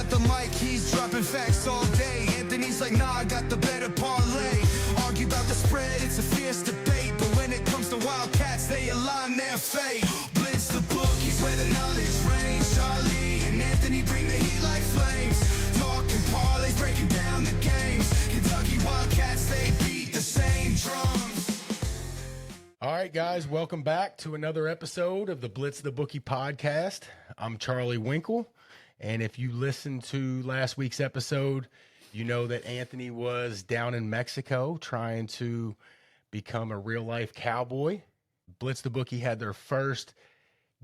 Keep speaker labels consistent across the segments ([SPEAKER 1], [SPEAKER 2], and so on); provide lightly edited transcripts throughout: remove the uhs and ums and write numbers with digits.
[SPEAKER 1] got the mic, he's dropping facts all day. Anthony's like, nah, I got the better parlay. Argue about the spread, it's a fierce debate. But when it comes to Wildcats, they align their fate. Blitz the bookies where the knowledge reigns. Charlie and Anthony bring the heat like flames. Talking parlays, breaking down the games. Kentucky Wildcats, they beat the same drums.
[SPEAKER 2] All right, guys, welcome back to another episode of the Blitz the Bookie podcast. I'm Charlie Winkle, and if you listened to last week's episode, you know that Anthony was down in Mexico trying to become a real-life cowboy. Blitz the Bookie had their first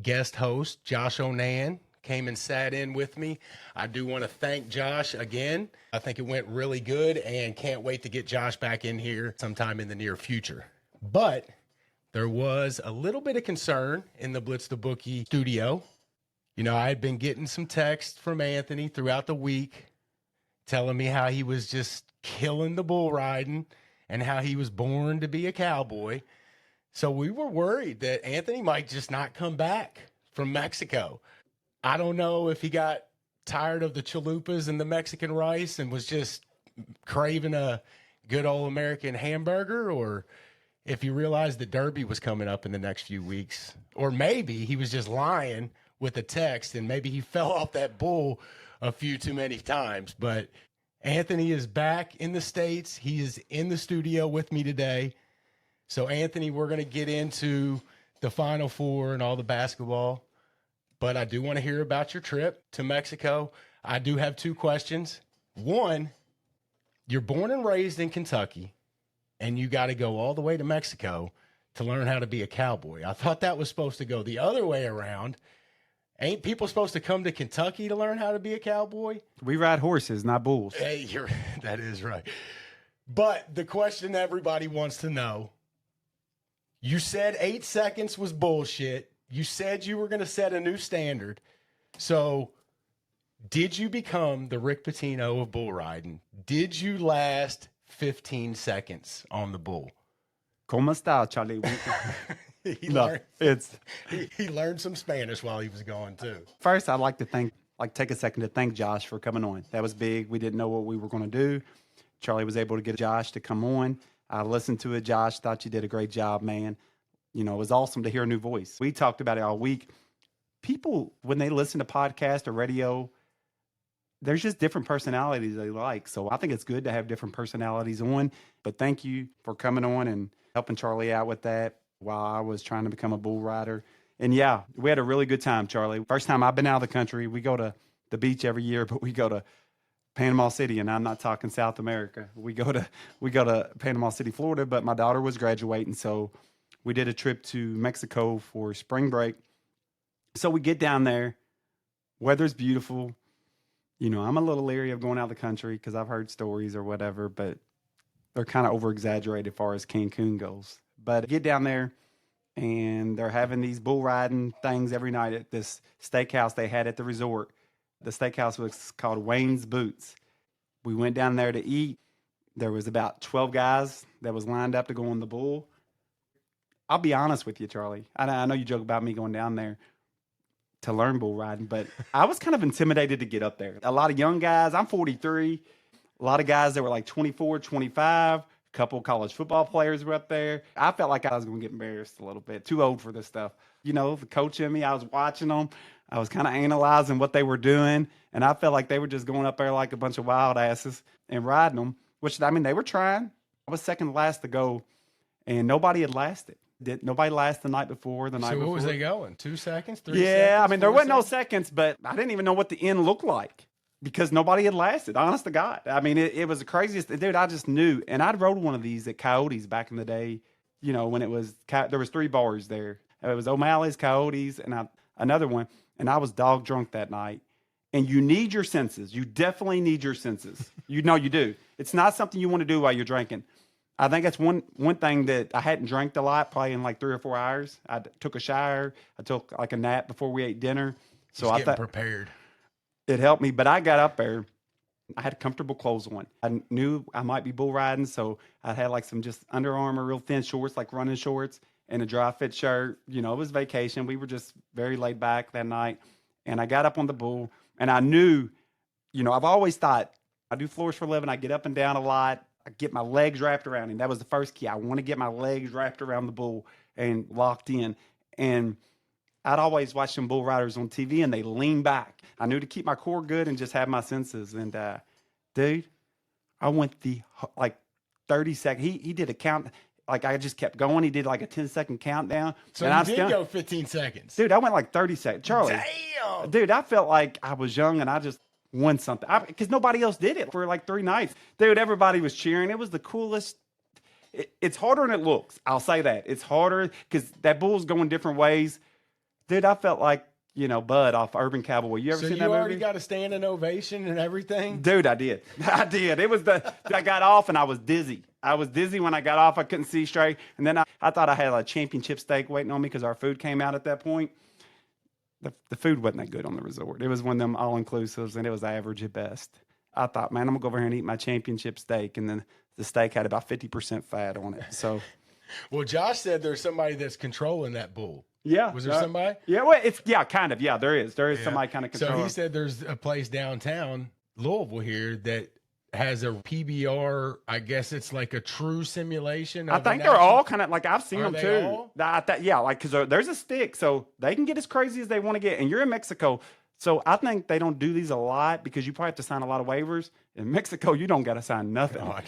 [SPEAKER 2] guest host, Josh Onan, came and sat in with me. I do want to thank Josh again. I think it went really good and can't wait to get Josh back in here sometime in the near future. But there was a little bit of concern in the Blitz the Bookie studio. You know, I had been getting some texts from Anthony throughout the week telling me how he was just killing the bull riding and how he was born to be a cowboy. So we were worried that Anthony might just not come back from Mexico. I don't know if he got tired of the chalupas and the Mexican rice and was just craving a good old American hamburger, or if he realized that Derby was coming up in the next few weeks, or maybe he was just lying with a text and maybe he fell off that bull a few too many times. But Anthony is back in the States. He is in the studio with me today. So Anthony, we're going to get into the Final Four and all the basketball, but I do want to hear about your trip to Mexico. I do have two questions. One, you're born and raised in Kentucky, and you got to go all the way to Mexico to learn how to be a cowboy. I thought that was supposed to go the other way around. Ain't people supposed to come to Kentucky to learn how to be a cowboy?
[SPEAKER 3] We ride horses, not bulls.
[SPEAKER 2] Hey, that is right. But the question everybody wants to know, you said 8 seconds was bullshit. You said you were going to set a new standard. So did you become the Rick Pitino of bull riding? Did you last 15 seconds on the bull?
[SPEAKER 3] ¿Cómo está, Charlie?
[SPEAKER 2] He learned some Spanish while he was gone too.
[SPEAKER 3] First, I'd like to take a second to thank Josh for coming on. That was big. We didn't know what we were going to do. Charlie was able to get Josh to come on. I listened to it. Josh, thought you did a great job, man. You know, it was awesome to hear a new voice. We talked about it all week. People, when they listen to podcasts or radio, there's just different personalities they like. So I think it's good to have different personalities on. But thank you for coming on and helping Charlie out with that while I was trying to become a bull rider. And yeah, we had a really good time, Charlie. First time I've been out of the country. We go to the beach every year, but we go to Panama City, and I'm not talking South America. We go to Panama City, Florida, but my daughter was graduating, so we did a trip to Mexico for spring break. So we get down there. Weather's beautiful. You know, I'm a little leery of going out of the country because I've heard stories or whatever, but they're kind of over-exaggerated as far as Cancun goes. But get down there, and they're having these bull riding things every night at this steakhouse they had at the resort. The steakhouse was called Wayne's Boots. We went down there to eat. There was about 12 guys that was lined up to go on the bull. I'll be honest with you, Charlie. I know you joke about me going down there to learn bull riding, but I was kind of intimidated to get up there. A lot of young guys. I'm 43. A lot of guys that were like 24, 25. A couple college football players were up there. I felt like I was going to get embarrassed a little bit. Too old for this stuff. You know, the coach in me, I was watching them. I was kind of analyzing what they were doing, and I felt like they were just going up there like a bunch of wild asses and riding them, which, I mean, they were trying. I was second last to go, and nobody had lasted. Nobody lasted the night before, the night before.
[SPEAKER 2] So what was they going? 2 seconds? 3
[SPEAKER 3] seconds?
[SPEAKER 2] seconds?
[SPEAKER 3] I mean, there wasn't no seconds, but I didn't even know what the end looked like because nobody had lasted, honest to God. I mean, it was the craziest. Dude, I just knew. And I'd rode one of these at Coyotes back in the day, you know, when there was 3 bars there. It was O'Malley's, Coyotes, and another one. And I was dog drunk that night. And you need your senses. You definitely need your senses. You know you do. It's not something you want to do while you're drinking. I think that's one thing that I hadn't drank a lot, probably in like 3 or 4 hours. I took a shower. I took like a nap before we ate dinner. So I thought
[SPEAKER 2] prepared.
[SPEAKER 3] It helped me. But I got up there. I had comfortable clothes on. I knew I might be bull riding, so I had like some just Under Armour, real thin shorts, like running shorts, and a dry fit shirt. You know, it was vacation. We were just very laid back that night. And I got up on the bull, and I knew I've always thought I do floors for a living. I get up and down a lot. I get my legs wrapped around him. That was the first key. I want to get my legs wrapped around the bull and locked in. And I'd always watch them bull riders on TV, and they lean back. I knew to keep my core good and just have my senses. And, dude, I went 30 seconds. He did a count. Like, I just kept going. He did like a 10-second countdown.
[SPEAKER 2] So
[SPEAKER 3] and
[SPEAKER 2] you did go 15 seconds.
[SPEAKER 3] Dude, I went like 30 seconds. Charlie.
[SPEAKER 2] Damn.
[SPEAKER 3] Dude, I felt like I was young and I just won something. Because nobody else did it for like 3 nights. Dude, everybody was cheering. It was the coolest. It's harder than it looks. I'll say that. It's harder because that bull's going different ways. Dude, I felt like, Bud off Urban Cowboy. You ever seen that movie?
[SPEAKER 2] So you already got a standing ovation and everything?
[SPEAKER 3] Dude, I did. I did. It was I got off and I was dizzy. I was dizzy when I got off. I couldn't see straight. And then I thought I had a championship steak waiting on me because our food came out at that point. The food wasn't that good on the resort. It was one of them all-inclusives, and it was average at best. I thought, man, I'm going to go over here and eat my championship steak. And then the steak had about 50% fat on it. So,
[SPEAKER 2] well, Josh said there's somebody that's controlling that bull.
[SPEAKER 3] Yeah.
[SPEAKER 2] Was there somebody?
[SPEAKER 3] Yeah, well, kind of. Yeah, there is. There is somebody kind of controlling.
[SPEAKER 2] So he said there's a place downtown Louisville here that has a PBR. I guess it's like a true simulation.
[SPEAKER 3] I think they're all kind of like, I've seen them too.
[SPEAKER 2] All?
[SPEAKER 3] Yeah, like because there's a stick, so they can get as crazy as they want to get. And you're in Mexico, so I think they don't do these a lot because you probably have to sign a lot of waivers. In Mexico, you don't got to sign nothing.
[SPEAKER 2] Oh,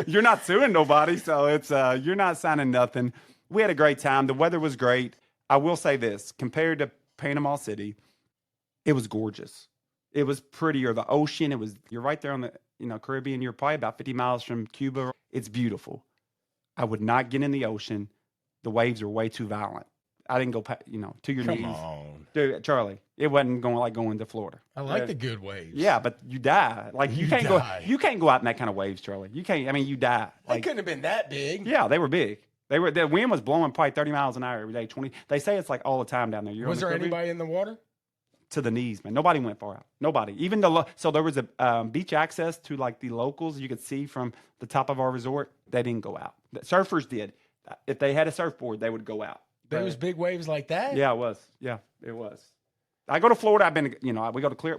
[SPEAKER 3] You're not suing nobody, so it's you're not signing nothing. We had a great time. The weather was great. I will say this, compared to Panama City, it was gorgeous. It was prettier. The ocean, you're right there on the Caribbean. You're probably about 50 miles from Cuba. It's beautiful. I would not get in the ocean. The waves are way too violent. I didn't go, to your knees.
[SPEAKER 2] Come on.
[SPEAKER 3] Dude, Charlie, it wasn't going to Florida.
[SPEAKER 2] I like the good waves.
[SPEAKER 3] Yeah, but you die. Like you can't go out in that kind of waves, Charlie. You can't. I mean, you die.
[SPEAKER 2] They couldn't have been that big.
[SPEAKER 3] Yeah, they were big. The wind was blowing probably 30 miles an hour every day. 20. They say it's like all the time down there.
[SPEAKER 2] Was there anybody in the water?
[SPEAKER 3] To the knees, man. Nobody went far out. Nobody. Even so there was a beach access to like the locals. You could see from the top of our resort. They didn't go out. The surfers did. If they had a surfboard, they would go out.
[SPEAKER 2] There was big waves like that?
[SPEAKER 3] Yeah, it was. Yeah, it was. I go to Florida.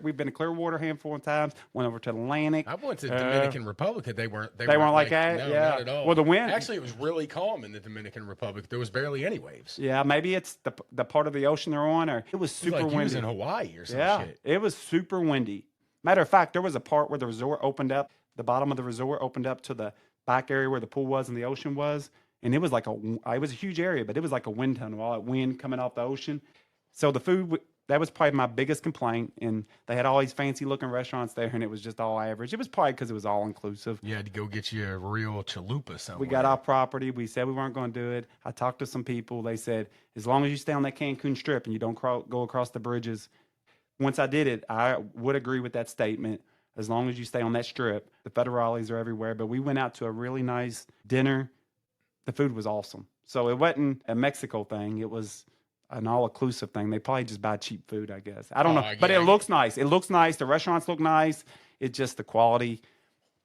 [SPEAKER 3] We've been to Clearwater a handful of times. Went over to Atlantic.
[SPEAKER 2] I went to Dominican Republic. They weren't
[SPEAKER 3] like that.
[SPEAKER 2] No,
[SPEAKER 3] yeah,
[SPEAKER 2] not at all.
[SPEAKER 3] Well, the wind.
[SPEAKER 2] Actually, it was really calm in the Dominican Republic. There was barely any waves.
[SPEAKER 3] Yeah, maybe it's the part of the ocean they're on, or it was super windy.
[SPEAKER 2] It was in Hawaii or some shit.
[SPEAKER 3] It was super windy. Matter of fact, there was a part where the resort opened up. The bottom of the resort opened up to the back area where the pool was and the ocean was, and it was like it was a huge area, but it was like a wind tunnel. All that wind coming off the ocean. So the food. That was probably my biggest complaint, and they had all these fancy-looking restaurants there, and it was just all average. It was probably because it was all-inclusive.
[SPEAKER 2] You had to go get you a real chalupa somewhere.
[SPEAKER 3] We got off property. We said we weren't going to do it. I talked to some people. They said, as long as you stay on that Cancun Strip and you don't go across the bridges. Once I did it, I would agree with that statement. As long as you stay on that strip, the federales are everywhere. But we went out to a really nice dinner. The food was awesome. So it wasn't a Mexico thing. It was an all-inclusive thing. They probably just buy cheap food, I guess. I don't know. But it looks nice. It looks nice. The restaurants look nice. It's just the quality.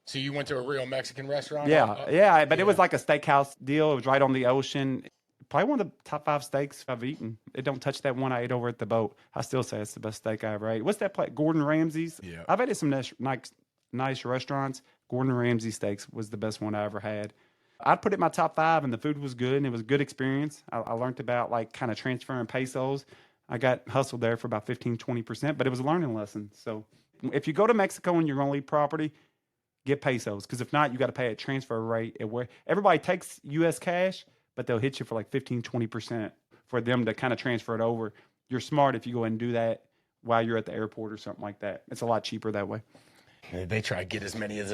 [SPEAKER 2] So you went to a real Mexican restaurant?
[SPEAKER 3] Yeah. But it was like a steakhouse deal. It was right on the ocean. Probably one of the top 5 steaks I've eaten. It don't touch that one I ate over at the boat. I still say it's the best steak I ever ate. What's that place? Gordon Ramsay's?
[SPEAKER 2] Yeah.
[SPEAKER 3] I've had some nice restaurants. Gordon Ramsay steaks was the best one I ever had. I'd put it in my top 5, and the food was good, and it was a good experience. I learned about, like, kind of transferring pesos. I got hustled there for about 15-20%, but it was a learning lesson. So if you go to Mexico and you're going to leave property, get pesos, because if not, you got to pay a transfer rate. Where everybody takes U.S. cash, but they'll hit you for like 15-20% for them to kind of transfer it over. You're smart if you go ahead and do that while you're at the airport or something like that. It's a lot cheaper that way.
[SPEAKER 2] They try to get as many of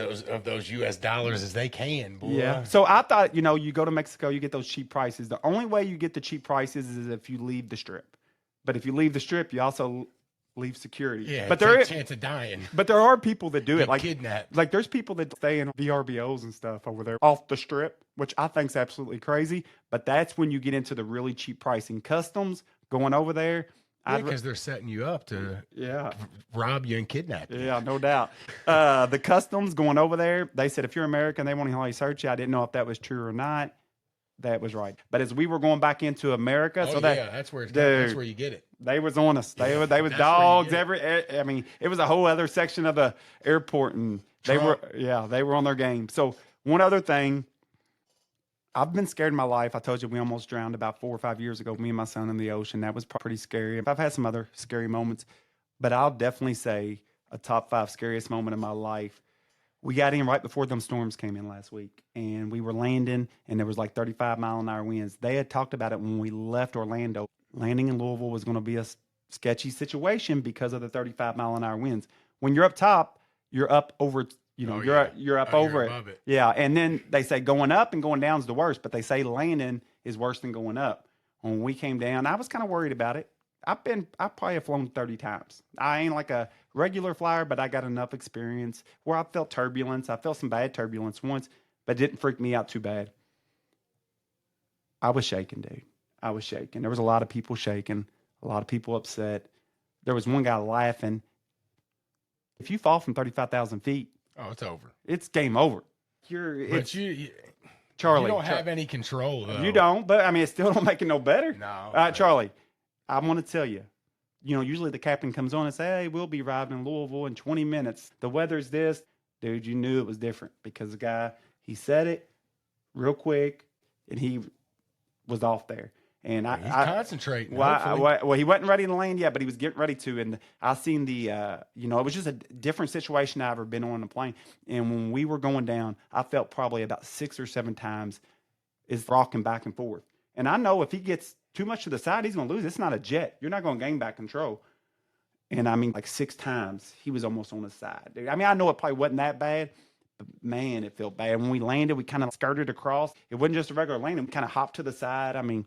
[SPEAKER 2] those U.S. dollars as they can, boy.
[SPEAKER 3] Yeah. So I thought, you go to Mexico, you get those cheap prices. The only way you get the cheap prices is if you leave the strip. But if you leave the strip, you also leave security.
[SPEAKER 2] Yeah,
[SPEAKER 3] but
[SPEAKER 2] there is a chance of dying.
[SPEAKER 3] But there are people that do it, like
[SPEAKER 2] kidnapped.
[SPEAKER 3] Like there's people that stay in VRBOs and stuff over there off the strip, which I think is absolutely crazy. But that's when you get into the really cheap pricing. Customs going over there.
[SPEAKER 2] Yeah, because they're setting you up to rob you and kidnap you.
[SPEAKER 3] Yeah, no doubt. The customs going over there, they said if you're American, they won't only search you. I didn't know if that was true or not. That was right. But as we were going back into America,
[SPEAKER 2] that's where that's where you get it.
[SPEAKER 3] They was on us. They were
[SPEAKER 2] that's
[SPEAKER 3] dogs. I mean, it was a whole other section of the airport, and they were on their game. So one other thing, I've been scared in my life. I told you we almost drowned about 4 or 5 years ago, me and my son in the ocean. That was pretty scary. I've had some other scary moments, but I'll definitely say a top 5 scariest moment in my life. We got in right before them storms came in last week, and we were landing, and there was like 35-mile-an-hour winds. They had talked about it when we left Orlando. Landing in Louisville was going to be a sketchy situation because of the 35-mile-an-hour winds. When you're up top, you're up over, you're up over it. Yeah, and then they say going up and going down is the worst, but they say landing is worse than going up. When we came down, I was kind of worried about it. I probably have flown 30 times. I ain't like a regular flyer, but I got enough experience where I felt turbulence. I felt some bad turbulence once, but it didn't freak me out too bad. I was shaking, dude. I was shaking. There was a lot of people shaking, a lot of people upset. There was one guy laughing. If you fall from 35,000 feet,
[SPEAKER 2] it's over.
[SPEAKER 3] It's game over. Charlie,
[SPEAKER 2] you don't have any control, though.
[SPEAKER 3] You don't, but I mean, it still don't make it no better.
[SPEAKER 2] No.
[SPEAKER 3] Charlie, I want to tell you, usually the captain comes on and say, hey, we'll be arriving in Louisville in 20 minutes. The weather's this. Dude, you knew it was different because the guy, he said it real quick, and he was off there. And
[SPEAKER 2] he's concentrating.
[SPEAKER 3] Well, he wasn't ready to land yet, but he was getting ready to. And I seen it was just a different situation I've ever been on a plane. And when we were going down, I felt probably about 6 or 7 times it's rocking back and forth. And I know if he gets too much to the side, he's going to lose. It's not a jet. You're not going to gain back control. And I mean, like 6 times, he was almost on the side. Dude. I mean, I know it probably wasn't that bad, but man, it felt bad. When we landed, we kind of skirted across. It wasn't just a regular landing. We kind of hopped to the side. I mean,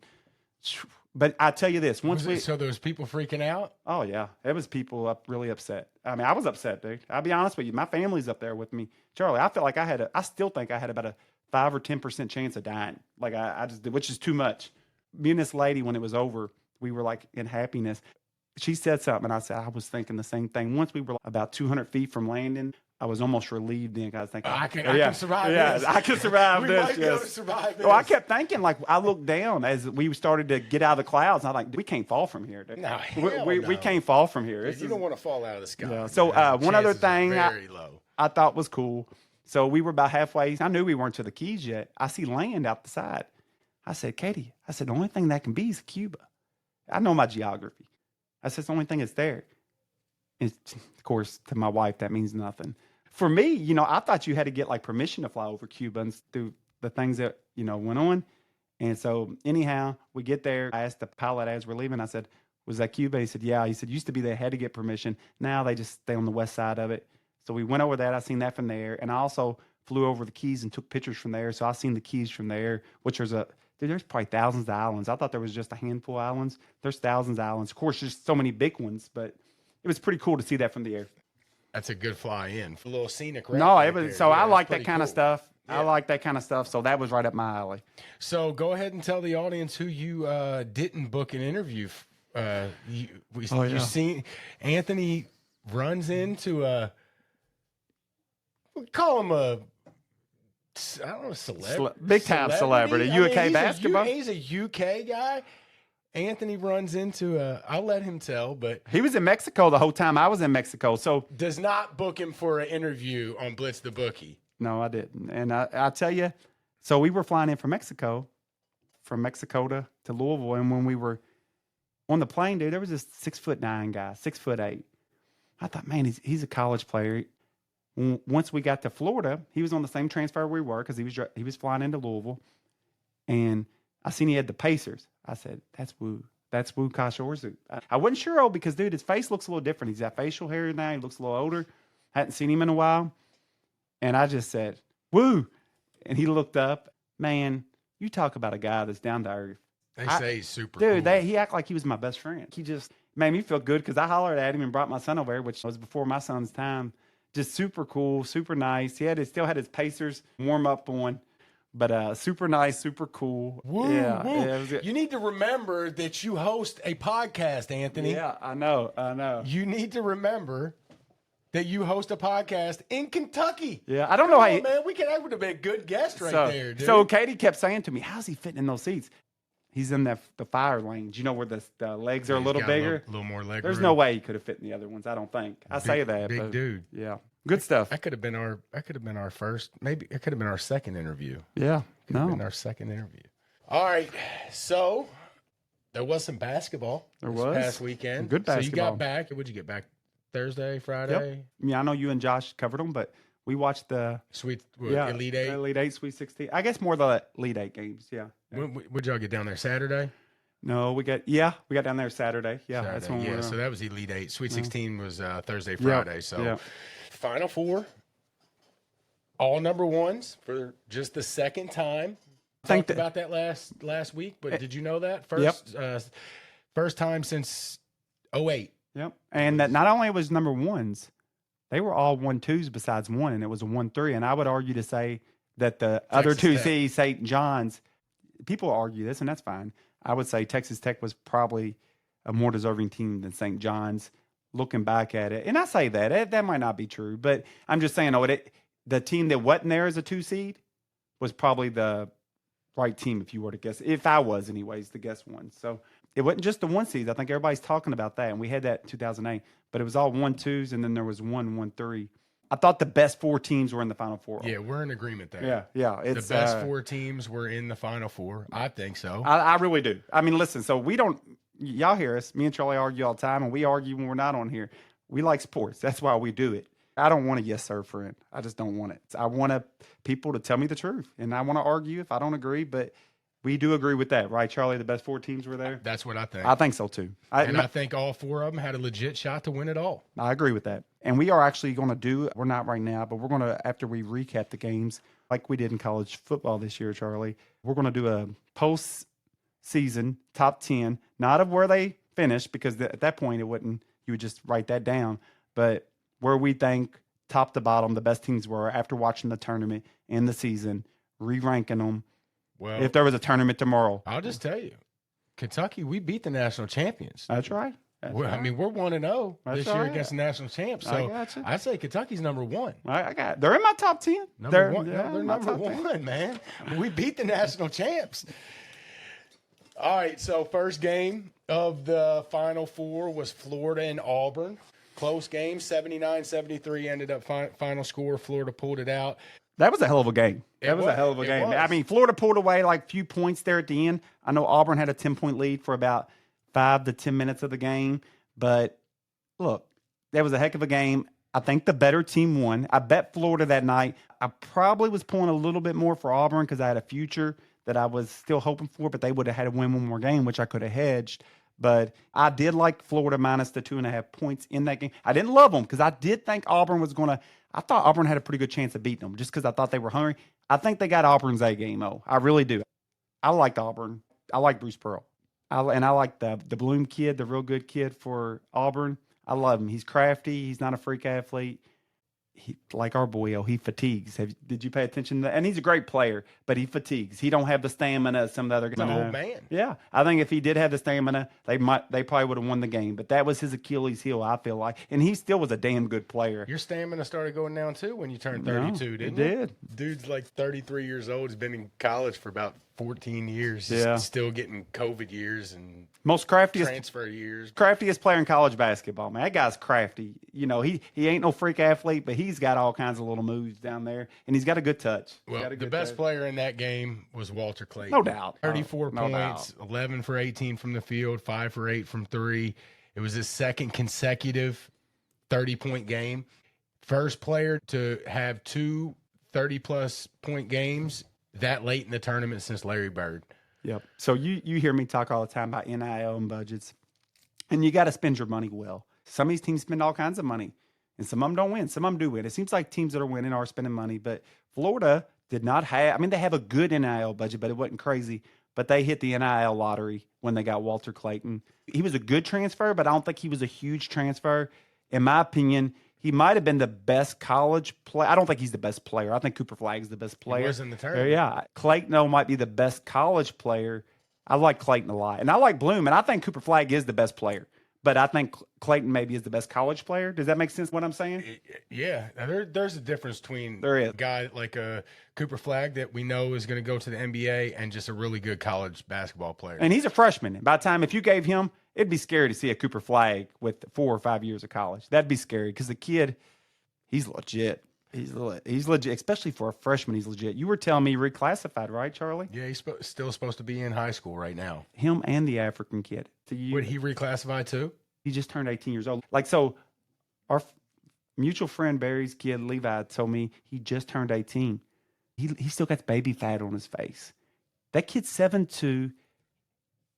[SPEAKER 3] but I tell you this,
[SPEAKER 2] so there was people freaking out?
[SPEAKER 3] Oh yeah, it was people really upset. I mean, I was upset, dude. I'll be honest with you. My family's up there with me, Charlie. I felt like I still think I had about a 5 or 10% chance of dying. Like I just did, which is too much. Me and this lady, when it was over, we were like in happiness. She said something, and I said I was thinking the same thing. Once we were about 200 feet from landing, I was almost relieved. Then I was thinking,
[SPEAKER 2] I can survive this.
[SPEAKER 3] I can survive
[SPEAKER 2] we
[SPEAKER 3] this.
[SPEAKER 2] Might be able to survive this.
[SPEAKER 3] Well, I kept thinking, like, I looked down as we started to get out of the clouds. And I'm like, we can't fall from here, dude.
[SPEAKER 2] No,
[SPEAKER 3] we can't fall from here.
[SPEAKER 2] You don't want to fall out of the sky.
[SPEAKER 3] Yeah. So one other thing I thought was cool. So we were about halfway. I knew we weren't to the Keys yet. I see land out the side. I said, Katie, the only thing that can be is Cuba. I know my geography. I said, it's the only thing that's there. And of course, to my wife, that means nothing. For me, I thought you had to get like permission to fly over Cuba and through the things that, went on. And so anyhow, we get there. I asked the pilot as we're leaving, I said, was that Cuba? He said, yeah. He said, used to be they had to get permission. Now they just stay on the west side of it. So we went over that. I seen that from there. And I also flew over the Keys and took pictures from there. So I seen the Keys from there, which there's probably thousands of islands. I thought there was just a handful of islands. There's thousands of islands. Of course, there's so many big ones, but it was pretty cool to see that from the air.
[SPEAKER 2] That's a good fly in. A little scenic.
[SPEAKER 3] No, it was. So I like that kind of stuff. Yeah. I like that kind of stuff. So that was right up my alley.
[SPEAKER 2] So go ahead and tell the audience who you didn't book an interview. You seen Anthony runs into we call him I don't know, celebrity.
[SPEAKER 3] Big time celebrity. UK basketball.
[SPEAKER 2] He's a UK guy. Anthony runs into I'll let him tell, but
[SPEAKER 3] he was in Mexico the whole time I was in Mexico. So
[SPEAKER 2] does not book him for an interview on Blitz the Bookie.
[SPEAKER 3] No, I didn't. And I'll tell you, so we were flying in from Mexico to Louisville. And when we were on the plane, dude, there was this 6'9" guy, 6'8". I thought, man, he's a college player. Once we got to Florida, he was on the same transfer we were because he was flying into Louisville. And I seen he had the Pacers. I said, that's Wu. That's Wu Kashorzu. I wasn't sure, because, dude, his face looks a little different. He's got facial hair now. He looks a little older. Hadn't seen him in a while. And I just said, Woo. And he looked up. Man, you talk about a guy that's down to earth.
[SPEAKER 2] They say he's super
[SPEAKER 3] cool.
[SPEAKER 2] Dude,
[SPEAKER 3] he acted like he was my best friend. He just made me feel good because I hollered at him and brought my son over here, which was before my son's time. Just super cool, super nice. He still had his Pacers warm up on. But super nice, super cool.
[SPEAKER 2] Woo, woo. You need to remember that you host a podcast, Anthony.
[SPEAKER 3] Yeah, I know.
[SPEAKER 2] You need to remember that you host a podcast in Kentucky.
[SPEAKER 3] Yeah, I don't know how
[SPEAKER 2] man. That would have been a good guest right there, dude.
[SPEAKER 3] So Katie kept saying to me, how's he fitting in those seats? He's in the fire lane. Do you know where the legs are a little bigger?
[SPEAKER 2] A little more leg
[SPEAKER 3] There's
[SPEAKER 2] room.
[SPEAKER 3] no way he could have fit in the other ones, I don't think. I say that.
[SPEAKER 2] Big
[SPEAKER 3] but,
[SPEAKER 2] dude.
[SPEAKER 3] Yeah. Good stuff.
[SPEAKER 2] That could have been our first, maybe it could have been our second interview.
[SPEAKER 3] Yeah.
[SPEAKER 2] Could have been our second interview. All right. So there was some basketball this past weekend.
[SPEAKER 3] Good basketball.
[SPEAKER 2] So you got back. Would you get back Thursday, Friday?
[SPEAKER 3] Yep. Yeah, I know you and Josh covered them, but we watched the
[SPEAKER 2] Elite Eight.
[SPEAKER 3] Elite Eight, Sweet 16. I guess more the Elite Eight games. Yeah.
[SPEAKER 2] Would y'all get down there Saturday?
[SPEAKER 3] No, we got down there Saturday. Yeah,
[SPEAKER 2] Saturday.
[SPEAKER 3] that's when we were.
[SPEAKER 2] So that was Elite Eight. Sweet 16 was Thursday, Friday. So Final Four, all number ones for just the second time. Talked about that last week, but did you know that first time since 2008?
[SPEAKER 3] Yep, and that not only was number ones, they were all 1-2s besides one, and it was a 1-3. And I would argue to say that the other two seeds, St. John's, people argue this, and that's fine. I would say Texas Tech was probably a more deserving team than St. John's. Looking back at it, and I say that might not be true, but I'm just saying, the team that wasn't there as a 2 seed was probably the right team if you were to guess. If I was, anyways, to guess one. So it wasn't just the 1 seed. I think everybody's talking about that, and we had that in 2008. But it was all 1-2s, and then there was 1-3. I thought the best 4 teams were in the Final Four.
[SPEAKER 2] Yeah, we're in agreement there.
[SPEAKER 3] Yeah.
[SPEAKER 2] The best 4 teams were in the Final Four. I think so.
[SPEAKER 3] I really do. I mean, listen, so we don't – y'all hear us. Me and Charlie argue all the time, and we argue when we're not on here. We like sports. That's why we do it. I don't want a yes, sir, friend. I just don't want it. I want people to tell me the truth, and I want to argue if I don't agree, but we do agree with that, right, Charlie? The best 4 teams were there?
[SPEAKER 2] That's what I think.
[SPEAKER 3] I think so, too.
[SPEAKER 2] I think all 4 of them had a legit shot to win it all.
[SPEAKER 3] I agree with that. And we are actually going to do – we're not right now, but we're going to, after we recap the games, like we did in college football this year, Charlie, we're going to do a post-season top 10, not of where they finished, because at that point it wouldn't – you would just write that down, but where we think top to bottom the best teams were after watching the tournament and the season, re-ranking them. Well, if there was a tournament tomorrow.
[SPEAKER 2] I'll just tell you, Kentucky, we beat the national champions.
[SPEAKER 3] That's right.
[SPEAKER 2] I mean, we're 1-0 this year against the national champs. So I'd say Kentucky's number 1.
[SPEAKER 3] They're in my top 10.
[SPEAKER 2] They're number 1, man. We beat the national champs. All right, so first game of the Final Four was Florida and Auburn. Close game, 79-73 ended up final score. Florida pulled it out.
[SPEAKER 3] That was a hell of a game. That was a hell of a game. I mean, Florida pulled away like a few points there at the end. I know Auburn had a 10-point lead for about 5 to 10 minutes of the game. But, look, that was a heck of a game. I think the better team won. I bet Florida that night. I probably was pulling a little bit more for Auburn because I had a future that I was still hoping for, but they would have had to win one more game, which I could have hedged. But I did like Florida minus the 2.5 points in that game. I didn't love them because I did think Auburn was going to – I thought Auburn had a pretty good chance of beating them just because I thought they were hungry. I think they got Auburn's A game, though. I really do. I liked Auburn. I like Bruce Pearl. I like the Bloom kid, the real good kid for Auburn. I love him. He's crafty. He's not a freak athlete. Like our boy, he fatigues. Did you pay attention to that? And he's a great player, but he fatigues. He don't have the stamina of some of the other guys.
[SPEAKER 2] He's an old man.
[SPEAKER 3] Yeah. I think if he did have the stamina, they probably would have won the game. But that was his Achilles heel, I feel like. And he still was a damn good player.
[SPEAKER 2] Your stamina started going down, too, when you turned 32, didn't it?
[SPEAKER 3] It did.
[SPEAKER 2] Dude's like 33 years old. He's been in college for about 14 years. He's still getting COVID years and
[SPEAKER 3] most craftiest
[SPEAKER 2] transfer years.
[SPEAKER 3] Craftiest player in college basketball, man. That guy's crafty. You know, he ain't no freak athlete, but he's got all kinds of little moves down there, and he's got a good touch.
[SPEAKER 2] Well, the best player in that game was Walter Claytons.
[SPEAKER 3] No doubt.
[SPEAKER 2] 34 points, 11 for 18 from the field, 5 for 8 from 3. It was his second consecutive 30-point game. First player to have 2 30-plus point games that late in the tournament since Larry Bird.
[SPEAKER 3] Yep. So you hear me talk all the time about NIL and budgets, and you got to spend your money well. Some of these teams spend all kinds of money, and some of them don't win. Some of them do win. It seems like teams that are winning are spending money, but Florida did not have – I mean, they have a good NIL budget, but it wasn't crazy. But they hit the NIL lottery when they got Walter Clayton. He was a good transfer, but I don't think he was a huge transfer. In my opinion, he might have been the best college player. I don't think he's the best player. I think Cooper Flagg's the best player.
[SPEAKER 2] He was in the tournament.
[SPEAKER 3] Yeah. Clayton, though, might be the best college player. I like Clayton a lot. And I like Bloom, and I think Cooper Flagg is the best player. But I think Clayton maybe is the best college player. Does that make sense what I'm saying?
[SPEAKER 2] Yeah, there's a difference between
[SPEAKER 3] There is.
[SPEAKER 2] a guy like a Cooper Flagg that we know is going to go to the NBA and just a really good college basketball player.
[SPEAKER 3] And he's a freshman. And by the time, if you gave him, it'd be scary to see a Cooper Flagg with 4 or 5 years of college. That'd be scary because the kid, he's legit. He's legit, especially for a freshman. He's legit. You were telling me reclassified, right, Charlie?
[SPEAKER 2] Yeah, he's still supposed to be in high school right now.
[SPEAKER 3] Him and the African kid. So
[SPEAKER 2] Would he reclassify too?
[SPEAKER 3] He just turned 18 years old. Like, so our mutual friend Barry's kid, Levi, told me he just turned 18. He still got baby fat on his face. That kid's 7'2".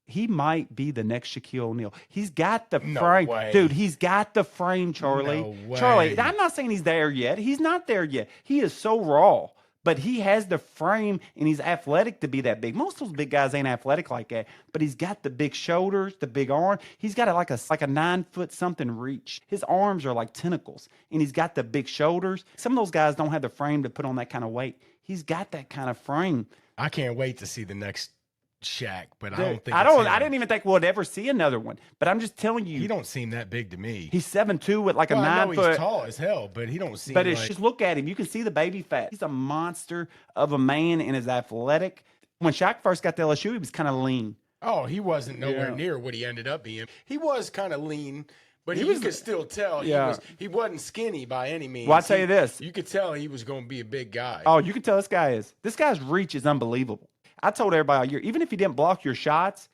[SPEAKER 3] He might be the next Shaquille O'Neal. He's got the frame.
[SPEAKER 2] Way.
[SPEAKER 3] Dude, he's got the frame, Charlie.
[SPEAKER 2] No way.
[SPEAKER 3] Charlie, I'm not saying he's there yet. He's not there yet. He is so raw. But he has the frame, and he's athletic to be that big. Most of those big guys ain't athletic like that. But he's got the big shoulders, the big arm. He's got like a 9-foot-something reach. His arms are like tentacles, and he's got the big shoulders. Some of those guys don't have the frame to put on that kind of weight. He's got that kind of frame.
[SPEAKER 2] I can't wait to see the next Shaq, but
[SPEAKER 3] Dude,
[SPEAKER 2] I don't think
[SPEAKER 3] I didn't even think we'll ever see another one. But I'm just telling you,
[SPEAKER 2] he don't seem that big to me.
[SPEAKER 3] he's 7'2" with like a
[SPEAKER 2] I
[SPEAKER 3] 9
[SPEAKER 2] know
[SPEAKER 3] foot.
[SPEAKER 2] he's tall as hell, but he don't seem.
[SPEAKER 3] But
[SPEAKER 2] like,
[SPEAKER 3] it's just look at him. You can see the baby fat. He's a monster of a man and is athletic. When Shaq first got to LSU, he was kind of lean.
[SPEAKER 2] oh, he wasn't nowhere
[SPEAKER 3] Yeah.
[SPEAKER 2] near what he ended up being. He was kind of lean, but you
[SPEAKER 3] was-
[SPEAKER 2] could still tell
[SPEAKER 3] Yeah.
[SPEAKER 2] he wasn't skinny by any means.
[SPEAKER 3] Well, I tell you this.
[SPEAKER 2] You could tell he was going to be a big guy.
[SPEAKER 3] Oh, you can tell this guy's reach is unbelievable. I told everybody all year, even if he didn't block your shots,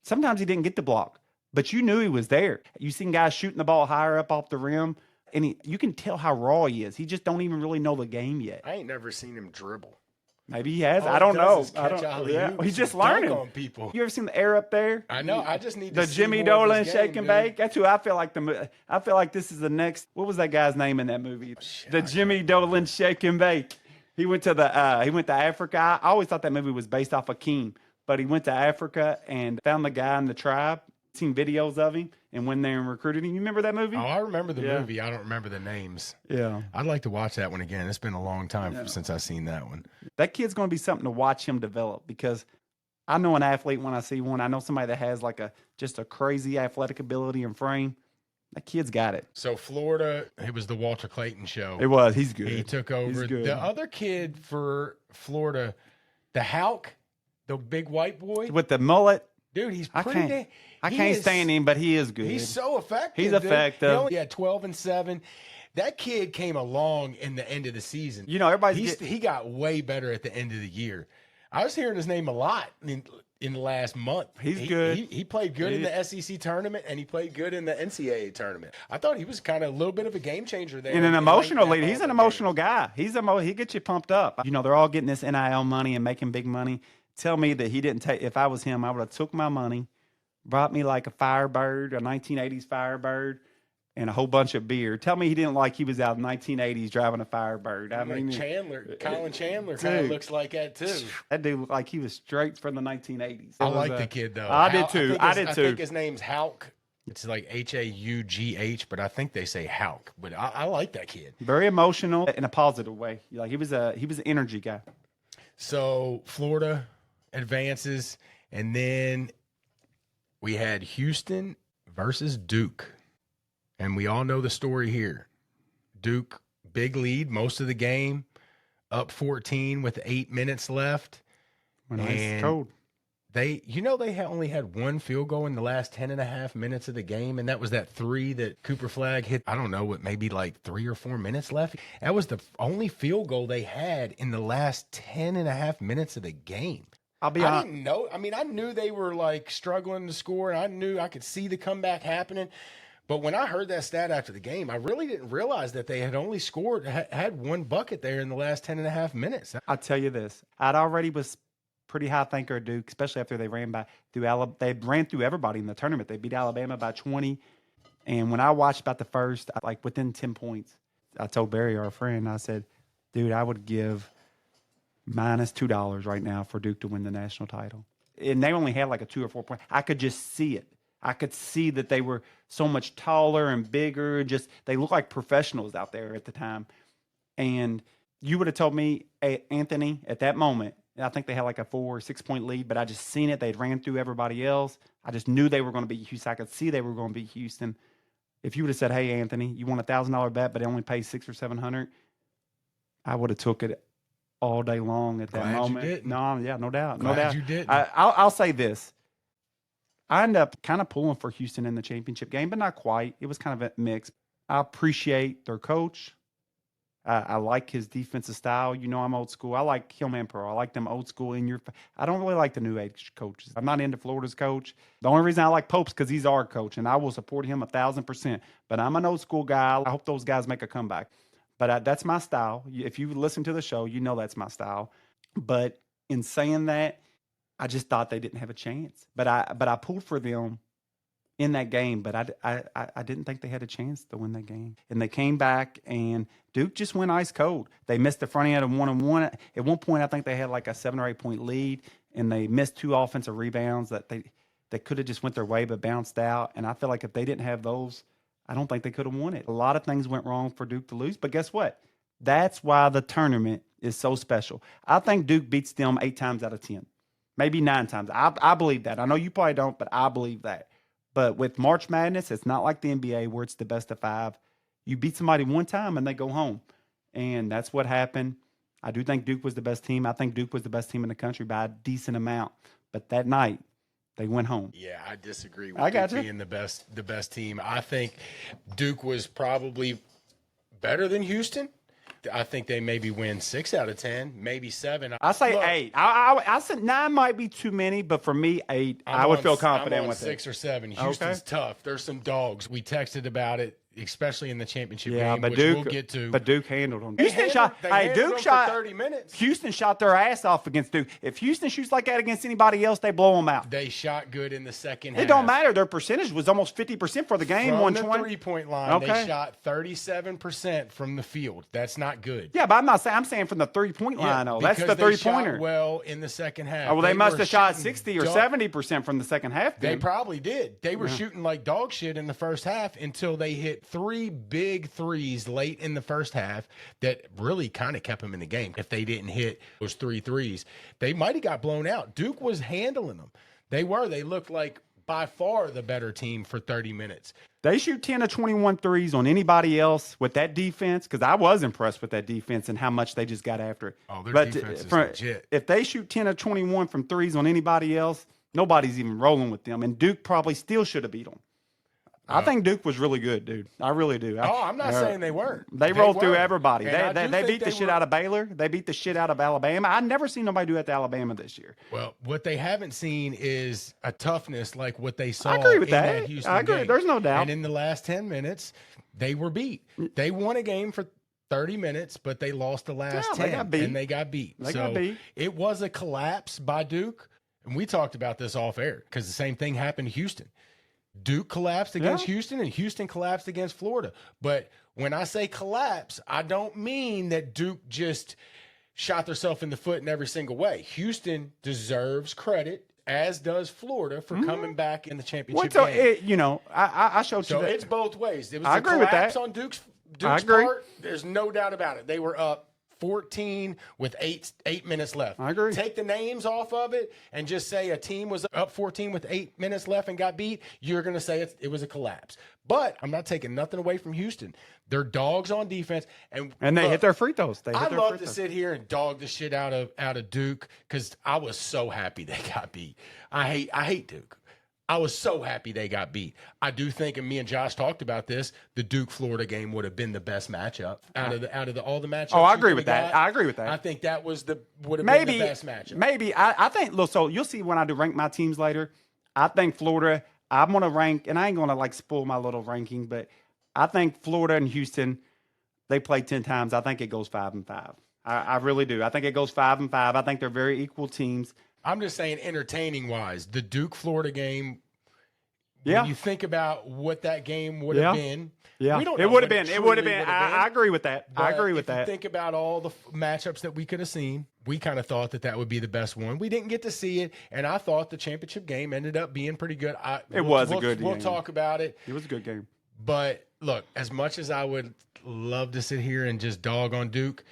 [SPEAKER 3] sometimes he didn't get the block, but you knew he was there. You seen guys shooting the ball higher up off the rim, and you can tell how raw he is. He just don't even really know the game yet.
[SPEAKER 2] I ain't never seen him dribble.
[SPEAKER 3] Maybe he has.
[SPEAKER 2] All
[SPEAKER 3] I
[SPEAKER 2] he
[SPEAKER 3] don't
[SPEAKER 2] does
[SPEAKER 3] know.
[SPEAKER 2] is catch alley-oops
[SPEAKER 3] He's just
[SPEAKER 2] and dunk
[SPEAKER 3] learning.
[SPEAKER 2] on people.
[SPEAKER 3] You ever seen the air up there?
[SPEAKER 2] I know. I just need to
[SPEAKER 3] The
[SPEAKER 2] see
[SPEAKER 3] Jimmy
[SPEAKER 2] more of
[SPEAKER 3] Dolan
[SPEAKER 2] his
[SPEAKER 3] shake
[SPEAKER 2] game,
[SPEAKER 3] and
[SPEAKER 2] dude.
[SPEAKER 3] bake. That's who I feel like I feel like this is the next. What was that guy's name in that movie? The Jimmy Dolan shake and bake. He went to Africa. I always thought that movie was based off of Keem, but he went to Africa and found the guy in the tribe. Seen videos of him and went there and recruited him. You remember that movie?
[SPEAKER 2] Oh, I remember the
[SPEAKER 3] Yeah.
[SPEAKER 2] movie. I don't remember the names.
[SPEAKER 3] Yeah.
[SPEAKER 2] I'd like to watch that one again. It's been a long time since I've seen that one.
[SPEAKER 3] That kid's going to be something to watch him develop because I know an athlete when I see one. I know somebody that has like just a crazy athletic ability and frame. That kid's got it.
[SPEAKER 2] So Florida, it was the Walter Clayton show.
[SPEAKER 3] It was. He's good.
[SPEAKER 2] He took over.
[SPEAKER 3] He's good.
[SPEAKER 2] The other kid for Florida, the Houck, the big white boy,
[SPEAKER 3] With the mullet,
[SPEAKER 2] dude, he's
[SPEAKER 3] I
[SPEAKER 2] pretty.
[SPEAKER 3] can't stand him, but he is good.
[SPEAKER 2] He's so effective.
[SPEAKER 3] He's
[SPEAKER 2] dude.
[SPEAKER 3] effective.
[SPEAKER 2] He only had 12 and 7. That kid came along in the end of the season.
[SPEAKER 3] You know,
[SPEAKER 2] he got way better at the end of the year. I was hearing his name a lot in the last month.
[SPEAKER 3] He's good.
[SPEAKER 2] He played good in the SEC tournament, and he played good in the NCAA tournament. I thought he was kind of a little bit of a game changer there.
[SPEAKER 3] and an
[SPEAKER 2] in
[SPEAKER 3] emotional
[SPEAKER 2] that
[SPEAKER 3] leader. He's an
[SPEAKER 2] Auburn
[SPEAKER 3] emotional guy. He gets you pumped up. You know, they're all getting this NIL money and making big money. Tell me that he didn't take. If I was him, I would have took my money, brought me like a Firebird, a 1980s Firebird, and a whole bunch of beer. Tell me he didn't like he was out in 1980s driving a Firebird. I mean,
[SPEAKER 2] Colin Chandler kind of
[SPEAKER 3] Dude.
[SPEAKER 2] looks like that too.
[SPEAKER 3] that dude looked like he was straight from the 1980s.
[SPEAKER 2] I like the kid though.
[SPEAKER 3] I did too. I did
[SPEAKER 2] I
[SPEAKER 3] too.
[SPEAKER 2] think his name's Houck. It's like Haugh, but I think they say Houck. But I like that kid.
[SPEAKER 3] Very emotional in a positive way. Like he was an energy guy.
[SPEAKER 2] So Florida advances, and then we had Houston versus Duke. And we all know the story here. Duke, big lead most of the game, up 14 with 8 minutes left.
[SPEAKER 3] When
[SPEAKER 2] And
[SPEAKER 3] it's cold.
[SPEAKER 2] they only had one field goal in the last 10 and a half minutes of the game, and that was that 3 that Cooper Flagg hit. I don't know, what, maybe like 3 or 4 minutes left. That was the only field goal they had in the last 10 and a half minutes of the game.
[SPEAKER 3] I'll be
[SPEAKER 2] I
[SPEAKER 3] honest.
[SPEAKER 2] didn't know. I mean, I knew they were like struggling to score, and I knew I could see the comeback happening. But when I heard that stat after the game, I really didn't realize that they had only scored, had one bucket there in the last 10 and a half minutes.
[SPEAKER 3] I'll tell you this. I'd already was pretty high thinker of Duke, especially after they ran through Alabama. They ran through everybody in the tournament. They beat Alabama by 20. And when I watched about the first, like within 10 points, I told Barry, our friend, I said, dude, I would give minus $2 right now for Duke to win the national title. And they only had like a 2 or 4 point. I could just see it. I could see that they were so much taller and bigger. Just they looked like professionals out there at the time. And you would have told me, hey, Anthony, at that moment, I think they had like a 4 or 6 point lead, but I just seen it. They ran through everybody else. I just knew they were going to beat Houston. I could see they were going to beat Houston. If you would have said, "Hey, Anthony, you want $1,000 bet, but it only pays $600 or $700," I would have took it all day long at that
[SPEAKER 2] Glad
[SPEAKER 3] moment.
[SPEAKER 2] you didn't.
[SPEAKER 3] No, yeah, no doubt,
[SPEAKER 2] Glad
[SPEAKER 3] no doubt.
[SPEAKER 2] you didn't.
[SPEAKER 3] I'll say this: I ended up kind of pulling for Houston in the championship game, but not quite. It was kind of a mix. I appreciate their coach. I like his defensive style. You know, I'm old school. I like Hillman Pro. I like them old school in your. I don't really like the new age coaches. I'm not into Florida's coach. The only reason I like Pope's because he's our coach, and I will support him 1,000%. But I'm an old school guy. I hope those guys make a comeback. But that's my style. If you listen to the show, you know that's my style. But in saying that, I just thought they didn't have a chance. But I pulled for them in that game, but I didn't think they had a chance to win that game. And they came back, and Duke just went ice cold. They missed the front end of 1-on-1. At one point, I think they had like a 7 or 8 point lead, and they missed 2 offensive rebounds that they could have just went their way but bounced out. And I feel like if they didn't have those, I don't think they could have won it. A lot of things went wrong for Duke to lose, but guess what? That's why the tournament is so special. I think Duke beats them 8 times out of 10, maybe 9 times. I believe that. I know you probably don't, but I believe that. But with March Madness, it's not like the NBA where it's the best of 5. You beat somebody one time and they go home. And that's what happened. I do think Duke was the best team. I think Duke was the best team in the country by a decent amount. But that night, they went home.
[SPEAKER 2] Yeah, I disagree with Duke being the best team. I think Duke was probably better than Houston. I think they maybe win 6 out of 10, maybe 7.
[SPEAKER 3] I say 8. I said 9 might be too many, but for me, 8. I would feel confident with
[SPEAKER 2] 6 or 7. Houston's tough. There's some dogs. We texted about it, especially in the championship game,
[SPEAKER 3] but
[SPEAKER 2] which
[SPEAKER 3] Duke,
[SPEAKER 2] we'll get to.
[SPEAKER 3] But Duke handled them.
[SPEAKER 2] Duke shot 30 minutes.
[SPEAKER 3] Houston shot their ass off against Duke. If Houston shoots like that against anybody else, they blow them out.
[SPEAKER 2] They shot good in the second half.
[SPEAKER 3] It don't matter. Their percentage was almost 50% for the game.
[SPEAKER 2] From the
[SPEAKER 3] 120.
[SPEAKER 2] three-point line, they shot 37% from the field. That's not good.
[SPEAKER 3] Yeah, but I'm not saying. I'm saying from the 3-point line. though. That's the 3-pointer.
[SPEAKER 2] Well, in the second half.
[SPEAKER 3] Oh, well, they must have shot 60 or 70% from the second half.
[SPEAKER 2] They probably did. They were shooting like dog shit in the first half until they hit 3 big threes late in the first half that really kind of kept them in the game. If they didn't hit those 3 threes, they might have got blown out. Duke was handling them. They looked like by far the better team for 30 minutes.
[SPEAKER 3] They shoot 10 of 21 threes on anybody else with that defense, because I was impressed with that defense and how much they just got after it.
[SPEAKER 2] Oh, their defense is legit.
[SPEAKER 3] If they shoot 10 of 21 from threes on anybody else, nobody's even rolling with them, and Duke probably still should have beat them. I think Duke was really good, dude. I really do.
[SPEAKER 2] I'm not saying they weren't.
[SPEAKER 3] They rolled through everybody. They beat the shit out of Baylor. They beat the shit out of Alabama. I've never seen nobody do that to Alabama this year.
[SPEAKER 2] Well, what they haven't seen is a toughness like what they saw
[SPEAKER 3] I agree with
[SPEAKER 2] in that Houston
[SPEAKER 3] I agree.
[SPEAKER 2] game.
[SPEAKER 3] There's no doubt.
[SPEAKER 2] And in the last 10 minutes, they were beat. They won a game for 30 minutes, but they lost the last 10.
[SPEAKER 3] They got beat.
[SPEAKER 2] And they got beat.
[SPEAKER 3] They got beat.
[SPEAKER 2] It was a collapse by Duke. And we talked about this off air because the same thing happened to Houston. Duke collapsed against Houston, and Houston collapsed against Florida. But when I say collapse, I don't mean that Duke just shot themselves in the foot in every single way. Houston deserves credit, as does Florida, for coming back in the championship game.
[SPEAKER 3] I showed you that.
[SPEAKER 2] So it's both ways. It was
[SPEAKER 3] I
[SPEAKER 2] a
[SPEAKER 3] agree with
[SPEAKER 2] collapse
[SPEAKER 3] that.
[SPEAKER 2] on Duke's part. There's no doubt about it. They were up 14 with 8 minutes left.
[SPEAKER 3] I agree.
[SPEAKER 2] Take the names off of it and just say a team was up 14 with 8 minutes left and got beat. You're going to say it was a collapse. But I'm not taking nothing away from Houston. They're dogs on defense, and
[SPEAKER 3] they hit their free throws.
[SPEAKER 2] I love to sit here and dog the shit out of Duke because I was so happy they got beat. I hate Duke. I was so happy they got beat. I do think, and me and Josh talked about this, the Duke-Florida game would have been the best matchup out of all the matchups.
[SPEAKER 3] Oh, I agree with that. I agree with that.
[SPEAKER 2] I think that would have been the best matchup.
[SPEAKER 3] Maybe. I think, look, so you'll see when I do rank my teams later. I think Florida, I'm going to rank, and I ain't going to like spoil my little ranking, but I think Florida and Houston, they play 10 times. I think it goes 5-5. I really do. I think it goes 5-5. I think they're very equal teams.
[SPEAKER 2] I'm just saying, entertaining-wise, the Duke-Florida game,
[SPEAKER 3] when
[SPEAKER 2] you think about what that game would have been.
[SPEAKER 3] Yeah,
[SPEAKER 2] we don't know
[SPEAKER 3] it would have
[SPEAKER 2] what
[SPEAKER 3] been. It would have been. I agree with that.
[SPEAKER 2] But
[SPEAKER 3] I agree with
[SPEAKER 2] if
[SPEAKER 3] that.
[SPEAKER 2] you think about all the matchups that we could have seen, we kind of thought that would be the best one. We didn't get to see it, and I thought the championship game ended up being pretty good.
[SPEAKER 3] It was a good game.
[SPEAKER 2] We'll talk about it.
[SPEAKER 3] It was a good game.
[SPEAKER 2] But, look, as much as I would love to sit here and just dog on Duke,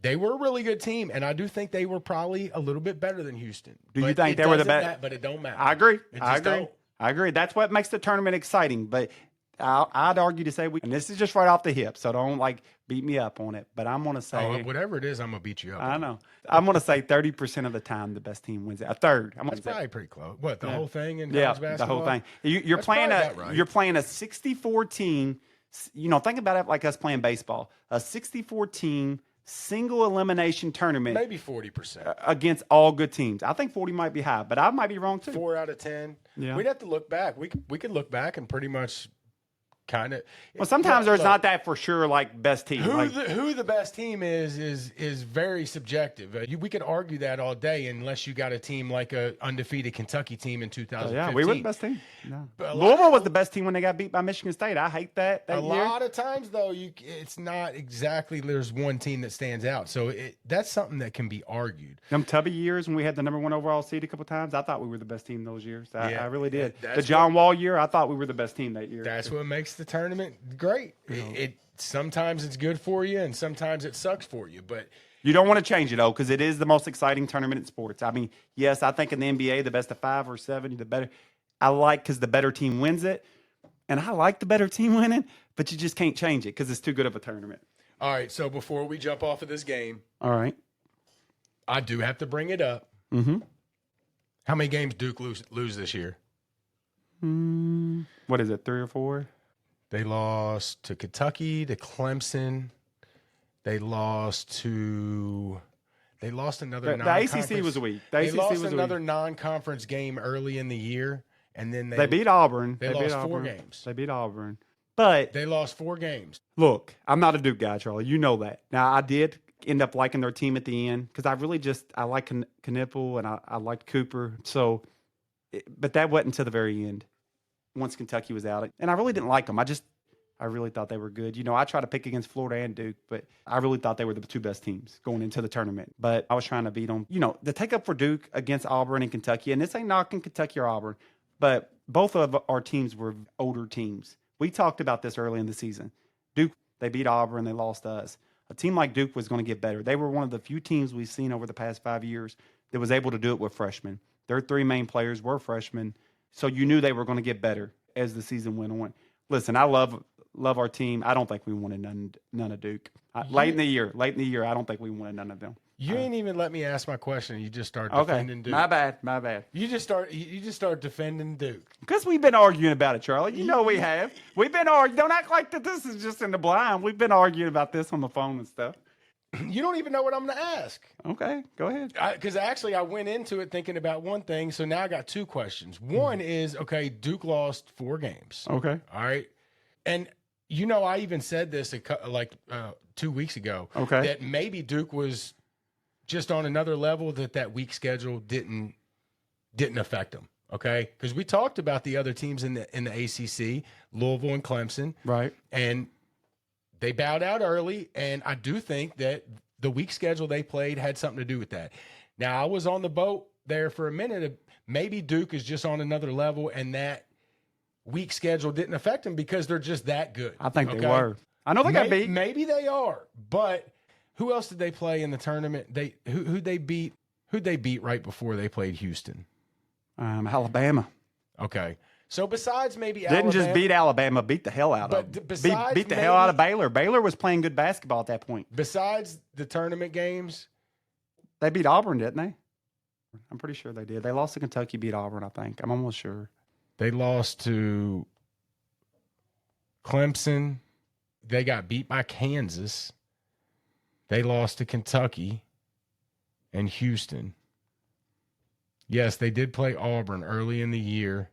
[SPEAKER 2] They were a really good team, and I do think they were probably a little bit better than Houston.
[SPEAKER 3] Do you think they were the best?
[SPEAKER 2] But it don't matter.
[SPEAKER 3] I agree.
[SPEAKER 2] It
[SPEAKER 3] I
[SPEAKER 2] just
[SPEAKER 3] agree.
[SPEAKER 2] don't.
[SPEAKER 3] I agree. That's what makes the tournament exciting. But I'd argue to say and this is just right off the hip, so don't beat me up on it. But I'm going to say,
[SPEAKER 2] whatever it is, I'm going to beat you up.
[SPEAKER 3] I know. I'm going to say 30% of the time the best team wins it. A third.
[SPEAKER 2] That's probably pretty close. What, the whole thing in college basketball?
[SPEAKER 3] The whole thing. You're playing a 64 team. Think about it like us playing baseball. A 64 team single elimination tournament.
[SPEAKER 2] Maybe 40%.
[SPEAKER 3] Against all good teams. I think 40 might be high, but I might be wrong too.
[SPEAKER 2] 4 out of 10.
[SPEAKER 3] Yeah.
[SPEAKER 2] We'd have to look back. We could look back and pretty much kind of.
[SPEAKER 3] Well, sometimes there's not that for sure best team.
[SPEAKER 2] Who the best team is very subjective. We could argue that all day unless you got a team like a undefeated Kentucky team in 2015.
[SPEAKER 3] Yeah, we were the best team. No. Louisville was the best team when they got beat by Michigan State. I hate that year.
[SPEAKER 2] Lot of times though, it's not exactly there's one team that stands out. So that's something that can be argued.
[SPEAKER 3] Them Tubby years when we had the number 1 overall seed a couple times, I thought we were the best team those years. I really did. The John Wall year, I thought we were the best team that year.
[SPEAKER 2] That's what makes the tournament great. It sometimes it's good for you and sometimes it sucks for you, but
[SPEAKER 3] you don't want to change it though, because it is the most exciting tournament in sports. I mean, yes, I think in the NBA the best of 5 or 7, the better. I like because the better team wins it, and I like the better team winning, but you just can't change it because it's too good of a tournament.
[SPEAKER 2] All right, so before we jump off of this game,
[SPEAKER 3] all right,
[SPEAKER 2] I do have to bring it up.
[SPEAKER 3] Mm-hmm.
[SPEAKER 2] How many games Duke lose this year?
[SPEAKER 3] What is it, 3 or 4?
[SPEAKER 2] They lost to Kentucky, to Clemson. They lost another non-conference.
[SPEAKER 3] The ACC was weak.
[SPEAKER 2] They lost another non-conference game early in the year, and then they
[SPEAKER 3] beat Auburn.
[SPEAKER 2] They lost 4 games.
[SPEAKER 3] They beat Auburn. But
[SPEAKER 2] they lost 4 games.
[SPEAKER 3] Look, I'm not a Duke guy, Charlie. You know that. Now, I did end up liking their team at the end because I like Knipple and I liked Cooper. But that wasn't until the very end once Kentucky was out. And I really didn't like them. I really thought they were good. I tried to pick against Florida and Duke, but I really thought they were the 2 best teams going into the tournament. But I was trying to beat them. The take up for Duke against Auburn and Kentucky, and this ain't knocking Kentucky or Auburn, but both of our teams were older teams. We talked about this early in the season. Duke, they beat Auburn, they lost to us. A team like Duke was going to get better. They were one of the few teams we've seen over the past 5 years that was able to do it with freshmen. Their 3 main players were freshmen, so you knew they were going to get better as the season went on. Listen, I love our team. I don't think we wanted none of Duke. Late in the year, I don't think we wanted none of them.
[SPEAKER 2] You ain't even let me ask my question. You just started defending Duke.
[SPEAKER 3] My bad. You
[SPEAKER 2] just start defending Duke.
[SPEAKER 3] Because we've been arguing about it, Charlie. You know we have. We've been arguing. Don't act like that this is just in the blind. We've been arguing about this on the phone and stuff.
[SPEAKER 2] You don't even know what I'm going to ask.
[SPEAKER 3] Okay, go ahead.
[SPEAKER 2] Because actually I went into it thinking about one thing, so now I got 2 questions. One is, okay, Duke lost 4 games.
[SPEAKER 3] Okay.
[SPEAKER 2] All right. And, I even said this 2 weeks ago.
[SPEAKER 3] Okay.
[SPEAKER 2] That maybe Duke was just on another level that weak schedule didn't affect them. Okay. Because we talked about the other teams in the ACC, Louisville and Clemson.
[SPEAKER 3] Right.
[SPEAKER 2] And they bowed out early, and I do think that the weak schedule they played had something to do with that. Now, I was on the boat there for a minute. Maybe Duke is just on another level, and that weak schedule didn't affect them because they're just that good.
[SPEAKER 3] I think they were. I know they got beat.
[SPEAKER 2] Maybe they are, but who else did they play in the tournament? Who'd they beat? Who'd they beat right before they played Houston?
[SPEAKER 3] Alabama.
[SPEAKER 2] Okay. So besides maybe
[SPEAKER 3] Didn't
[SPEAKER 2] Alabama,
[SPEAKER 3] just beat Alabama, beat the hell out of them. Beat the hell out of Baylor. Baylor was playing good basketball at that point.
[SPEAKER 2] Besides the tournament games,
[SPEAKER 3] they beat Auburn, didn't they? I'm pretty sure they did. They lost to Kentucky, beat Auburn, I think. I'm almost sure.
[SPEAKER 2] They lost to Clemson. They got beat by Kansas. They lost to Kentucky and Houston. Yes, they did play Auburn early in the year,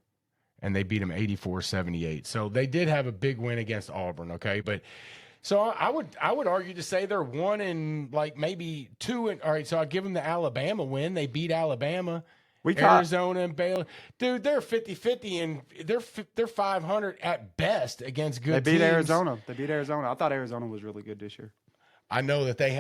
[SPEAKER 2] and they beat them 84-78. So they did have a big win against Auburn, okay? But so I would argue to say they're 1 and maybe 2. All right, so I'll give them the Alabama win. They beat Alabama. Arizona and Baylor. Dude, they're 50-50, and they're 500 at best against good teams.
[SPEAKER 3] They beat Arizona. I thought Arizona was really good this year.
[SPEAKER 2] I know that they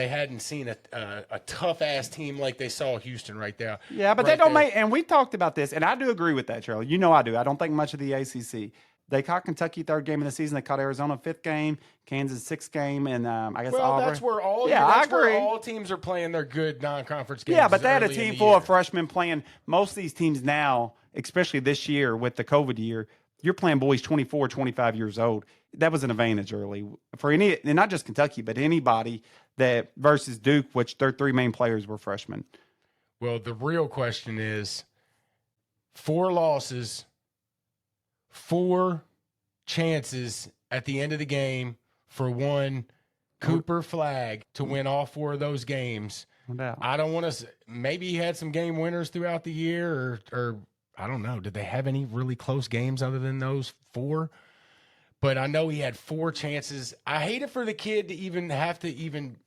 [SPEAKER 2] hadn't seen a tough ass team like they saw Houston right there.
[SPEAKER 3] Yeah, but they don't make. And we talked about this, and I do agree with that, Charlie. I do. I don't think much of the ACC. They caught Kentucky third game of the season. They caught Arizona fifth game, Kansas sixth game, and I guess Auburn.
[SPEAKER 2] That's where all where all teams are playing their good non-conference games.
[SPEAKER 3] Yeah, but they had a team full of freshmen playing. Most of these teams now, especially this year with the COVID year, you're playing boys 24, 25 years old. That was an advantage early for any, and not just Kentucky, but anybody that versus Duke, which their three main players were freshmen.
[SPEAKER 2] Well, the real question is 4 losses, 4 chances at the end of the game for one Cooper Flag to win all 4 of those games.
[SPEAKER 3] No doubt.
[SPEAKER 2] I don't want to – maybe he had some game winners throughout the year or I don't know. Did they have any really close games other than those 4? But I know he had 4 chances. I hate it for the kid to even have to even –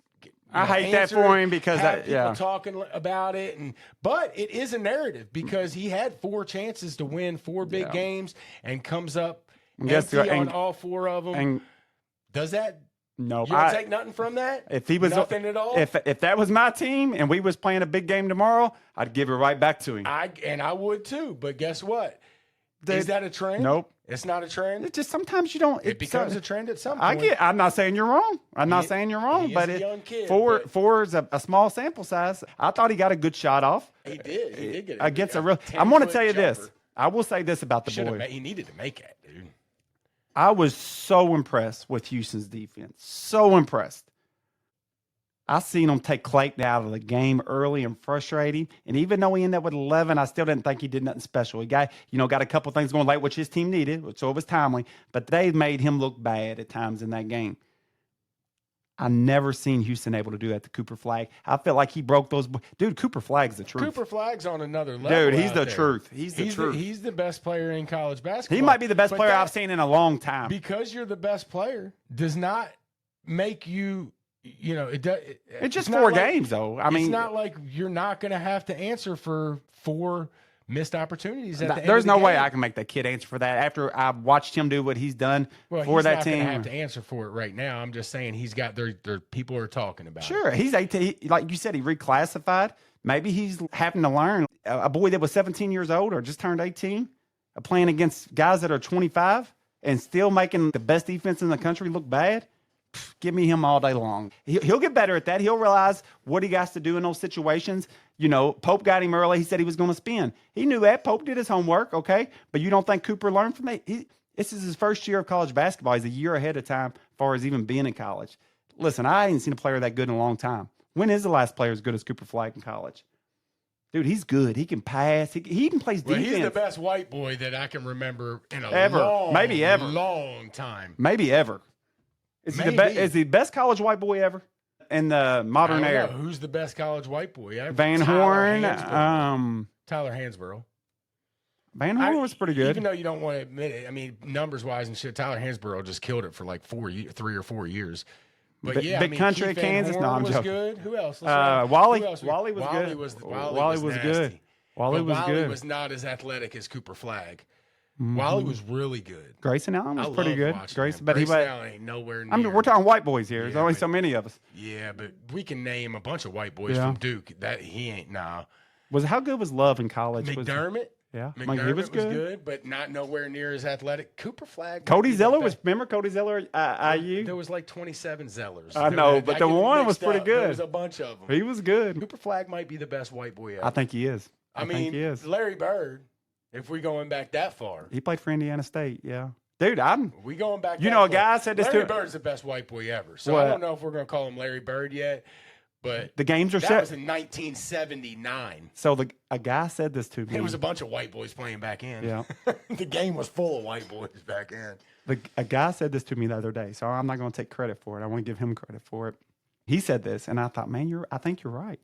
[SPEAKER 3] I hate that for him because
[SPEAKER 2] people talking about it, but it is a narrative because he had 4 chances to win 4 big games and comes up empty on all 4 of them. And does that?
[SPEAKER 3] No,
[SPEAKER 2] you don't take nothing from that.
[SPEAKER 3] If he was
[SPEAKER 2] nothing at all,
[SPEAKER 3] if that was my team and we was playing a big game tomorrow, I'd give it right back to him.
[SPEAKER 2] I would too. But guess what? Is that a trend?
[SPEAKER 3] Nope.
[SPEAKER 2] It's not a trend.
[SPEAKER 3] It's just sometimes you don't.
[SPEAKER 2] It becomes a trend at some point.
[SPEAKER 3] I'm not saying you're wrong. I'm not saying you're wrong. But
[SPEAKER 2] young kid,
[SPEAKER 3] four is a small sample size. I thought he got a good shot off.
[SPEAKER 2] He did. He did get it
[SPEAKER 3] against a real. I'm going to tell you this. I will say this about the boy.
[SPEAKER 2] He needed to make it, dude.
[SPEAKER 3] I was so impressed with Houston's defense. So impressed. I seen him take Clayton out of the game early and frustrate him. And even though he ended up with 11, I still didn't think he did nothing special. He got a couple things going late, which his team needed, so it was timely. But they made him look bad at times in that game. I never seen Houston able to do that to Cooper Flag. I felt like he broke those. Dude, Cooper Flag's the truth.
[SPEAKER 2] Cooper Flag's on another level.
[SPEAKER 3] Dude, he's the truth. He's the truth.
[SPEAKER 2] He's the best player in college basketball.
[SPEAKER 3] He might be the best player I've seen in a long time.
[SPEAKER 2] Because you're the best player does not make you. It's
[SPEAKER 3] just 4 games, though. I mean,
[SPEAKER 2] it's not like you're not going to have to answer for 4 missed opportunities.
[SPEAKER 3] There's no way I can make that kid answer for that after I watched him do what he's done for that team.
[SPEAKER 2] He's not going to have to answer for it right now. I'm just saying he's got their people are talking about.
[SPEAKER 3] Sure, he's 18. Like you said, he reclassified. Maybe he's having to learn. A boy that was 17 years old or just turned 18, playing against guys that are 25 and still making the best defense in the country look bad. Give me him all day long. He'll get better at that. He'll realize what he got to do in those situations. Pope got him early. He said he was going to spin. He knew that. Pope did his homework, okay? But you don't think Cooper learned from that? This is his first year of college basketball. He's a year ahead of time as far as even being in college. Listen, I ain't seen a player that good in a long time. When is the last player as good as Cooper Flag in college? Dude, he's good. He can pass. He even plays defense.
[SPEAKER 2] He's the best white boy that I can remember in a long time.
[SPEAKER 3] Maybe ever. Is he the best college white boy ever in the modern era?
[SPEAKER 2] Who's the best college white boy ever?
[SPEAKER 3] Van Horn.
[SPEAKER 2] Tyler Hansborough.
[SPEAKER 3] Van Horn was pretty good.
[SPEAKER 2] Even though you don't want to admit it, I mean, numbers-wise and shit, Tyler Hansborough just killed it for like 3 or 4 years. But
[SPEAKER 3] Big Country, Kansas. No, I'm joking.
[SPEAKER 2] Good. Who else?
[SPEAKER 3] Wally.
[SPEAKER 2] Who else?
[SPEAKER 3] Wally was good.
[SPEAKER 2] Wally was good.
[SPEAKER 3] Wally was
[SPEAKER 2] not as athletic as Cooper Flag. Wally was really good.
[SPEAKER 3] Grayson Allen was pretty good.
[SPEAKER 2] Grayson Allen ain't nowhere near.
[SPEAKER 3] We're talking white boys here. There's only so many of us.
[SPEAKER 2] Yeah, but we can name a bunch of white boys from Duke. That he ain't. Nah.
[SPEAKER 3] How good was Love in college?
[SPEAKER 2] McDermott.
[SPEAKER 3] McDermott
[SPEAKER 2] he was good, but not nowhere near as athletic. Cooper Flag.
[SPEAKER 3] Cody Zeller remember Cody Zeller at IU?
[SPEAKER 2] There was like 27 Zellers.
[SPEAKER 3] I know, but the one was pretty good.
[SPEAKER 2] There was a bunch of them.
[SPEAKER 3] He was good.
[SPEAKER 2] Cooper Flag might be the best white boy ever.
[SPEAKER 3] I think he is.
[SPEAKER 2] I mean, he is. Larry Bird. If we're going back that far,
[SPEAKER 3] he played for Indiana State. Yeah, dude,
[SPEAKER 2] we going back.
[SPEAKER 3] A guy said this
[SPEAKER 2] Larry Bird's the best white boy ever. So I don't know if we're going to call him Larry Bird yet, but
[SPEAKER 3] the games are set.
[SPEAKER 2] That was in 1979.
[SPEAKER 3] So a guy said this to me.
[SPEAKER 2] There was a bunch of white boys playing back in.
[SPEAKER 3] Yeah,
[SPEAKER 2] the game was full of white boys back in.
[SPEAKER 3] A guy said this to me the other day, so I'm not going to take credit for it. I want to give him credit for it. He said this, and I thought, man, I think you're right.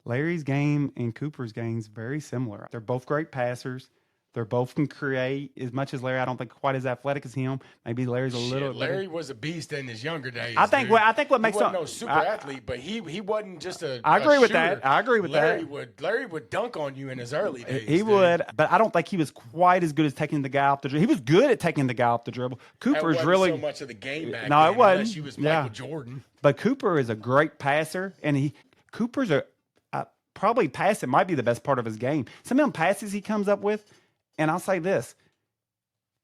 [SPEAKER 3] Larry's game and Cooper's game is very similar. They're both great passers. They both can create. As much as Larry, I don't think quite as athletic as him. Maybe Larry's a little.
[SPEAKER 2] Larry was a beast in his younger days.
[SPEAKER 3] I think what makes him
[SPEAKER 2] no super athlete, but he wasn't just a.
[SPEAKER 3] I agree with
[SPEAKER 2] shooter.
[SPEAKER 3] that. I agree with that.
[SPEAKER 2] Larry would dunk on you in his early days.
[SPEAKER 3] He would, but I don't think he was quite as good as taking the guy off the dribble. He was good at taking the guy off the dribble. Cooper's really
[SPEAKER 2] so much of the game back
[SPEAKER 3] no,
[SPEAKER 2] then,
[SPEAKER 3] it wasn't.
[SPEAKER 2] Unless he was Michael Jordan.
[SPEAKER 3] But Cooper is a great passer, and Cooper's probably passing might be the best part of his game. Some of them passes he comes up with. And I'll say this,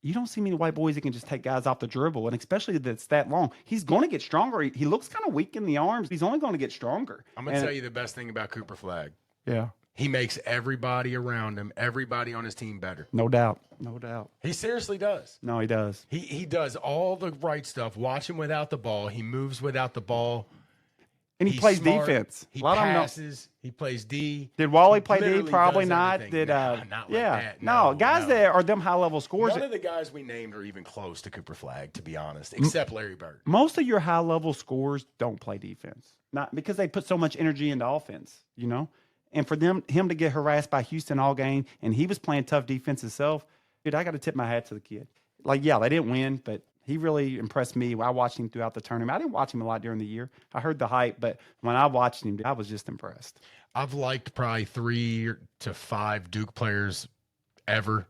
[SPEAKER 3] you don't see many white boys that can just take guys off the dribble, and especially that's that long. He's going to get stronger. He looks kind of weak in the arms. He's only going to get stronger.
[SPEAKER 2] I'm going to tell you the best thing about Cooper Flagg.
[SPEAKER 3] Yeah.
[SPEAKER 2] He makes everybody around him, everybody on his team better.
[SPEAKER 3] No doubt. No doubt.
[SPEAKER 2] He seriously does.
[SPEAKER 3] No, he does.
[SPEAKER 2] He does all the right stuff. Watch him without the ball. He moves without the ball.
[SPEAKER 3] And he plays
[SPEAKER 2] smart.
[SPEAKER 3] defense.
[SPEAKER 2] He
[SPEAKER 3] A lot of them don't-
[SPEAKER 2] passes. He plays D.
[SPEAKER 3] Did Wally play D?
[SPEAKER 2] Literally
[SPEAKER 3] Probably
[SPEAKER 2] does
[SPEAKER 3] not.
[SPEAKER 2] everything.
[SPEAKER 3] Did
[SPEAKER 2] Nah, not like
[SPEAKER 3] yeah.
[SPEAKER 2] that.
[SPEAKER 3] No, guys
[SPEAKER 2] no.
[SPEAKER 3] that are them high level scores.
[SPEAKER 2] None of the guys we named are even close to Cooper Flagg, to be honest, except Larry Bird.
[SPEAKER 3] Most of your high level scores don't play defense. Not because they put so much energy into offense, you know? And for him to get harassed by Houston all game, and he was playing tough defense himself, dude, I got to tip my hat to the kid. Like, yeah, they didn't win, but he really impressed me. I watched him throughout the tournament. I didn't watch him a lot during the year. I heard the hype, but when I watched him, I was just impressed.
[SPEAKER 2] I've liked probably 3 to 5 Duke players ever.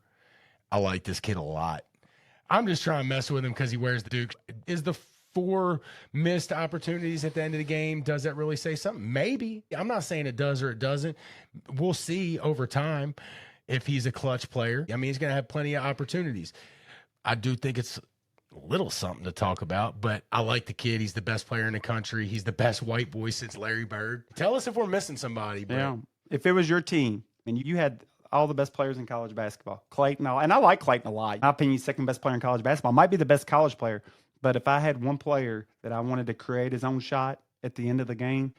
[SPEAKER 2] I like this kid a lot. I'm just trying to mess with him because he wears the Duke. Is the 4 missed opportunities at the end of the game, does that really say something? Maybe. I'm not saying it does or it doesn't. We'll see over time if he's a clutch player. I mean, he's going to have plenty of opportunities. I do think it's a little something to talk about, but I like the kid. He's the best player in the country. He's the best white boy since Larry Bird. Tell us if we're missing somebody. Bro.
[SPEAKER 3] Yeah. If it was your team and you had all the best players in college basketball, Clayton, and I like Clayton a lot. In my opinion, he's second best player in college basketball. Might be the best college player. But if I had one player that I wanted to create his own shot at the end of the game,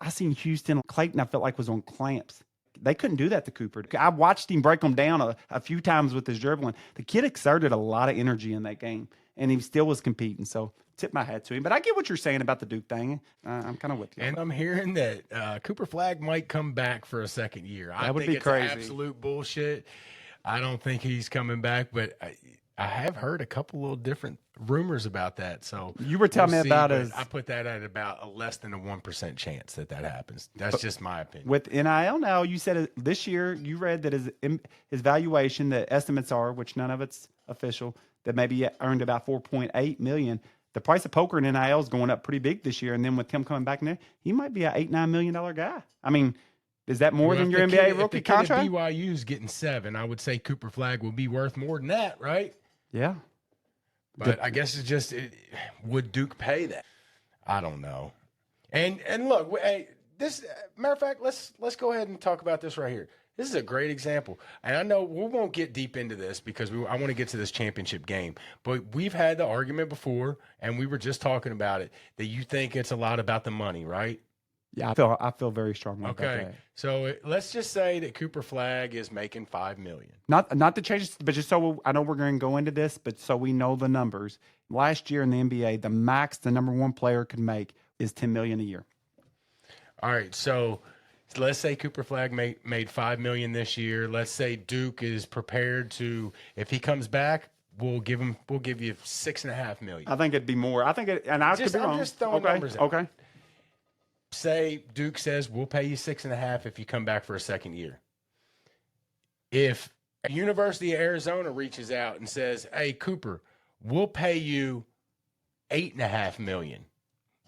[SPEAKER 3] I seen Houston. Clayton, I felt like was on clamps. They couldn't do that to Cooper. I watched him break them down a few times with his dribbling. The kid exerted a lot of energy in that game, and he still was competing. So tip my hat to him. But I get what you're saying about the Duke thing. I'm kind of with you.
[SPEAKER 2] And I'm hearing that Cooper Flagg might come back for a second year.
[SPEAKER 3] That would
[SPEAKER 2] think
[SPEAKER 3] be
[SPEAKER 2] it's
[SPEAKER 3] crazy.
[SPEAKER 2] Absolute bullshit. I don't think he's coming back, but I have heard a couple little different rumors about that. So
[SPEAKER 3] You were telling me about
[SPEAKER 2] but
[SPEAKER 3] his-
[SPEAKER 2] I put that at about a less than a 1% chance that happens. That's just my opinion.
[SPEAKER 3] With NIL now, you said this year you read that his valuation, the estimates are, which none of it's official, that maybe he earned about $4.8 million. The price of poker in NIL is going up pretty big this year, and then with him coming back in there, he might be an $8-9 million guy. I mean, is that more
[SPEAKER 2] Well,
[SPEAKER 3] than
[SPEAKER 2] if
[SPEAKER 3] your
[SPEAKER 2] the
[SPEAKER 3] NBA
[SPEAKER 2] kid-
[SPEAKER 3] rookie
[SPEAKER 2] if the kid
[SPEAKER 3] contract?
[SPEAKER 2] at BYU's getting 7, I would say Cooper Flagg will be worth more than that, right?
[SPEAKER 3] Yeah.
[SPEAKER 2] But I guess it's just would Duke pay that? I don't know. And look, hey, this matter of fact, let's go ahead and talk about this right here. This is a great example. And I know we won't get deep into this because I want to get to this championship game. But we've had the argument before, and we were just talking about it, that you think it's a lot about the money, right?
[SPEAKER 3] Yeah, I feel very strongly about
[SPEAKER 2] Okay.
[SPEAKER 3] that.
[SPEAKER 2] So let's just say that Cooper Flagg is making $5 million.
[SPEAKER 3] Not to change, but just so I know we're going to go into this, but so we know the numbers. Last year in the NBA, the max the number one player could make is $10 million a year.
[SPEAKER 2] All right, so let's say Cooper Flagg made $5 million this year. Let's say Duke is prepared to, if he comes back, we'll give you $6.5 million.
[SPEAKER 3] I think it'd be more. I think and I could be wrong.
[SPEAKER 2] I'm just throwing numbers out.
[SPEAKER 3] Okay.
[SPEAKER 2] Say Duke says we'll pay you $6.5 million if you come back for a second year. If University of Arizona reaches out and says, "Hey Cooper, we'll pay you $8.5 million,"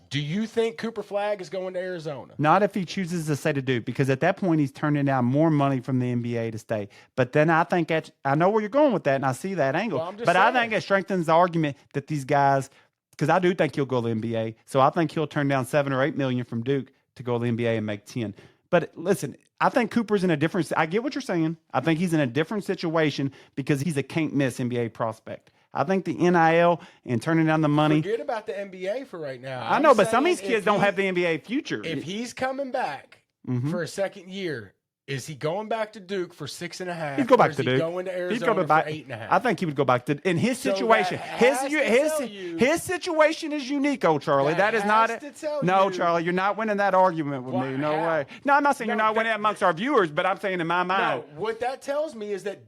[SPEAKER 2] do you think Cooper Flagg is going to Arizona?
[SPEAKER 3] Not if he chooses to stay to Duke, because at that point he's turning down more money from the NBA to stay. But then I think I know where you're going with that, and I see that angle.
[SPEAKER 2] Well, I'm just
[SPEAKER 3] but I
[SPEAKER 2] saying.
[SPEAKER 3] think it strengthens the argument that these guys, because I do think he'll go to the NBA. So I think he'll turn down $7 or $8 million from Duke to go to the NBA and make 10. But listen, I think Cooper's in a different. I get what you're saying. I think he's in a different situation because he's a can't miss NBA prospect. I think the NIL and turning down the money.
[SPEAKER 2] Forget about the NBA for right now.
[SPEAKER 3] I know, but some of these kids don't have the NBA future.
[SPEAKER 2] If he's coming back for a second year, is he going back to Duke for $6.5 million?
[SPEAKER 3] He'd go back
[SPEAKER 2] or is
[SPEAKER 3] to
[SPEAKER 2] he
[SPEAKER 3] Duke.
[SPEAKER 2] going to
[SPEAKER 3] He's
[SPEAKER 2] Arizona
[SPEAKER 3] going back.
[SPEAKER 2] for $8.5 million?
[SPEAKER 3] I think he would go back to in his
[SPEAKER 2] So
[SPEAKER 3] situation.
[SPEAKER 2] that has to tell you-
[SPEAKER 3] His situation is unique, oh Charlie.
[SPEAKER 2] That
[SPEAKER 3] That is not
[SPEAKER 2] has to tell
[SPEAKER 3] no,
[SPEAKER 2] you-
[SPEAKER 3] Charlie. You're not winning that argument with
[SPEAKER 2] Why-
[SPEAKER 3] me. No
[SPEAKER 2] how?
[SPEAKER 3] way. No, I'm not saying you're
[SPEAKER 2] No,
[SPEAKER 3] not winning
[SPEAKER 2] that-
[SPEAKER 3] that amongst our viewers, but I'm saying in my mind.
[SPEAKER 2] No, what that tells me is that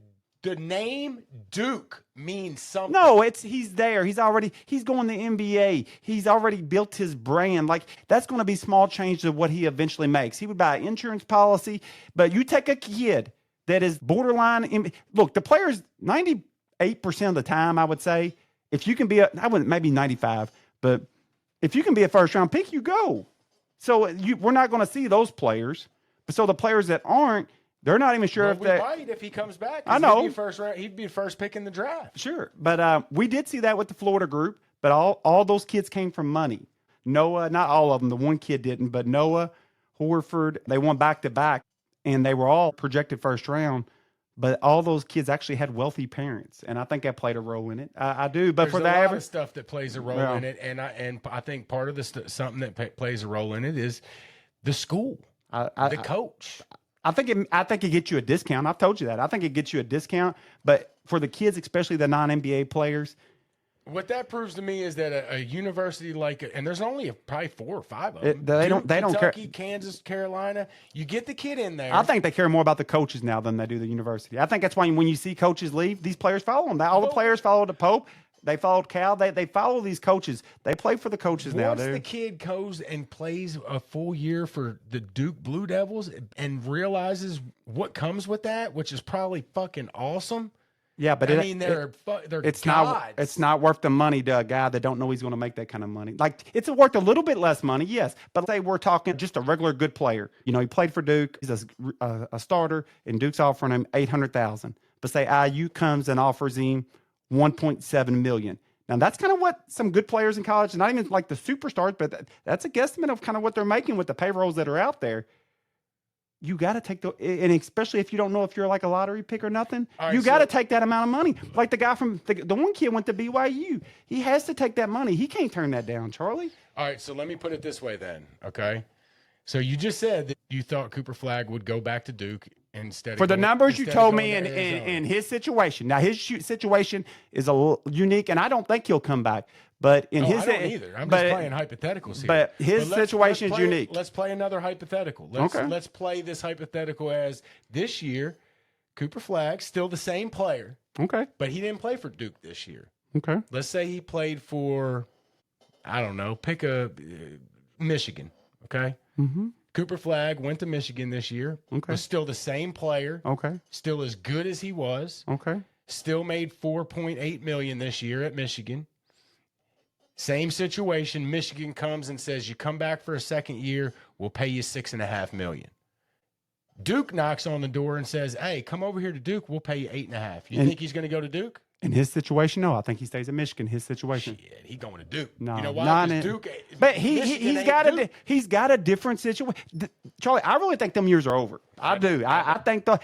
[SPEAKER 2] the name Duke means something.
[SPEAKER 3] No, he's there. He's going to NBA. He's already built his brand. Like, that's going to be small change to what he eventually makes. He would buy an insurance policy, but you take a kid that is borderline. Look, the players 98% of the time, I would say, if you can be maybe 95, but if you can be a first round pick, you go. So we're not going to see those players. But so the players that aren't, They're not even sure
[SPEAKER 2] Well,
[SPEAKER 3] if
[SPEAKER 2] we
[SPEAKER 3] they.
[SPEAKER 2] might if he comes back.
[SPEAKER 3] I know.
[SPEAKER 2] He'd be first pick in the draft.
[SPEAKER 3] Sure, but we did see that with the Florida group. But all those kids came from money. Noah, not all of them. The one kid didn't, but Noah, Horford, they won back to back, and they were all projected first round. But all those kids actually had wealthy parents, and I think that played a role in it. I do, but
[SPEAKER 2] There's
[SPEAKER 3] for
[SPEAKER 2] a
[SPEAKER 3] the
[SPEAKER 2] lot
[SPEAKER 3] average
[SPEAKER 2] of stuff that plays a role
[SPEAKER 3] Yeah.
[SPEAKER 2] in it, and I think part of something that plays a role in it is the school, the coach.
[SPEAKER 3] I think it gets you a discount. I've told you that. I think it gets you a discount. But for the kids, especially the non-NBA players,
[SPEAKER 2] What that proves to me is that a university and there's only probably 4 or 5 of them.
[SPEAKER 3] they don't care.
[SPEAKER 2] Kentucky, Kansas, Carolina. You get the kid in there.
[SPEAKER 3] I think they care more about the coaches now than they do the university. I think that's why when you see coaches leave, these players follow them. All the players follow the Pope. They followed Cal. They follow these coaches. They play for the coaches now,
[SPEAKER 2] Once
[SPEAKER 3] dude.
[SPEAKER 2] the kid goes and plays a full year for the Duke Blue Devils and realizes what comes with that, which is probably fucking awesome.
[SPEAKER 3] Yeah, but
[SPEAKER 2] they're
[SPEAKER 3] it's
[SPEAKER 2] gods.
[SPEAKER 3] not worth the money to a guy that don't know he's going to make that kind of money. Like it's worth a little bit less money, yes. But say we're talking just a regular good player. You know, he played for Duke. He's a starter, and Duke's offering him $800,000. But say IU comes and offers him $1.7 million. Now that's kind of what some good players in college, not even like the superstars, but that's a guesstimate of kind of what they're making with the payrolls that are out there. You got to take and especially if you don't know if you're like a lottery pick or nothing,
[SPEAKER 2] right,
[SPEAKER 3] you got to take that amount of money. Like the guy from the one kid went to BYU. He has to take that money. He can't turn that down, Charlie.
[SPEAKER 2] All right, so let me put it this way then, okay? So you just said that you thought Cooper Flagg would go back to Duke instead
[SPEAKER 3] For
[SPEAKER 2] of
[SPEAKER 3] the numbers you
[SPEAKER 2] instead of
[SPEAKER 3] told
[SPEAKER 2] going
[SPEAKER 3] me
[SPEAKER 2] to Arizona.
[SPEAKER 3] in his situation. Now, his situation is a little unique, and I don't think he'll come back. But in his,
[SPEAKER 2] I don't either. I'm
[SPEAKER 3] but,
[SPEAKER 2] just playing hypotheticals here.
[SPEAKER 3] But his
[SPEAKER 2] let's
[SPEAKER 3] situation is
[SPEAKER 2] play-
[SPEAKER 3] unique.
[SPEAKER 2] Let's play another hypothetical. Let's play this hypothetical as this year, Cooper Flagg, still the same player,
[SPEAKER 3] Okay.
[SPEAKER 2] but he didn't play for Duke this year.
[SPEAKER 3] Okay.
[SPEAKER 2] Let's say he played for, I don't know, pick a Michigan, okay?
[SPEAKER 3] Mm-hmm.
[SPEAKER 2] Cooper Flagg went to Michigan this year.
[SPEAKER 3] Okay.
[SPEAKER 2] Was still the same player.
[SPEAKER 3] Okay.
[SPEAKER 2] Still as good as he was.
[SPEAKER 3] Okay.
[SPEAKER 2] Still made $4.8 million this year at Michigan. Same situation. Michigan comes and says, "You come back for a second year, we'll pay you $6.5 million." Duke knocks on the door and says, "Hey, come over here to Duke. We'll pay you $8.5 million." You think he's going to go to Duke?
[SPEAKER 3] In his situation, no. I think he stays in Michigan. His situation.
[SPEAKER 2] Shit, he going to Duke.
[SPEAKER 3] No,
[SPEAKER 2] You know why?
[SPEAKER 3] not
[SPEAKER 2] 'Cause
[SPEAKER 3] in-
[SPEAKER 2] Duke.
[SPEAKER 3] But
[SPEAKER 2] Michigan
[SPEAKER 3] he's
[SPEAKER 2] ain't
[SPEAKER 3] got
[SPEAKER 2] Duke.
[SPEAKER 3] a different situation. Charlie, I really think them years are over. I do. I think the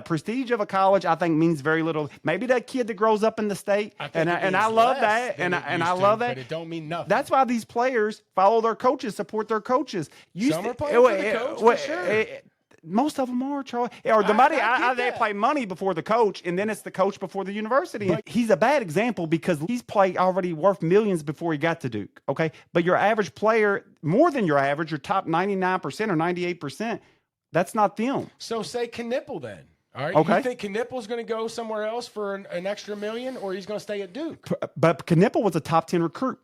[SPEAKER 3] prestige of a college I think means very little. Maybe that kid that grows up in the state,
[SPEAKER 2] I think
[SPEAKER 3] and
[SPEAKER 2] it
[SPEAKER 3] I
[SPEAKER 2] means
[SPEAKER 3] love
[SPEAKER 2] less
[SPEAKER 3] that,
[SPEAKER 2] than
[SPEAKER 3] and
[SPEAKER 2] it
[SPEAKER 3] I
[SPEAKER 2] used
[SPEAKER 3] love
[SPEAKER 2] to,
[SPEAKER 3] that.
[SPEAKER 2] but it don't mean nothing.
[SPEAKER 3] That's why these players follow their coaches, support their coaches.
[SPEAKER 2] Some are playing for the coach, for sure.
[SPEAKER 3] Most of them are, Charlie. Or the
[SPEAKER 2] I
[SPEAKER 3] money,
[SPEAKER 2] get
[SPEAKER 3] they
[SPEAKER 2] that.
[SPEAKER 3] play money before the coach, and then it's the coach before the university. But he's a bad example because he's played already worth millions before he got to Duke, okay? But your average player, more than your average, your top 99% or 98%, that's not them.
[SPEAKER 2] So say Knipple then. All right.
[SPEAKER 3] Okay.
[SPEAKER 2] You think Knipple's going to go somewhere else for an extra million, or he's going to stay at Duke?
[SPEAKER 3] But Knipple was a top 10 recruit.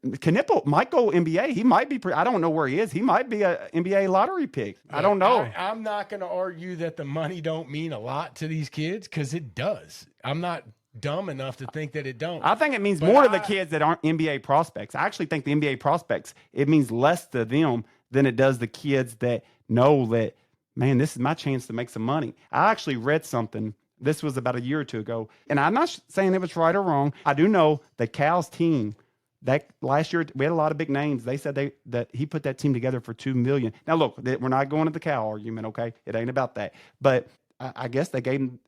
[SPEAKER 3] Knipple might go NBA. He might be, I don't know where he is. He might be an NBA lottery pick. I don't know.
[SPEAKER 2] I'm not going to argue that the money don't mean a lot to these kids because it does. I'm not dumb enough to think that it don't.
[SPEAKER 3] I think it means
[SPEAKER 2] But
[SPEAKER 3] more to the kids that aren't NBA prospects. I actually think the NBA prospects, it means less to them than it does the kids that know that, man, this is my chance to make some money. I actually read something. This was about a year or two ago, and I'm not saying it was right or wrong. I do know that Cal's team, that last year we had a lot of big names. They said that he put that team together for $2 million. Now look, we're not going to the Cal argument, okay? It ain't about that. But I guess they gave him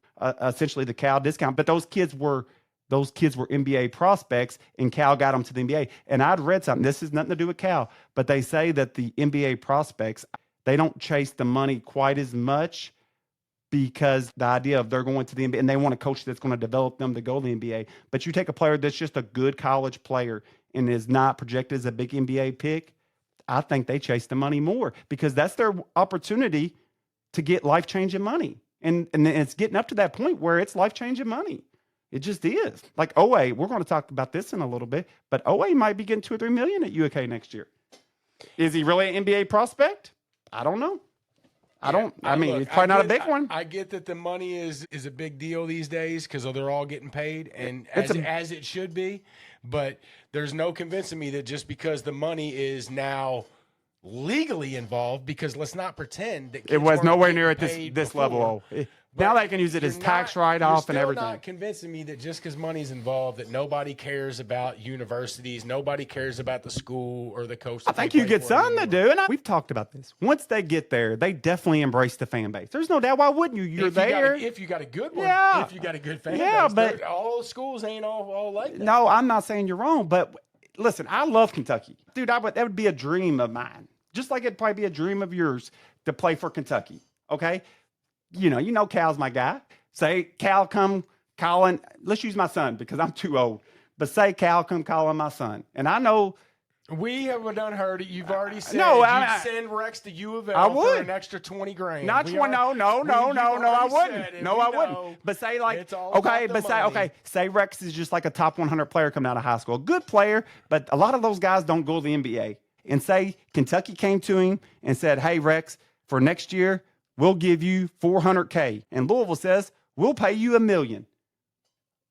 [SPEAKER 3] essentially the Cal discount. But those kids were NBA prospects, and Cal got them to the NBA. And I'd read something. This has nothing to do with Cal, but they say that the NBA prospects, they don't chase the money quite as much because the idea of they're going to the NBA and they want a coach that's going to develop them to go to the NBA. But you take a player that's just a good college player and is not projected as a big NBA pick, I think they chase the money more because that's their opportunity to get life-changing money. And it's getting up to that point where it's life-changing money. It just is. Like OA, we're going to talk about this in a little bit, but OA might be getting $2 or $3 million at UK next year. Is he really an NBA prospect? I don't know. Look, it's probably not a big one.
[SPEAKER 2] I get that the money is a big deal these days because they're all getting paid, and as it should be. But there's no convincing me that just because the money is now legally involved, because let's not pretend that
[SPEAKER 3] It
[SPEAKER 2] kids
[SPEAKER 3] was
[SPEAKER 2] weren't
[SPEAKER 3] nowhere
[SPEAKER 2] getting
[SPEAKER 3] near at
[SPEAKER 2] paid
[SPEAKER 3] this
[SPEAKER 2] before.
[SPEAKER 3] level. Now they can use it as tax write-off and
[SPEAKER 2] You're
[SPEAKER 3] everything.
[SPEAKER 2] still not convincing me that just because money's involved that nobody cares about universities, nobody cares about the school or the coach.
[SPEAKER 3] I think you get something to do, and we've talked about this. Once they get there, they definitely embrace the fan base. There's no doubt. Why wouldn't you? You're there.
[SPEAKER 2] If you got a good one,
[SPEAKER 3] Yeah.
[SPEAKER 2] if you got a good fan
[SPEAKER 3] Yeah,
[SPEAKER 2] base,
[SPEAKER 3] but
[SPEAKER 2] all schools ain't all like that.
[SPEAKER 3] no, I'm not saying you're wrong, but listen, I love Kentucky, dude. That would be a dream of mine, just like it'd probably be a dream of yours to play for Kentucky. Okay, you know, Cal's my guy. Say Cal come calling. Let's use my son because I'm too old. But say Cal come calling my son, and I know.
[SPEAKER 2] We have done heard it. You've already said
[SPEAKER 3] I
[SPEAKER 2] send Rex to U of L
[SPEAKER 3] I would.
[SPEAKER 2] for an extra $20,000.
[SPEAKER 3] Not one. No, I wouldn't. No, I wouldn't. But say like,
[SPEAKER 2] it's all
[SPEAKER 3] okay,
[SPEAKER 2] about the
[SPEAKER 3] but say,
[SPEAKER 2] money.
[SPEAKER 3] okay, say Rex is just like a top 100 player coming out of high school, a good player, but a lot of those guys don't go to the NBA. And say Kentucky came to him and said, "Hey Rex, for next year we'll give you $400K," and Louisville says, "We'll pay you $1 million."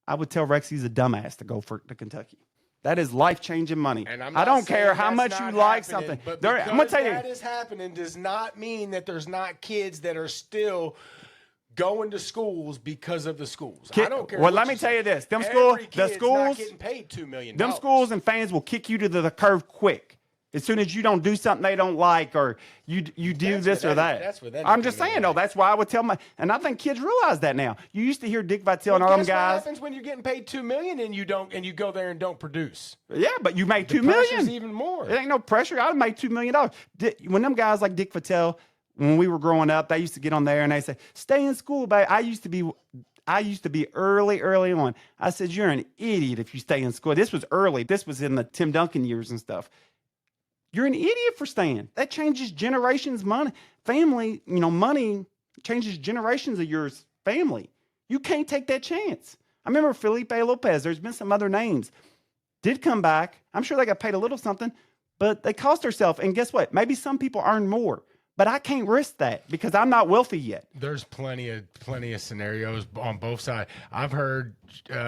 [SPEAKER 3] I would tell Rex he's a dumbass to go to Kentucky. That is life-changing money.
[SPEAKER 2] And
[SPEAKER 3] I don't care how much you like something.
[SPEAKER 2] But
[SPEAKER 3] I'm going to tell you.
[SPEAKER 2] that is happening does not mean that there's not kids that are still going to schools because of the schools. I don't care.
[SPEAKER 3] Well, let me tell you this: the schools,
[SPEAKER 2] not getting paid $2 million.
[SPEAKER 3] them schools and fans will kick you to the curb quick as soon as you don't do something they don't like, or you do this or that.
[SPEAKER 2] That's what
[SPEAKER 3] I'm just saying though. That's why I would tell and I think kids realize that now. You used to hear Dick Vitale and all them
[SPEAKER 2] Guess what
[SPEAKER 3] guys.
[SPEAKER 2] happens when you're getting paid $2 million and you go there and don't produce?
[SPEAKER 3] Yeah, but you made $2
[SPEAKER 2] Pressure's
[SPEAKER 3] million.
[SPEAKER 2] even more.
[SPEAKER 3] It ain't no pressure. I made $2 million. When them guys like Dick Vitale, when we were growing up, they used to get on there and they say, "Stay in school, babe." I used to be early on. I said, "You're an idiot if you stay in school." This was early. This was in the Tim Duncan years and stuff. You're an idiot for staying. That changes generations' money. Family, money changes generations of your family. You can't take that chance. I remember Felipe Lopez. There's been some other names. Did come back. I'm sure they got paid a little something, but they cost themselves. And guess what? Maybe some people earn more. But I can't risk that because I'm not wealthy yet.
[SPEAKER 2] There's plenty of scenarios on both sides. I've heard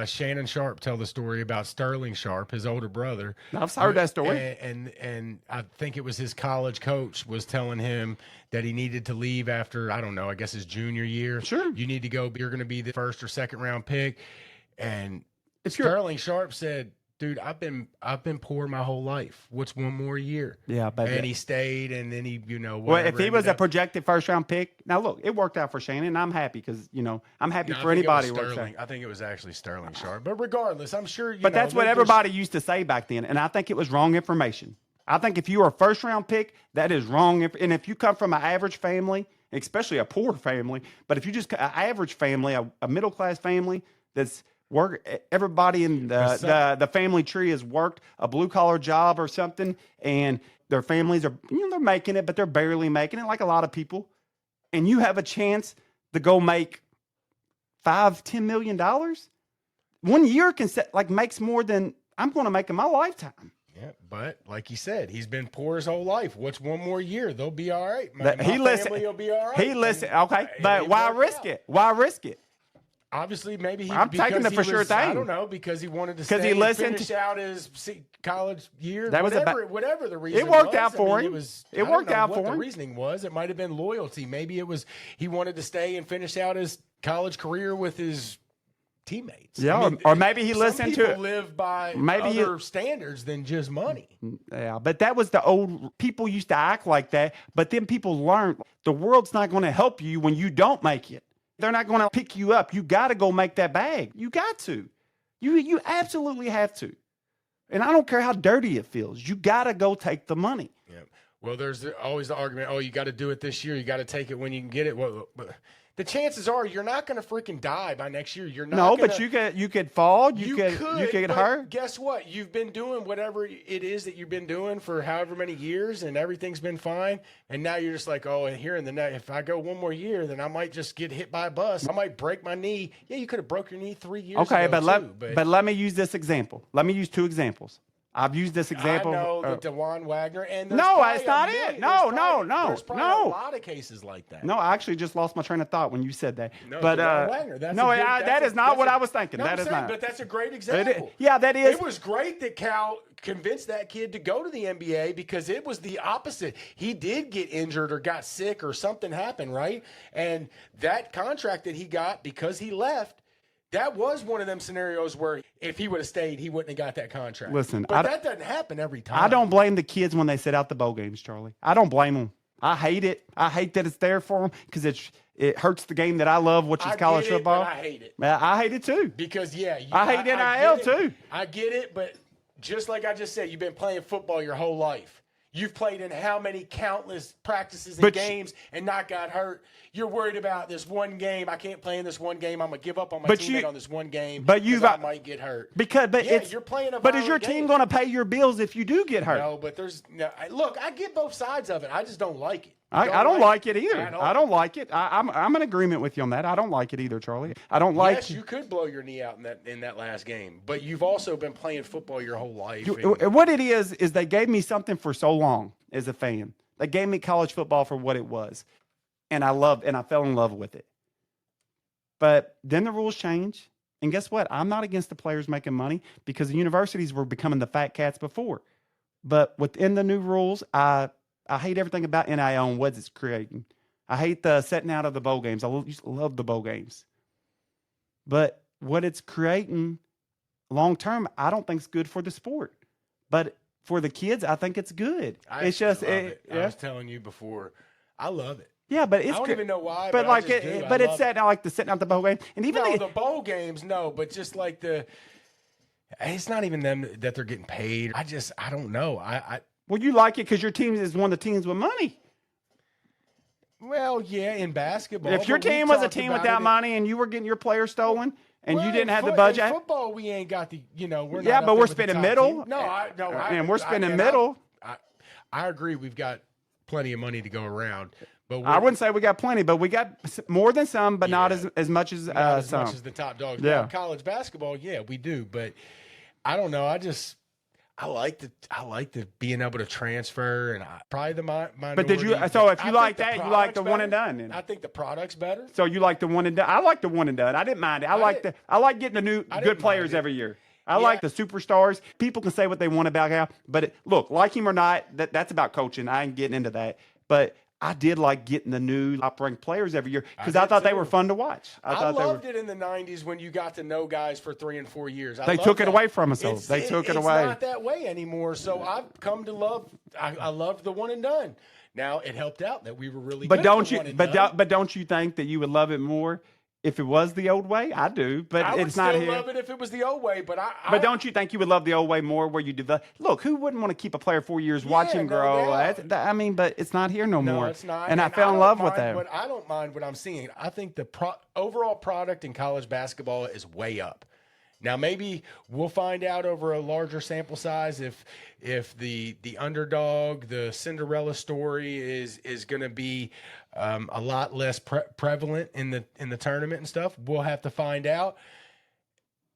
[SPEAKER 2] Shannon Sharp tell the story about Sterling Sharp, his older brother.
[SPEAKER 3] I've heard that story.
[SPEAKER 2] And I think it was his college coach was telling him that he needed to leave after, I don't know, I guess his junior year.
[SPEAKER 3] Sure.
[SPEAKER 2] You need to go. You're going to be the first or second round pick. And Sterling Sharp said, "Dude, I've been poor my whole life. What's one more year?"
[SPEAKER 3] Yeah, baby.
[SPEAKER 2] And he stayed, and then he,
[SPEAKER 3] well, if he was a projected first round pick, now look, it worked out for Shannon. And I'm happy because I'm happy for anybody.
[SPEAKER 2] I think it was actually Sterling Sharp, but regardless, I'm sure.
[SPEAKER 3] But that's what everybody used to say back then, and I think it was wrong information. I think if you are a first round pick, that is wrong. And if you come from an average family, especially a poor family, but if you just an average family, a middle class family that's everybody in the family tree has worked a blue collar job or something, and their families are they're making it, but they're barely making it, like a lot of people. And you have a chance to go make $5-10 million. 1 year makes more than I'm going to make in my lifetime.
[SPEAKER 2] Yeah, but like you said, he's been poor his whole life. What's one more year? They'll be all right. My family will be all right.
[SPEAKER 3] He listened. Okay, but why risk it? Why risk it?
[SPEAKER 2] Obviously, maybe
[SPEAKER 3] I'm taking the for sure thing.
[SPEAKER 2] I don't know, because he wanted to stay and finish out his college year.
[SPEAKER 3] That was
[SPEAKER 2] whatever the reason.
[SPEAKER 3] It worked
[SPEAKER 2] was.
[SPEAKER 3] out for him. It worked out for him.
[SPEAKER 2] What the reasoning was, it might have been loyalty. Maybe it was he wanted to stay and finish out his college career with his teammates.
[SPEAKER 3] Yeah, or maybe he listened to it.
[SPEAKER 2] Live by other standards than just money.
[SPEAKER 3] Yeah, but that was the old people used to act like that. But then people learned the world's not going to help you when you don't make it. They're not going to pick you up. You got to go make that bag. You got to. You absolutely have to. And I don't care how dirty it feels. You got to go take the money.
[SPEAKER 2] Yeah. Well, there's always the argument, you got to do it this year. You got to take it when you can get it. Well, the chances are you're not going to freaking die by next year. You're not.
[SPEAKER 3] No, but you could fall. You could get hurt.
[SPEAKER 2] Guess what? You've been doing whatever it is that you've been doing for however many years, and everything's been fine. And now you're just like, and here in the next, if I go one more year, then I might just get hit by a bus. I might break my knee. Yeah, you could have broke your knee 3 years ago.
[SPEAKER 3] Okay, but let me use this example. Let me use two examples. I've used this example.
[SPEAKER 2] I know the DeJuan Wagner and
[SPEAKER 3] No, it's not it. No.
[SPEAKER 2] There's probably a lot of cases like that.
[SPEAKER 3] No, I actually just lost my train of thought when you said that.
[SPEAKER 2] No,
[SPEAKER 3] but
[SPEAKER 2] DeJuan Wagner.
[SPEAKER 3] That is not what I was thinking.
[SPEAKER 2] No,
[SPEAKER 3] that is not.
[SPEAKER 2] But that's a great example.
[SPEAKER 3] That is.
[SPEAKER 2] It was great that Cal convinced that kid to go to the NBA because it was the opposite. He did get injured or got sick or something happened, right? And that contract that he got because he left, that was one of them scenarios where if he would have stayed, he wouldn't have got that contract.
[SPEAKER 3] Listen,
[SPEAKER 2] but that doesn't happen every time.
[SPEAKER 3] I don't blame the kids when they sit out the bowl games, Charlie. I don't blame them. I hate it. I hate that it's there for them because it hurts the game that I love, which is college football.
[SPEAKER 2] But I hate it.
[SPEAKER 3] I hate it too.
[SPEAKER 2] Because,
[SPEAKER 3] I hate NIL too.
[SPEAKER 2] I get it, but just like I just said, you've been playing football your whole life. You've played in how many countless practices and games and not got hurt. You're worried about this one game. I can't play in this one game. I'm going to give up on my teammate on this one game because I might get hurt.
[SPEAKER 3] You're
[SPEAKER 2] playing a
[SPEAKER 3] But is your team going to pay your bills if you do get hurt?
[SPEAKER 2] No, but look, I get both sides of it. I just don't like it.
[SPEAKER 3] I don't like it either. I don't like it. I'm in agreement with you on that. I don't like it either, Charlie. I don't like.
[SPEAKER 2] Yes, you could blow your knee out in that last game, but you've also been playing football your whole life.
[SPEAKER 3] What it is they gave me something for so long as a fan. They gave me college football for what it was, and I fell in love with it. But then the rules change, and guess what? I'm not against the players making money because the universities were becoming the fat cats before. But within the new rules, I hate everything about NIL and what it's creating. I hate the setting out of the bowl games. I used to love the bowl games. But what it's creating long term, I don't think it's good for the sport. But for the kids, I think it's good.
[SPEAKER 2] I was telling you before, I love it.
[SPEAKER 3] Yeah, but
[SPEAKER 2] I don't even know why.
[SPEAKER 3] But it's setting out the setting out the bowl game, and even
[SPEAKER 2] the bowl games, but just like it's not even them that they're getting paid. I don't know.
[SPEAKER 3] Well, you like it because your team is one of the teams with money.
[SPEAKER 2] Well, yeah, in basketball.
[SPEAKER 3] If your team was a team without money and you were getting your players stolen and you didn't have the budget.
[SPEAKER 2] In football, we ain't got we're
[SPEAKER 3] not but we're spending middle.
[SPEAKER 2] And
[SPEAKER 3] we're spending middle.
[SPEAKER 2] I agree. We've got plenty of money to go around. But
[SPEAKER 3] I wouldn't say we got plenty, but we got more than some, but not as much as some.
[SPEAKER 2] Much as the top dogs.
[SPEAKER 3] Yeah.
[SPEAKER 2] Now, college basketball, yeah, we do. But I don't know. I like the being able to transfer, and probably the minority.
[SPEAKER 3] But did you? So if you like that, you like the one and done. Then.
[SPEAKER 2] I think the product's better.
[SPEAKER 3] So you like the one and done? I like the one and done. I didn't mind it. I like getting the new good players every year. I like the superstars. People can say what they want about Cal, but look, like him or not, that's about coaching. I ain't getting into that, but I did like getting the new top-ranked players every year because I thought they were fun to watch.
[SPEAKER 2] I loved it in the 90s when you got to know guys for 3 and 4 years.
[SPEAKER 3] They took it away from us, though. They took it away.
[SPEAKER 2] It's not that way anymore. So I've come to love – I loved the one and done. Now, it helped out that we were really good
[SPEAKER 3] But don't you think that you would love it more if it was the old way? I do, but it's not here.
[SPEAKER 2] I would still love it if it was the old way, but
[SPEAKER 3] But don't you think you would love the old way more where you develop? Look, who wouldn't want to keep a player 4 years, watch him grow? But it's not here no more.
[SPEAKER 2] No, it's not.
[SPEAKER 3] And I fell in love with that.
[SPEAKER 2] But I don't mind what I'm seeing. I think the overall product in college basketball is way up. Now, maybe we'll find out over a larger sample size if the underdog, the Cinderella story is going to be a lot less prevalent in the tournament and stuff. We'll have to find out.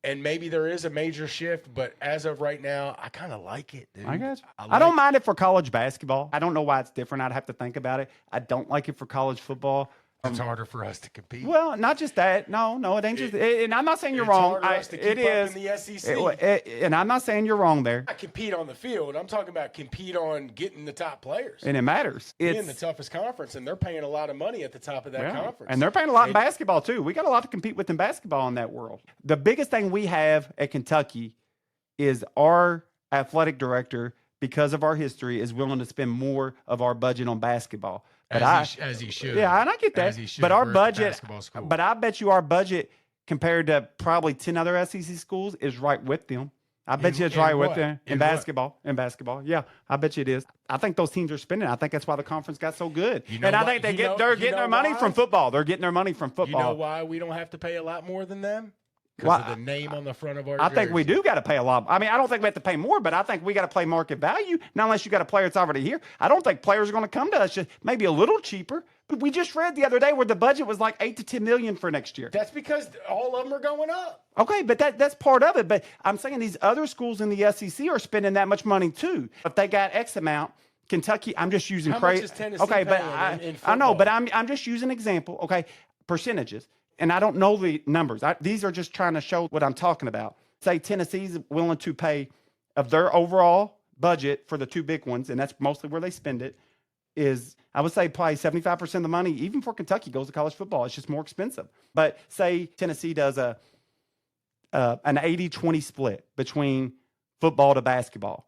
[SPEAKER 2] And maybe there is a major shift, but as of right now, I kind of like it, dude.
[SPEAKER 3] I guess. I don't mind it for college basketball. I don't know why it's different. I'd have to think about it. I don't like it for college football.
[SPEAKER 2] It's harder for us to compete.
[SPEAKER 3] Well, not just that. No, it ain't just. And I'm not saying you're wrong.
[SPEAKER 2] It is in the SEC.
[SPEAKER 3] And I'm not saying you're wrong there.
[SPEAKER 2] I compete on the field. I'm talking about compete on getting the top players.
[SPEAKER 3] And it matters.
[SPEAKER 2] It's in the toughest conference, and they're paying a lot of money at the top of that conference.
[SPEAKER 3] And they're paying a lot in basketball too. We got a lot to compete with in basketball in that world. The biggest thing we have at Kentucky is our athletic director, because of our history, is willing to spend more of our budget on basketball.
[SPEAKER 2] As he should.
[SPEAKER 3] Yeah, and I get that. But our budget, but I bet you our budget compared to probably 10 other SEC schools is right with them. I bet you it's right with them in basketball. In basketball, yeah, I bet you it is. I think those teams are spending. I think that's why the conference got so good. And I think they're getting their money from football. They're getting their money from football.
[SPEAKER 2] You know why we don't have to pay a lot more than them? Because of the name on the front of our jersey.
[SPEAKER 3] I think we do got to pay a lot. I mean, I don't think we have to pay more, but I think we got to play market value. Not unless you got a player that's already here. I don't think players are going to come to us just maybe a little cheaper, But we just read the other day where the budget was like $8 to $10 million for next year.
[SPEAKER 2] That's because all of them are going up.
[SPEAKER 3] Okay, but that's part of it. But I'm saying these other schools in the SEC are spending that much money too. If they got X amount, Kentucky, I'm just using
[SPEAKER 2] How much is Tennessee
[SPEAKER 3] okay, but
[SPEAKER 2] in
[SPEAKER 3] I know,
[SPEAKER 2] football?
[SPEAKER 3] but I'm just using an example. Okay, percentages, and I don't know the numbers. These are just trying to show what I'm talking about. Say Tennessee's willing to pay of their overall budget for the two big ones, and that's mostly where they spend it. Is I would say probably 75% of the money, even for Kentucky, goes to college football. It's just more expensive. But say Tennessee does an 80-20 split between football to basketball,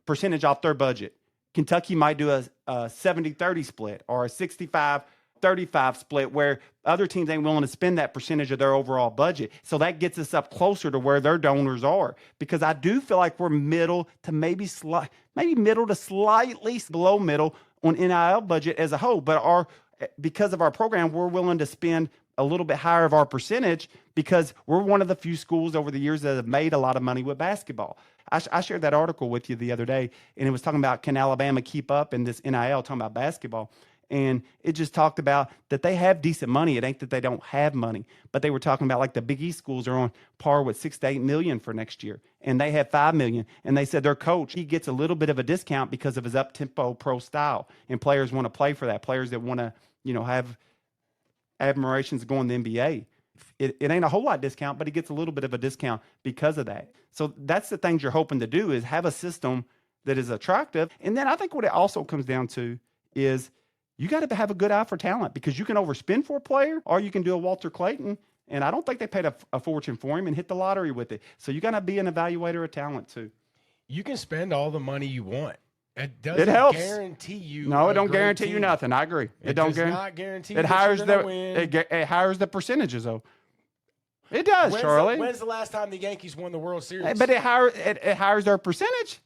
[SPEAKER 3] percentage off their budget. Kentucky might do a 70-30 split or a 65-35 split where other teams ain't willing to spend that percentage of their overall budget. So that gets us up closer to where their donors are, because I do feel like we're middle to maybe middle to slightly below middle on NIL budget as a whole. But because of our program, we're willing to spend a little bit higher of our percentage because we're one of the few schools over the years that have made a lot of money with basketball. I shared that article with you the other day, and it was talking about, can Alabama keep up in this NIL, talking about basketball. And it just talked about that they have decent money. It ain't that they don't have money, but they were talking about like the Big East schools are on par with $6 to $8 million for next year, and they have $5 million. And they said their coach, he gets a little bit of a discount because of his up-tempo pro style, and players want to play for that. Players that want to, have admirations going to the NBA. It ain't a whole lot discount, but he gets a little bit of a discount because of that. So that's the things you're hoping to do, is have a system that is attractive. And then I think what it also comes down to is you got to have a good eye for talent, because you can overspend for a player or you can do a Walter Clayton. And I don't think they paid a fortune for him and hit the lottery with it. So you got to be an evaluator of talent too.
[SPEAKER 2] You can spend all the money you want. It doesn't guarantee you.
[SPEAKER 3] No, it don't guarantee you nothing. I agree.
[SPEAKER 2] It
[SPEAKER 3] don't
[SPEAKER 2] does not guarantee
[SPEAKER 3] it
[SPEAKER 2] that
[SPEAKER 3] hires
[SPEAKER 2] you're
[SPEAKER 3] the
[SPEAKER 2] gonna win.
[SPEAKER 3] it hires the percentages though. It does, Charlie.
[SPEAKER 2] When's the last time the Yankees won the World Series?
[SPEAKER 3] But it hires their percentage.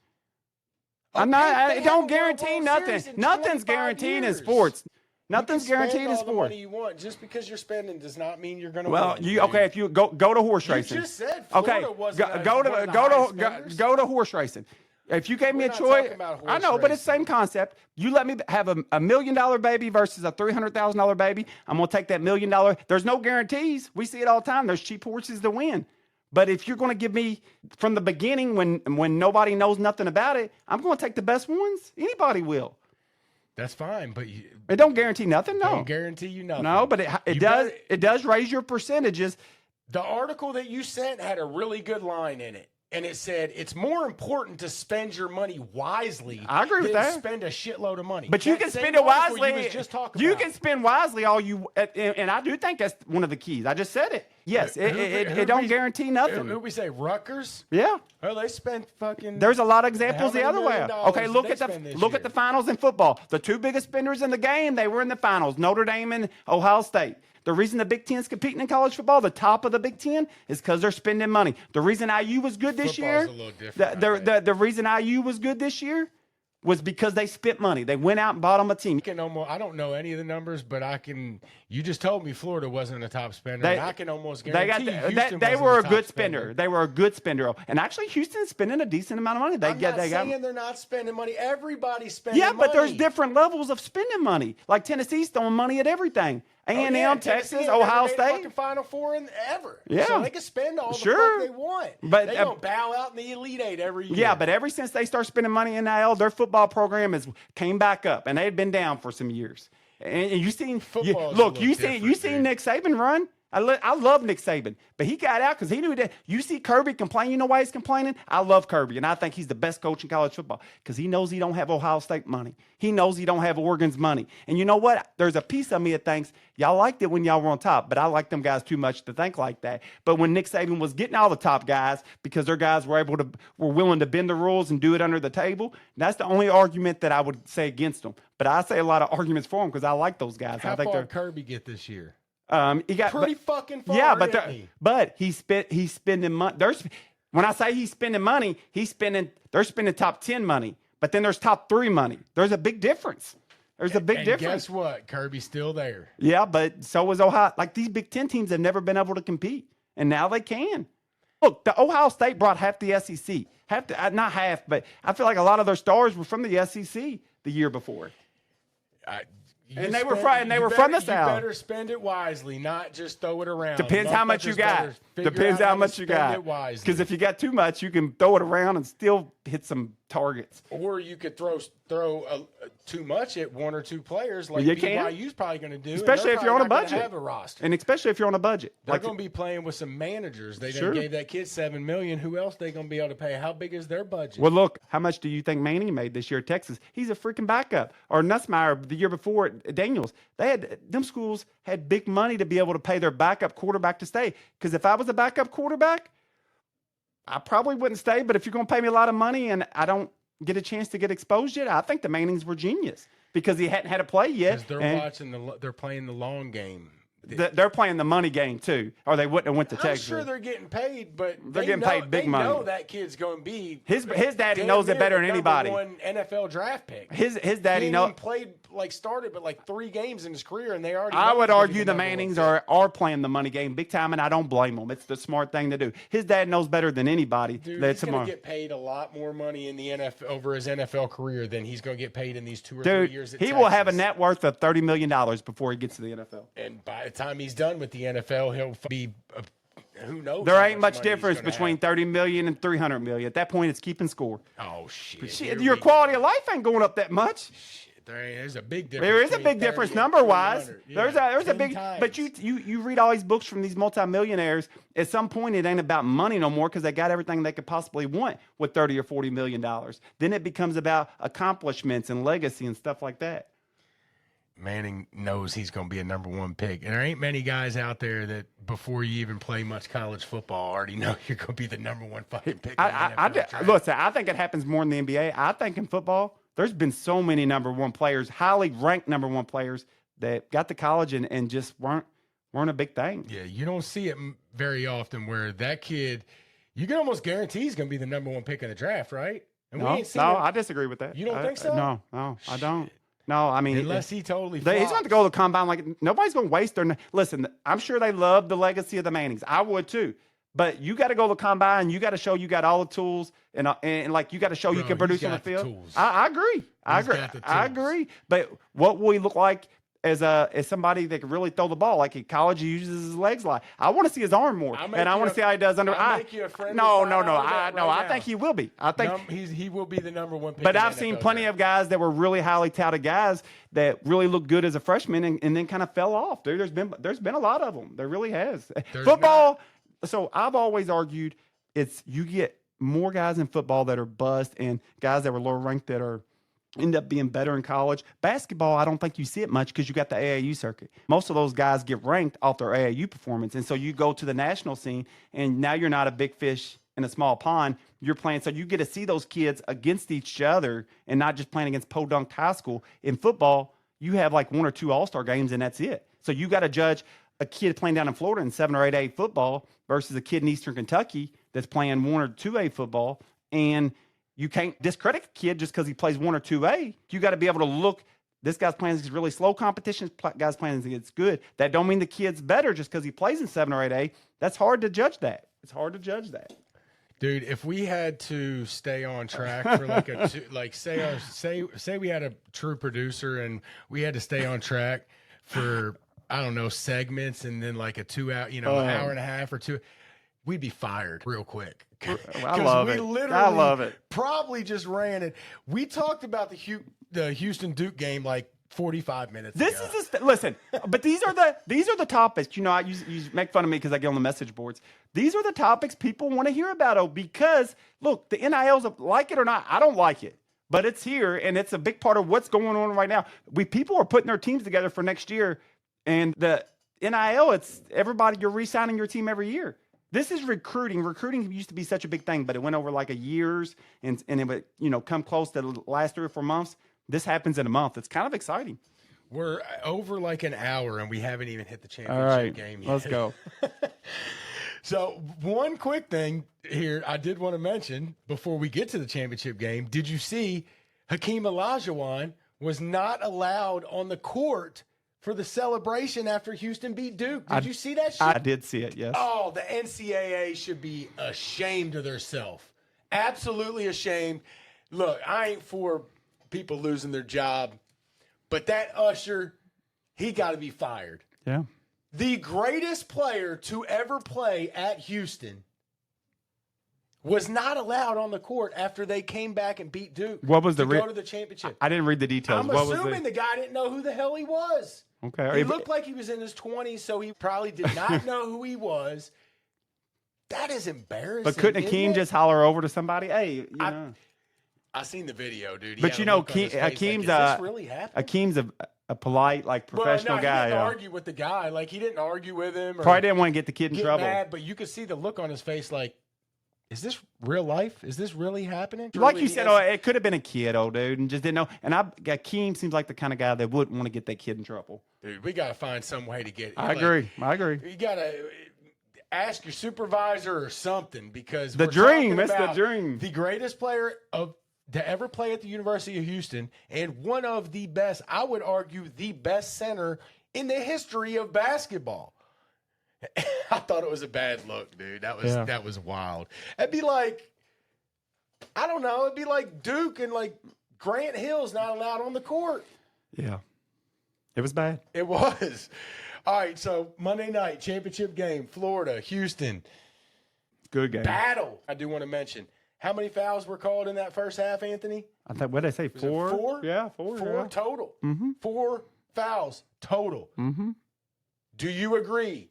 [SPEAKER 2] Okay,
[SPEAKER 3] It don't guarantee nothing. Nothing's guaranteed in sports. Nothing's guaranteed in
[SPEAKER 2] spend all the
[SPEAKER 3] sports.
[SPEAKER 2] money you want. Just because you're spending does not mean you're going to
[SPEAKER 3] Well,
[SPEAKER 2] win.
[SPEAKER 3] if you go to horse racing.
[SPEAKER 2] You just said Florida wasn't
[SPEAKER 3] go
[SPEAKER 2] one of the highest spenders.
[SPEAKER 3] to horse racing. If you gave me
[SPEAKER 2] We're
[SPEAKER 3] a
[SPEAKER 2] not
[SPEAKER 3] choice,
[SPEAKER 2] talking about horse
[SPEAKER 3] I know, but it's the
[SPEAKER 2] racing.
[SPEAKER 3] same concept. You let me have a $1 million baby versus a $300,000 baby. I'm going to take that $1 million. There's no guarantees. We see it all the time. There's cheap horses to win. But if you're going to give me from the beginning when nobody knows nothing about it, I'm going to take the best ones. Anybody will.
[SPEAKER 2] That's fine, but
[SPEAKER 3] It don't guarantee nothing. No,
[SPEAKER 2] don't guarantee you nothing.
[SPEAKER 3] no, but it does raise your percentages.
[SPEAKER 2] The article that you sent had a really good line in it. And it said, it's more important to spend your money wisely
[SPEAKER 3] I agree with
[SPEAKER 2] than
[SPEAKER 3] that.
[SPEAKER 2] spend a shitload of money.
[SPEAKER 3] But you
[SPEAKER 2] That
[SPEAKER 3] can
[SPEAKER 2] same
[SPEAKER 3] spend it
[SPEAKER 2] article
[SPEAKER 3] wisely.
[SPEAKER 2] You was just talking
[SPEAKER 3] You
[SPEAKER 2] about.
[SPEAKER 3] can spend wisely all you, and I do think that's one of the keys. I just said it. Yes, it don't guarantee nothing.
[SPEAKER 2] Who we say, Rutgers?
[SPEAKER 3] Yeah.
[SPEAKER 2] Oh, they spent fucking.
[SPEAKER 3] There's a lot of examples
[SPEAKER 2] How
[SPEAKER 3] the
[SPEAKER 2] many
[SPEAKER 3] other way.
[SPEAKER 2] million dollars
[SPEAKER 3] Okay,
[SPEAKER 2] did
[SPEAKER 3] look
[SPEAKER 2] they
[SPEAKER 3] at
[SPEAKER 2] spend this
[SPEAKER 3] the
[SPEAKER 2] year?
[SPEAKER 3] finals in football. The two biggest spenders in the game, they were in the finals. Notre Dame and Ohio State. The reason the Big Ten's competing in college football, the top of the Big Ten, is because they're spending money. The reason IU was good this year,
[SPEAKER 2] Football's a little different, I think.
[SPEAKER 3] the reason IU was good this year was because they spent money. They went out and bought them a team.
[SPEAKER 2] I don't know any of the numbers, but I can. You just told me Florida wasn't a top spender, and I can almost guarantee Houston
[SPEAKER 3] they
[SPEAKER 2] wasn't
[SPEAKER 3] were a
[SPEAKER 2] top
[SPEAKER 3] good spender. They were a good spender, and actually Houston's spending a decent amount of money.
[SPEAKER 2] I'm not saying they're not spending money. Everybody's spending money.
[SPEAKER 3] Yeah, but there's different levels of spending money. Like Tennessee's throwing money at everything. A&M, Texas,
[SPEAKER 2] Tennessee
[SPEAKER 3] Ohio
[SPEAKER 2] never made a
[SPEAKER 3] State.
[SPEAKER 2] fucking Final Four ever.
[SPEAKER 3] Yeah.
[SPEAKER 2] So they can spend all the
[SPEAKER 3] Sure.
[SPEAKER 2] fuck they want.
[SPEAKER 3] But,
[SPEAKER 2] they don't bow out in the Elite Eight every year.
[SPEAKER 3] Yeah, but ever since they start spending money in NIL, their football program has came back up, and they had been down for some years. And you seen
[SPEAKER 2] Football's a
[SPEAKER 3] look,
[SPEAKER 2] little
[SPEAKER 3] you
[SPEAKER 2] different,
[SPEAKER 3] seen
[SPEAKER 2] dude.
[SPEAKER 3] Nick Saban run. I love Nick Saban, but he got out because he knew that. You see Kirby complain. You know why he's complaining? I love Kirby, and I think he's the best coach in college football because he knows he don't have Ohio State money. He knows he don't have Oregon's money. And you know what? There's a piece of me that thinks y'all liked it when y'all were on top, but I like them guys too much to think like that. But when Nick Saban was getting all the top guys because their guys were willing to bend the rules and do it under the table, that's the only argument that I would say against them. But I say a lot of arguments for them because I like those guys.
[SPEAKER 2] How
[SPEAKER 3] I think
[SPEAKER 2] far
[SPEAKER 3] they're
[SPEAKER 2] Kirby get this year?
[SPEAKER 3] He got
[SPEAKER 2] Pretty fucking far.
[SPEAKER 3] Yeah,
[SPEAKER 2] but
[SPEAKER 3] he's spending money. When I say he's spending money, they're spending top 10 money, but then there's top 3 money. There's a big difference. There's a big difference.
[SPEAKER 2] Guess what? Kirby's still there.
[SPEAKER 3] Yeah, but so is Ohio. Like these Big Ten teams have never been able to compete, and now they can. Look, the Ohio State brought half the SEC. Not half, but I feel like a lot of their stars were from the SEC the year before. And they were from the South.
[SPEAKER 2] You better spend it wisely, not just throw it around.
[SPEAKER 3] Depends how much you got. Depends how much you got. Because if you got too much, you can throw it around and still hit some targets.
[SPEAKER 2] Or you could throw too much at one or two players, like
[SPEAKER 3] you
[SPEAKER 2] BYU's probably going to do.
[SPEAKER 3] Especially if you're on a budget.
[SPEAKER 2] Have a roster.
[SPEAKER 3] And especially if you're on a budget.
[SPEAKER 2] They're going to be playing with some managers. They done gave that kid $7 million. Who else they going to be able to pay? How big is their budget?
[SPEAKER 3] Well, look, how much do you think Manning made this year at Texas? He's a freaking backup. Or Nussmeier the year before at Daniels. Them schools had big money to be able to pay their backup quarterback to stay. Because if I was a backup quarterback, I probably wouldn't stay. But if you're going to pay me a lot of money and I don't get a chance to get exposed yet, I think the Mannings were genius because he hadn't had a play yet.
[SPEAKER 2] They're playing the long game.
[SPEAKER 3] They're playing the money game too, or they wouldn't have went to Texas.
[SPEAKER 2] I'm sure they're getting paid, but
[SPEAKER 3] they're getting paid big money.
[SPEAKER 2] They know that kid's going to be
[SPEAKER 3] his daddy knows it better than anybody.
[SPEAKER 2] One NFL draft pick.
[SPEAKER 3] His daddy knows.
[SPEAKER 2] He started but 3 games in his career, and they already.
[SPEAKER 3] I would argue the Mannings are playing the money game big time, and I don't blame them. It's the smart thing to do. His dad knows better than anybody.
[SPEAKER 2] Dude, he's going to get paid a lot more money in the NFL over his NFL career than he's going to get paid in these 2 or 3 years. At Texas.
[SPEAKER 3] Will have a net worth of $30 million before he gets to the NFL.
[SPEAKER 2] And by the time he's done with the NFL, he'll be who knows.
[SPEAKER 3] There ain't much difference between $30 million and $300 million. At that point, it's keeping score.
[SPEAKER 2] Oh shit!
[SPEAKER 3] Your quality of life ain't going up that much.
[SPEAKER 2] Shit, there's a big difference.
[SPEAKER 3] There is a big difference number wise.
[SPEAKER 2] Yeah,
[SPEAKER 3] there's a big. Times. But you read all these books from these multimillionaires. At some point, it ain't about money no more because they got everything they could possibly want with $30 or $40 million. Then it becomes about accomplishments and legacy and stuff like that.
[SPEAKER 2] Manning knows he's going to be a number 1 pick. And there ain't many guys out there that before you even play much college football already know you're going to be the number 1 fucking pick.
[SPEAKER 3] Listen, I think it happens more in the NBA. I think in football, there's been so many number 1 players, highly ranked number 1 players that got to college and just weren't a big thing.
[SPEAKER 2] Yeah, you don't see it very often where that kid, you can almost guarantee he's going to be the number 1 pick in the draft, right? And
[SPEAKER 3] I disagree with that.
[SPEAKER 2] You don't think so?
[SPEAKER 3] No, I don't. No, I mean,
[SPEAKER 2] unless he totally
[SPEAKER 3] he's going to have to go to the combine. Like nobody's going to waste their. Listen, I'm sure they love the legacy of the Mannings. I would too, but you got to go to the combine. You got to show you got all the tools, and like you got to show you can produce on the field. I agree. I agree. But what will he look like as somebody that can really throw the ball? Like in college, he uses his legs a lot. I want to see his arm more, and I want to see how he does under.
[SPEAKER 2] I
[SPEAKER 3] think he will be. I think
[SPEAKER 2] he will be the number 1 pick.
[SPEAKER 3] But I've seen plenty of guys that were really highly touted guys that really looked good as a freshman and then kind of fell off. There's been a lot of them. There really has. Football. So I've always argued you get more guys in football that are bust and guys that were lower ranked that are. End up being better in college. Basketball, I don't think you see it much because you got the AAU circuit. Most of those guys get ranked off their AAU performance. And so you go to the national scene, and now you're not a big fish in a small pond. You're playing. So you get to see those kids against each other and not just playing against Podunk High School. In football, you have like 1 or 2 all-star games, and that's it. So you got to judge a kid playing down in Florida in 7 or 8A football versus a kid in Eastern Kentucky that's playing 1 or 2A football. And you can't discredit a kid just because he plays 1 or 2A. You got to be able to look. This guy's playing against really slow competition. Guy's playing against good. That don't mean the kid's better just because he plays in 7 or 8A. That's hard to judge that. It's hard to judge that.
[SPEAKER 2] Dude, if we had to stay on track for say we had a true producer and we had to stay on track for I don't know segments and then like a 2 hour, an hour and a half or 2. We'd be fired real quick.
[SPEAKER 3] I love it. I love it.
[SPEAKER 2] Probably just ran it. We talked about the Houston Duke game like 45 minutes ago.
[SPEAKER 3] Listen, but these are the topics. You make fun of me because I get on the message boards. These are the topics people want to hear about. Because look, the NILs, like it or not, I don't like it, but it's here and it's a big part of what's going on right now. People are putting their teams together for next year, and the NIL, it's everybody. You're re-signing your team every year. This is recruiting. Recruiting used to be such a big thing, but it went over like a years and it would, come close to the last 3 or 4 months. This happens in a month. It's kind of exciting.
[SPEAKER 2] We're over like an hour and we haven't even hit the championship game yet.
[SPEAKER 3] Let's go.
[SPEAKER 2] So one quick thing here I did want to mention before we get to the championship game. Did you see Hakeem Olajuwon was not allowed on the court for the celebration after Houston beat Duke? Did you see that shit?
[SPEAKER 3] I did see it, yes.
[SPEAKER 2] Oh, the NCAA should be ashamed of themselves. Absolutely ashamed. Look, I ain't for people losing their job, but that usher he got to be fired.
[SPEAKER 3] Yeah.
[SPEAKER 2] The greatest player to ever play at Houston was not allowed on the court after they came back and beat Duke.
[SPEAKER 3] What was the
[SPEAKER 2] go to the championship?
[SPEAKER 3] I didn't read the details.
[SPEAKER 2] I'm
[SPEAKER 3] what
[SPEAKER 2] assuming the guy didn't know who the hell he was.
[SPEAKER 3] Okay.
[SPEAKER 2] He looked like he was in his 20s, so he probably did not know who he was. That is embarrassing.
[SPEAKER 3] But couldn't Akeem just holler over to somebody? Hey, you know.
[SPEAKER 2] I seen the video, dude.
[SPEAKER 3] But you know,
[SPEAKER 2] Akeem's like, really
[SPEAKER 3] Akeem's a polite, like professional guy.
[SPEAKER 2] He didn't argue with the guy. Like he didn't argue with him. Or
[SPEAKER 3] probably didn't want to get the kid in trouble.
[SPEAKER 2] Mad, but you could see the look on his face, like, is this real life? Is this really happening?
[SPEAKER 3] Like you said, it could have been a kid, old dude, and just didn't know. And Akeem seems like the kind of guy that wouldn't want to get that kid in trouble.
[SPEAKER 2] Dude, we got to find some way to get.
[SPEAKER 3] I agree. You
[SPEAKER 2] got to ask your supervisor or something because
[SPEAKER 3] the dream. That's the dream.
[SPEAKER 2] The greatest player to ever play at the University of Houston and one of the best, I would argue, the best center in the history of basketball. I thought it was a bad look, dude. That was wild. It'd be like, I don't know, it'd be like Duke and like Grant Hill's not allowed on the court.
[SPEAKER 3] Yeah. It was bad.
[SPEAKER 2] It was. All right, so Monday night, championship game, Florida, Houston.
[SPEAKER 3] Good game.
[SPEAKER 2] Battle. I do want to mention, how many fouls were called in that first half, Anthony?
[SPEAKER 3] I thought, what did I say, 4?
[SPEAKER 2] 4?
[SPEAKER 3] Yeah, 4.
[SPEAKER 2] Four total.
[SPEAKER 3] Mm-hmm.
[SPEAKER 2] 4 fouls total.
[SPEAKER 3] Mm-hmm.
[SPEAKER 2] Do you agree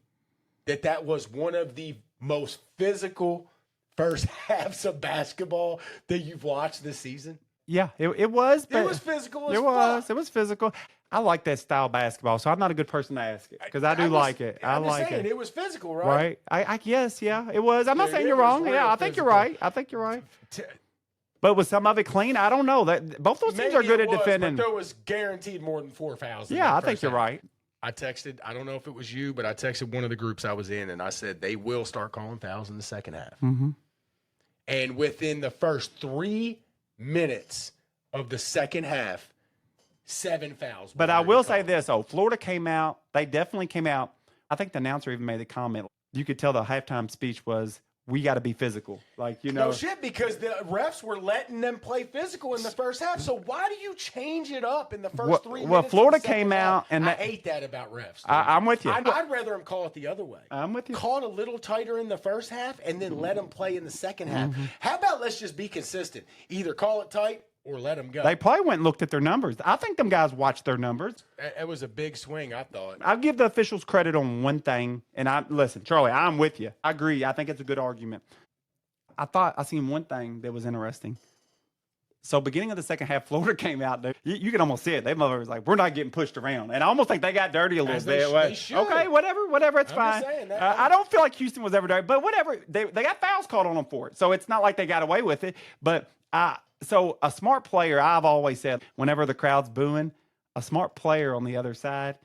[SPEAKER 2] that was one of the most physical first halves of basketball that you've watched this season?
[SPEAKER 3] Yeah, it was.
[SPEAKER 2] It was physical as fuck.
[SPEAKER 3] It was physical. I like that style of basketball, so I'm not a good person to ask it because I like it. I like it.
[SPEAKER 2] It was physical, right?
[SPEAKER 3] Right. I guess, yeah, it was. I'm not saying you're wrong. Yeah, I think you're right. But was some of it clean? I don't know. That both those teams are good at defending.
[SPEAKER 2] But there was guaranteed more than 4 fouls.
[SPEAKER 3] Yeah, I think you're right.
[SPEAKER 2] I texted, I don't know if it was you, but I texted one of the groups I was in, and I said they will start calling fouls in the second half.
[SPEAKER 3] Mm-hmm.
[SPEAKER 2] And within the first 3 minutes of the second half, 7 fouls.
[SPEAKER 3] But I will say this, Florida came out. They definitely came out. I think the announcer even made the comment. You could tell the halftime speech was, we got to be physical. Like, you know.
[SPEAKER 2] No shit, because the refs were letting them play physical in the first half. So why do you change it up in the first 3 minutes?
[SPEAKER 3] Well, Florida came out. And
[SPEAKER 2] I hate that about refs.
[SPEAKER 3] I'm with you.
[SPEAKER 2] I'd rather them call it the other way.
[SPEAKER 3] I'm with you.
[SPEAKER 2] Call it a little tighter in the first half and then let them play in the second half.
[SPEAKER 3] Mm-hmm.
[SPEAKER 2] How about let's just be consistent? Either call it tight or let them go.
[SPEAKER 3] They probably went and looked at their numbers. I think them guys watched their numbers.
[SPEAKER 2] It was a big swing, I thought.
[SPEAKER 3] I'll give the officials credit on one thing. And listen, Charlie, I'm with you. I agree. I think it's a good argument. I seen one thing that was interesting. So beginning of the second half, Florida came out there. You can almost see it. They mother was like, we're not getting pushed around. And I almost think they got dirty a little bit.
[SPEAKER 2] They should.
[SPEAKER 3] Okay, whatever, it's fine. I don't feel like Houston was ever dirty, but whatever. They got fouls called on them for it. So it's not like they got away with it. But so a smart player, I've always said, whenever the crowd's booing, a smart player on the other side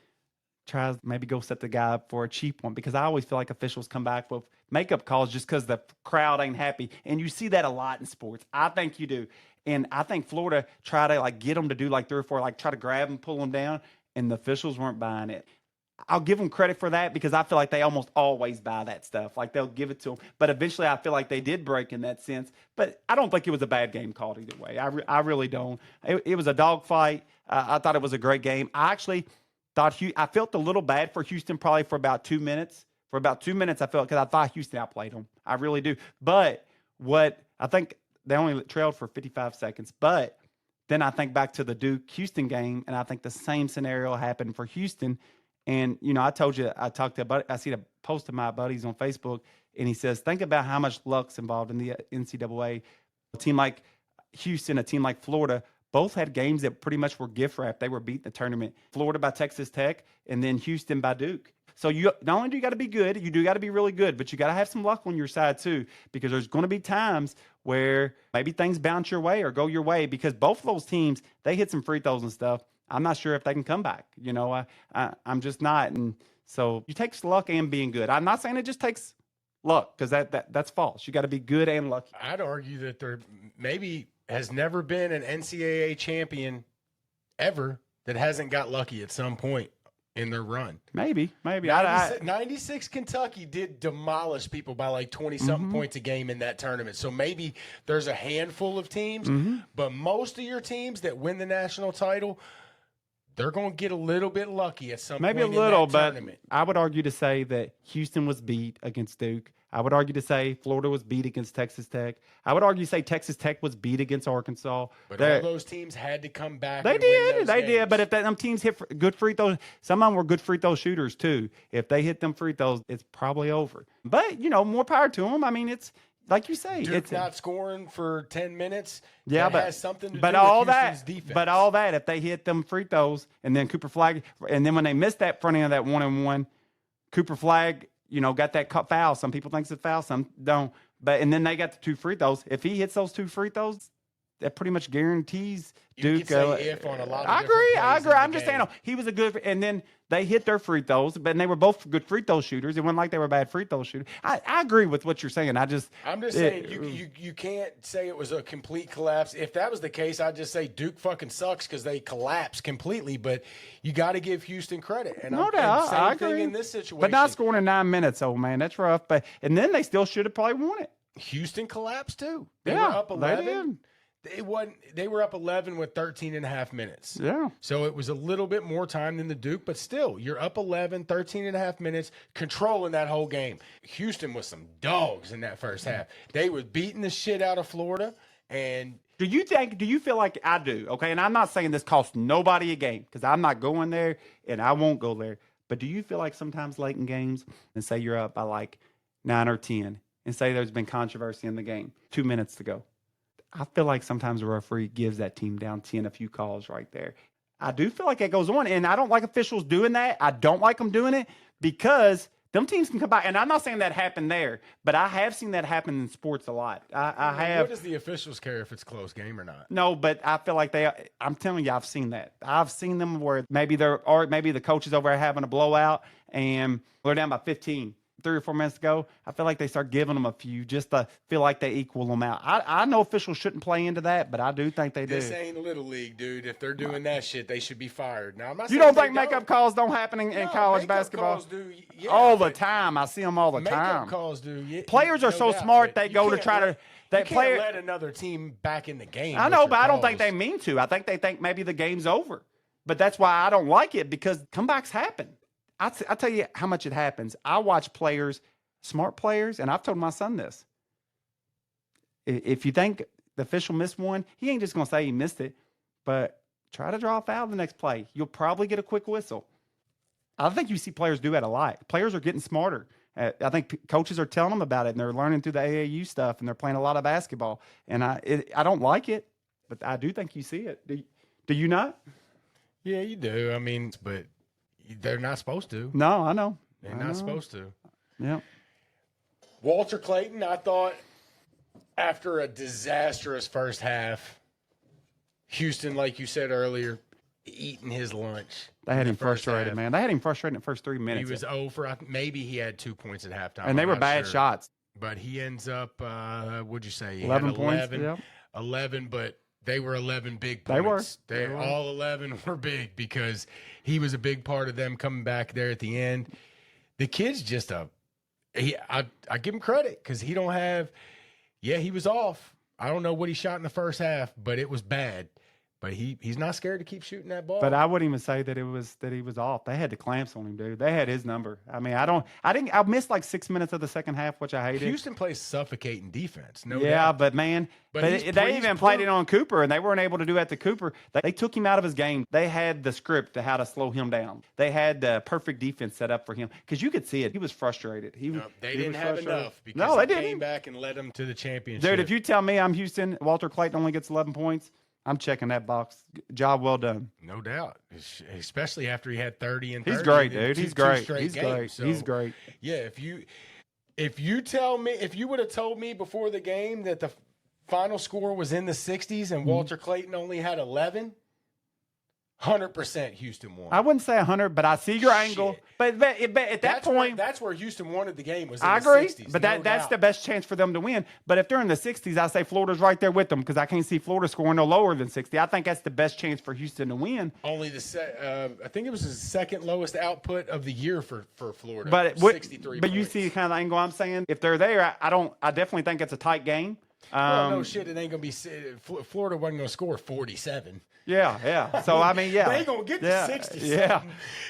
[SPEAKER 3] tries maybe go set the guy up for a cheap one, because I always feel like officials come back with makeup calls just because the crowd ain't happy. And you see that a lot in sports. I think you do. And I think Florida tried to get them to do 3 or 4, try to grab them, pull them down, and the officials weren't buying it. I'll give them credit for that because I feel like they almost always buy that stuff. They'll give it to them. But eventually I feel like they did break in that sense. But I don't think it was a bad game called either way. I really don't. It was a dogfight. I thought it was a great game. I actually thought I felt a little bad for Houston probably for about 2 minutes. For about 2 minutes, I felt, because I thought Houston outplayed them. I really do. But I think they only trailed for 55 seconds. But then I think back to the Duke-Houston game, and I think the same scenario happened for Houston. And, I told you, I see a post of my buddies on Facebook, and he says, think about how much luck's involved in the NCAA. A team like Houston, a team like Florida, both had games that pretty much were gift wrapped. They were beating the tournament. Florida by Texas Tech, and then Houston by Duke. So not only do you got to be good, you do got to be really good, but you got to have some luck on your side too, because there's going to be times where maybe things bounce your way or go your way, because both of those teams, they hit some free throws and stuff. I'm not sure if they can come back. I'm just not. And so you take luck and being good. I'm not saying it just takes luck, because that's false. You got to be good and lucky.
[SPEAKER 2] I'd argue that there maybe has never been an NCAA champion ever that hasn't got lucky at some point in their run.
[SPEAKER 3] Maybe.
[SPEAKER 2] 96 Kentucky did demolish people by 20-something points a game in that tournament. So maybe there's a handful of teams, but most of your teams that win the national title, they're going to get a little bit lucky at some
[SPEAKER 3] Maybe a
[SPEAKER 2] point in
[SPEAKER 3] little,
[SPEAKER 2] that
[SPEAKER 3] but
[SPEAKER 2] tournament.
[SPEAKER 3] I would argue to say that Houston was beat against Duke. I would argue to say Florida was beat against Texas Tech. I would argue to say Texas Tech was beat against Arkansas.
[SPEAKER 2] But all those teams had to come back.
[SPEAKER 3] They
[SPEAKER 2] and win
[SPEAKER 3] did.
[SPEAKER 2] those
[SPEAKER 3] They
[SPEAKER 2] games.
[SPEAKER 3] did. But if them teams hit good free throws, some of them were good free throw shooters too. If they hit them free throws, it's probably over. But, more power to them. I mean, it's like you say.
[SPEAKER 2] Duke
[SPEAKER 3] it's
[SPEAKER 2] not scoring for 10 minutes.
[SPEAKER 3] Yeah,
[SPEAKER 2] that
[SPEAKER 3] but
[SPEAKER 2] has something to
[SPEAKER 3] but
[SPEAKER 2] do
[SPEAKER 3] all
[SPEAKER 2] with Houston's
[SPEAKER 3] that,
[SPEAKER 2] defense.
[SPEAKER 3] but all that, if they hit them free throws and then Cooper Flag, and then when they missed that front end of that 1-on-1, Cooper Flag, got that cut foul. Some people think it's a foul, some don't. And then they got the 2 free throws. If he hits those 2 free throws, that pretty much guarantees
[SPEAKER 2] You
[SPEAKER 3] Duke.
[SPEAKER 2] can say if on a lot of
[SPEAKER 3] I
[SPEAKER 2] different
[SPEAKER 3] agree.
[SPEAKER 2] plays
[SPEAKER 3] I
[SPEAKER 2] in
[SPEAKER 3] agree.
[SPEAKER 2] the
[SPEAKER 3] I'm just saying,
[SPEAKER 2] game.
[SPEAKER 3] he was a good. And then they hit their free throws, but they were both good free throw shooters. It wasn't like they were bad free throw shooters. I agree with what you're saying.
[SPEAKER 2] I'm just saying you can't say it was a complete collapse. If that was the case, I'd just say Duke fucking sucks because they collapsed completely. But you got to give Houston credit. And
[SPEAKER 3] no doubt,
[SPEAKER 2] same
[SPEAKER 3] I
[SPEAKER 2] thing
[SPEAKER 3] agree.
[SPEAKER 2] in this situation.
[SPEAKER 3] But not scoring in 9 minutes, old man, that's rough. And then they still should have probably won it.
[SPEAKER 2] Houston collapsed too. They
[SPEAKER 3] Yeah,
[SPEAKER 2] were up 11.
[SPEAKER 3] they
[SPEAKER 2] They were up 11 with 13 and a half minutes.
[SPEAKER 3] Yeah.
[SPEAKER 2] So it was a little bit more time than the Duke, but still, you're up 11, 13 and a half minutes, controlling that whole game. Houston was some dogs in that first half. They were beating the shit out of Florida. And
[SPEAKER 3] Do you feel like I do? Okay. And I'm not saying this costs nobody a game because I'm not going there and I won't go there. But do you feel like sometimes late in games, and say you're up by like 9 or 10, and say there's been controversy in the game, 2 minutes to go, I feel like sometimes the referee gives that team down 10 a few calls right there. I do feel like it goes on, and I don't like officials doing that. I don't like them doing it because them teams can come back. And I'm not saying that happened there, but I have seen that happen in sports a lot. I have.
[SPEAKER 2] what does the officials care if it's a close game or not?
[SPEAKER 3] No, but I feel like I'm telling you, I've seen that. I've seen them where maybe maybe the coaches over there having a blowout and they're down by 15. 3 or 4 minutes to go, I feel like they start giving them a few just to feel like they equal them out. I know officials shouldn't play into that, but I do think they do.
[SPEAKER 2] This ain't Little League, dude. If they're doing that shit, they should be fired. Now, I'm not
[SPEAKER 3] You
[SPEAKER 2] saying
[SPEAKER 3] don't
[SPEAKER 2] they
[SPEAKER 3] think makeup calls don't happen in college
[SPEAKER 2] makeup
[SPEAKER 3] basketball?
[SPEAKER 2] Calls do, yeah,
[SPEAKER 3] all the
[SPEAKER 2] but
[SPEAKER 3] time. I see them all the
[SPEAKER 2] makeup
[SPEAKER 3] time.
[SPEAKER 2] calls do. Yeah,
[SPEAKER 3] Players are
[SPEAKER 2] no
[SPEAKER 3] so
[SPEAKER 2] doubt,
[SPEAKER 3] smart,
[SPEAKER 2] but
[SPEAKER 3] they
[SPEAKER 2] you
[SPEAKER 3] go to
[SPEAKER 2] can't
[SPEAKER 3] try to.
[SPEAKER 2] let-
[SPEAKER 3] They
[SPEAKER 2] you can't
[SPEAKER 3] play.
[SPEAKER 2] let another team back in the game.
[SPEAKER 3] I
[SPEAKER 2] with
[SPEAKER 3] know,
[SPEAKER 2] your
[SPEAKER 3] but I don't think
[SPEAKER 2] calls.
[SPEAKER 3] they mean to. I think they think maybe the game's over. But that's why I don't like it because comebacks happen. I tell you how much it happens. I watch players, smart players, and I've told my son this. If you think the official missed one, he ain't just going to say he missed it, but try to draw a foul the next play. You'll probably get a quick whistle. I think you see players do that a lot. Players are getting smarter. I think coaches are telling them about it, and they're learning through the AAU stuff, and they're playing a lot of basketball. And I don't like it, but I do think you see it. Do you not?
[SPEAKER 2] Yeah, you do. I mean, but they're not supposed to.
[SPEAKER 3] No, I know.
[SPEAKER 2] They're not supposed to.
[SPEAKER 3] Yeah.
[SPEAKER 2] Walter Clayton, I thought after a disastrous first half, Houston, like you said earlier, eating his lunch.
[SPEAKER 3] They had
[SPEAKER 2] in
[SPEAKER 3] him
[SPEAKER 2] the first
[SPEAKER 3] frustrated,
[SPEAKER 2] half.
[SPEAKER 3] man. They had him frustrated in the first 3
[SPEAKER 2] He
[SPEAKER 3] minutes.
[SPEAKER 2] was over. Maybe he had 2 points at halftime.
[SPEAKER 3] And they
[SPEAKER 2] I'm
[SPEAKER 3] were
[SPEAKER 2] not
[SPEAKER 3] bad
[SPEAKER 2] sure.
[SPEAKER 3] shots.
[SPEAKER 2] But he ends up, what'd you say? He
[SPEAKER 3] 11
[SPEAKER 2] had
[SPEAKER 3] points,
[SPEAKER 2] 11,
[SPEAKER 3] yeah.
[SPEAKER 2] 11, but they were 11 big
[SPEAKER 3] They were.
[SPEAKER 2] points.
[SPEAKER 3] They were.
[SPEAKER 2] All 11 were big because he was a big part of them coming back there at the end. The kid's just I give him credit because he don't have, he was off. I don't know what he shot in the first half, but it was bad. But he's not scared to keep shooting that ball.
[SPEAKER 3] But I wouldn't even say that he was off. They had the clamps on him, dude. They had his number. I mean, I missed like 6 minutes of the second half, which I hated.
[SPEAKER 2] Houston plays suffocating defense. No
[SPEAKER 3] Yeah,
[SPEAKER 2] doubt.
[SPEAKER 3] but man,
[SPEAKER 2] But
[SPEAKER 3] they
[SPEAKER 2] he's
[SPEAKER 3] even played it
[SPEAKER 2] proved-
[SPEAKER 3] on Cooper, and they weren't able to do that to Cooper. They took him out of his game. They had the script to how to slow him down. They had the perfect defense set up for him because you could see it. He was frustrated. They
[SPEAKER 2] They didn't have enough because
[SPEAKER 3] no, they
[SPEAKER 2] came
[SPEAKER 3] didn't.
[SPEAKER 2] back and led them to the championship.
[SPEAKER 3] Dude, if you tell me I'm Houston, Walter Clayton only gets 11 points, I'm checking that box. Job well done.
[SPEAKER 2] No doubt, especially after he had 30 and 30.
[SPEAKER 3] He's great,
[SPEAKER 2] in
[SPEAKER 3] dude.
[SPEAKER 2] two
[SPEAKER 3] He's great.
[SPEAKER 2] straight
[SPEAKER 3] He's
[SPEAKER 2] games.
[SPEAKER 3] great.
[SPEAKER 2] So,
[SPEAKER 3] He's great.
[SPEAKER 2] Yeah, if you would have told me before the game that the final score was in the 60s and Walter Clayton only had 11, 100% Houston won.
[SPEAKER 3] I wouldn't say 100, but I see your angle. But at that point,
[SPEAKER 2] that's where Houston wanted the game. Was in
[SPEAKER 3] I
[SPEAKER 2] the
[SPEAKER 3] agree.
[SPEAKER 2] 60s,
[SPEAKER 3] But
[SPEAKER 2] no
[SPEAKER 3] that's
[SPEAKER 2] doubt.
[SPEAKER 3] the best chance for them to win. But if they're in the 60s, I say Florida's right there with them because I can't see Florida scoring no lower than 60. I think that's the best chance for Houston to win.
[SPEAKER 2] Only I think it was his second lowest output of the year for Florida.
[SPEAKER 3] But
[SPEAKER 2] 63.
[SPEAKER 3] But you
[SPEAKER 2] points.
[SPEAKER 3] see the kind of angle I'm saying. If they're there, I definitely think it's a tight game.
[SPEAKER 2] Well, no shit, it ain't gonna be. Florida wasn't gonna score 47.
[SPEAKER 3] Yeah. So I mean, yeah,
[SPEAKER 2] They ain't gonna get to 60.
[SPEAKER 3] Yeah.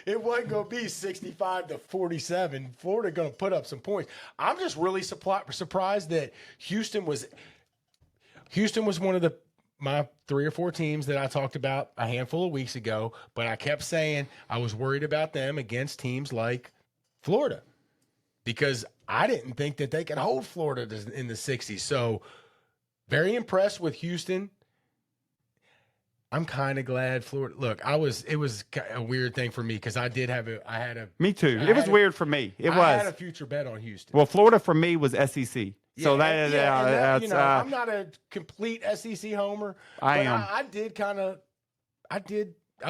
[SPEAKER 2] It wasn't gonna be 65 to 47. Florida gonna put up some points. I'm just really surprised that Houston was one of my 3 or 4 teams that I talked about a handful of weeks ago, but I kept saying I was worried about them against teams like Florida because I didn't think that they could hold Florida in the 60s. So very impressed with Houston. I'm kind of glad Florida. Look, it was a weird thing for me because I had a.
[SPEAKER 3] Me too. It was weird for me. I
[SPEAKER 2] had a future bet on Houston.
[SPEAKER 3] Well, Florida for me was SEC. So that's
[SPEAKER 2] I'm not a complete SEC homer.
[SPEAKER 3] I am.
[SPEAKER 2] I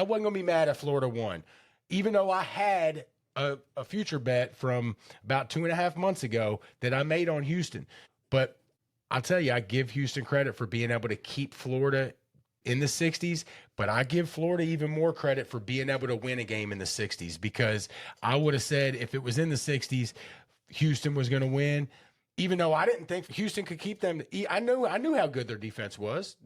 [SPEAKER 2] wasn't gonna be mad if Florida won, even though I had a future bet from about 2.5 months ago that I made on Houston. But I'll tell you, I give Houston credit for being able to keep Florida in the 60s, but I give Florida even more credit for being able to win a game in the 60s because I would have said if it was in the 60s, Houston was going to win. Even though I didn't think Houston could keep them, I knew how good their defense was.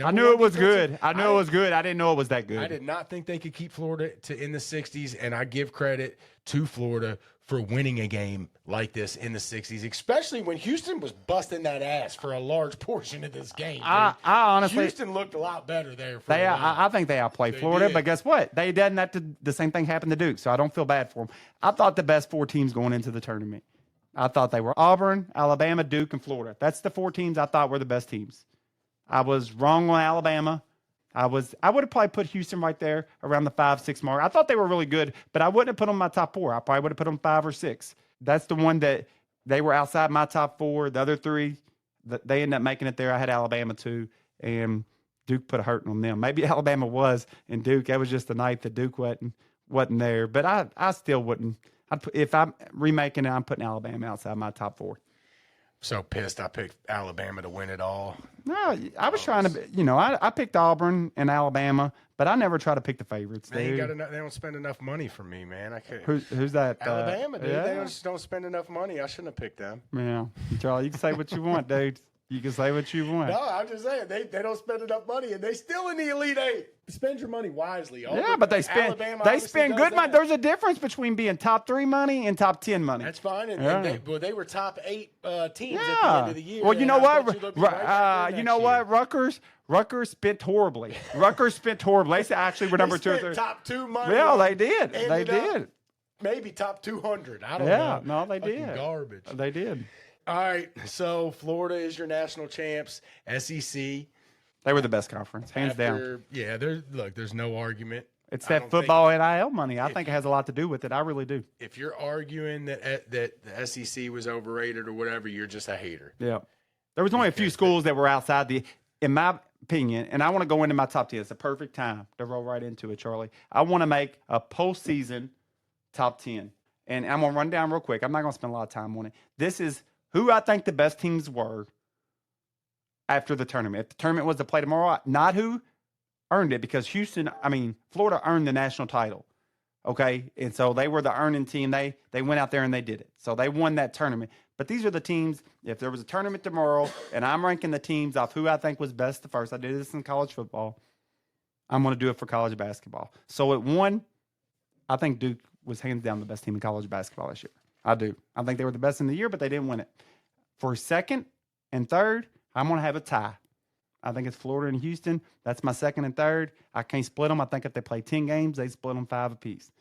[SPEAKER 3] I knew it was good. I knew it was good. I didn't know it was that good.
[SPEAKER 2] I did not think they could keep Florida in the 60s, and I give credit to Florida for winning a game like this in the 60s, especially when Houston was busting that ass for a large portion of this game.
[SPEAKER 3] I honestly,
[SPEAKER 2] Houston looked a lot better there.
[SPEAKER 3] I think they outplayed Florida, but guess what? They didn't. The same thing happened to Duke, so I don't feel bad for them. I thought the best 4 teams going into the tournament. I thought they were Auburn, Alabama, Duke, and Florida. That's the 4 teams I thought were the best teams. I was wrong on Alabama. I would have probably put Houston right there around the 5-6 mark. I thought they were really good, but I wouldn't have put them in my top 4. I probably would have put them 5 or 6. That's the one that they were outside my top 4. The other 3, they ended up making it there. I had Alabama too, and Duke put a hurting on them. Maybe Alabama was, and Duke, that was just the night that Duke wasn't there. But I still wouldn't. If I'm remaking it, I'm putting Alabama outside my top 4.
[SPEAKER 2] So pissed I picked Alabama to win it all.
[SPEAKER 3] No, I was trying to, I picked Auburn and Alabama, but I never try to pick the favorites.
[SPEAKER 2] They don't spend enough money for me, man. I can't.
[SPEAKER 3] Who's that?
[SPEAKER 2] Alabama, dude. Yeah. They just don't spend enough money. I shouldn't have picked them.
[SPEAKER 3] Yeah, Charlie, you can say what you want, dude. You can say what you want.
[SPEAKER 2] No, I'm just saying they don't spend enough money, and they still in the Elite 8. Spend your money wisely.
[SPEAKER 3] Yeah, but they spend good money. There's a difference between being top 3 money and top 10 money.
[SPEAKER 2] That's fine. And they were top 8 teams at the end of the year.
[SPEAKER 3] Well, you know what? Rutgers spent horribly. They actually were number 2 or 3.
[SPEAKER 2] Top 2 money.
[SPEAKER 3] Yeah, they did. They did.
[SPEAKER 2] Maybe top 200. I don't know.
[SPEAKER 3] Yeah, no, they did.
[SPEAKER 2] Garbage.
[SPEAKER 3] They did.
[SPEAKER 2] All right, so Florida is your national champs. SEC.
[SPEAKER 3] They were the best conference, hands down.
[SPEAKER 2] Yeah, there's no argument.
[SPEAKER 3] It's that football NIL money. I think it has a lot to do with it. I really do.
[SPEAKER 2] If you're arguing that the SEC was overrated or whatever, you're just a hater.
[SPEAKER 3] Yeah. There was only a few schools that were outside in my opinion, and I want to go into my top 10. It's a perfect time to roll right into it, Charlie. I want to make a postseason top 10. And I'm going to run down real quick. I'm not going to spend a lot of time on it. This is who I think the best teams were after the tournament. If the tournament was to play tomorrow, not who earned it, because Florida earned the national title. Okay? And so they were the earning team. They went out there and they did it. So they won that tournament. But these are the teams, if there was a tournament tomorrow and I'm ranking the teams off who I think was best the first, I did this in college football, I'm going to do it for college basketball. So at 1, I think Duke was hands down the best team in college basketball this year. I do. I think they were the best in the year, but they didn't win it. For 2nd and 3rd, I'm going to have a tie. I think it's Florida and Houston. That's my 2nd and 3rd. I can't split them. I think if they play 10 games, they split them 5 apiece.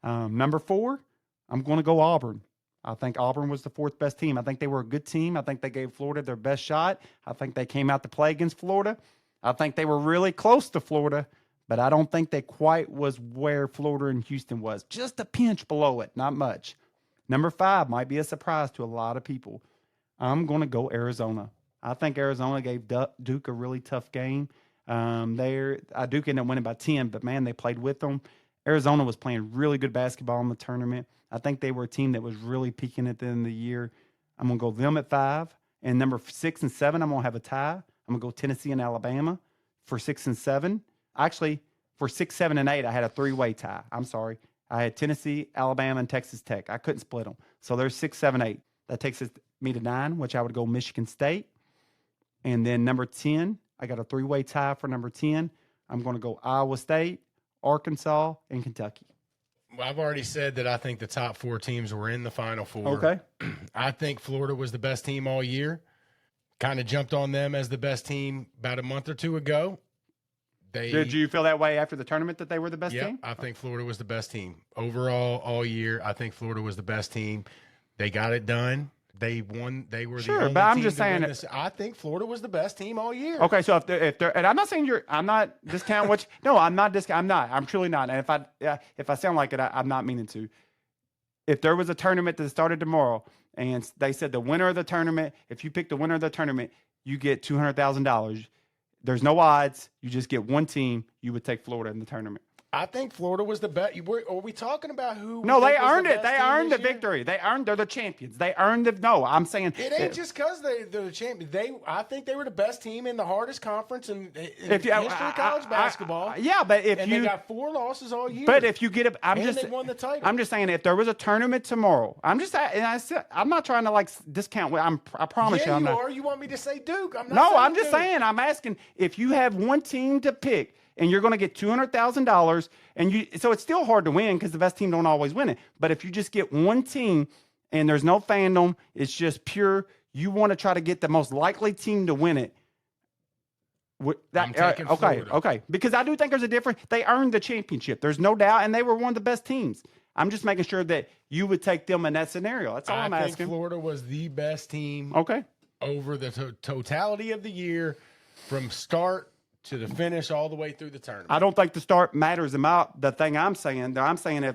[SPEAKER 3] Number 4, I'm going to go Auburn. I think Auburn was the 4th best team. I think they were a good team. I think they gave Florida their best shot. I think they came out to play against Florida. I think they were really close to Florida, but I don't think they quite was where Florida and Houston was. Just a pinch below it, not much. Number 5 might be a surprise to a lot of people. I'm going to go Arizona. I think Arizona gave Duke a really tough game. Duke ended up winning by 10, but, man, they played with them. Arizona was playing really good basketball in the tournament. I think they were a team that was really peaking at the end of the year. I'm going to go them at 5. And number 6 and 7, I'm going to have a tie. I'm going to go Tennessee and Alabama for 6 and 7. Actually, for 6, 7, and 8, I had a 3-way tie. I'm sorry. I had Tennessee, Alabama, and Texas Tech. I couldn't split them. So there's 6, 7, 8. That takes me to 9, which I would go Michigan State. And then number 10, I got a 3-way tie for number 10. I'm going to go Iowa State, Arkansas, and Kentucky.
[SPEAKER 2] Well, I've already said that I think the top 4 teams were in the Final Four.
[SPEAKER 3] Okay.
[SPEAKER 2] I think Florida was the best team all year. Kind of jumped on them as the best team about a month or two ago.
[SPEAKER 3] Did you feel that way after the tournament that they were the best team?
[SPEAKER 2] I think Florida was the best team. Overall, all year, I think Florida was the best team. They got it done. They won. They were the only
[SPEAKER 3] but I'm
[SPEAKER 2] team
[SPEAKER 3] just
[SPEAKER 2] to win
[SPEAKER 3] saying.
[SPEAKER 2] this. I think Florida was the best team all year.
[SPEAKER 3] Okay, so if they're, and I'm not saying I'm not discounting what. No, I'm not discounting. I'm not. I'm truly not. And if I sound like it, I'm not meaning to. If there was a tournament that started tomorrow, and they said the winner of the tournament, if you pick the winner of the tournament, you get $200,000. There's no odds. You just get one team. You would take Florida in the tournament.
[SPEAKER 2] I think Florida was the best. Are we talking about who?
[SPEAKER 3] No, they earned it. They earned the victory. They're the champions. They earned the. No, I'm saying
[SPEAKER 2] it ain't just because they're the champions. I think they were the best team in the hardest conference in history of college basketball.
[SPEAKER 3] But
[SPEAKER 2] they got 4 losses all year.
[SPEAKER 3] But if you get
[SPEAKER 2] they won the title.
[SPEAKER 3] I'm just saying if there was a tournament tomorrow, I'm not trying to discount. I promise you, I'm not.
[SPEAKER 2] Are. You want me to say Duke? I'm not.
[SPEAKER 3] No, I'm just saying. I'm asking if you have one team to pick. And you're going to get $200,000, so it's still hard to win because the best team don't always win it. But if you just get one team and there's no fandom, it's just pure. You want to try to get the most likely team to win it.
[SPEAKER 2] I'm taking Florida.
[SPEAKER 3] Okay, because I do think there's a difference. They earned the championship. There's no doubt, and they were one of the best teams. I'm just making sure that you would take them in that scenario. That's all I'm asking.
[SPEAKER 2] I think Florida was the best team.
[SPEAKER 3] Okay.
[SPEAKER 2] Over the totality of the year, from start to the finish, all the way through the tournament.
[SPEAKER 3] I don't think the start matters about the thing I'm saying. I'm saying if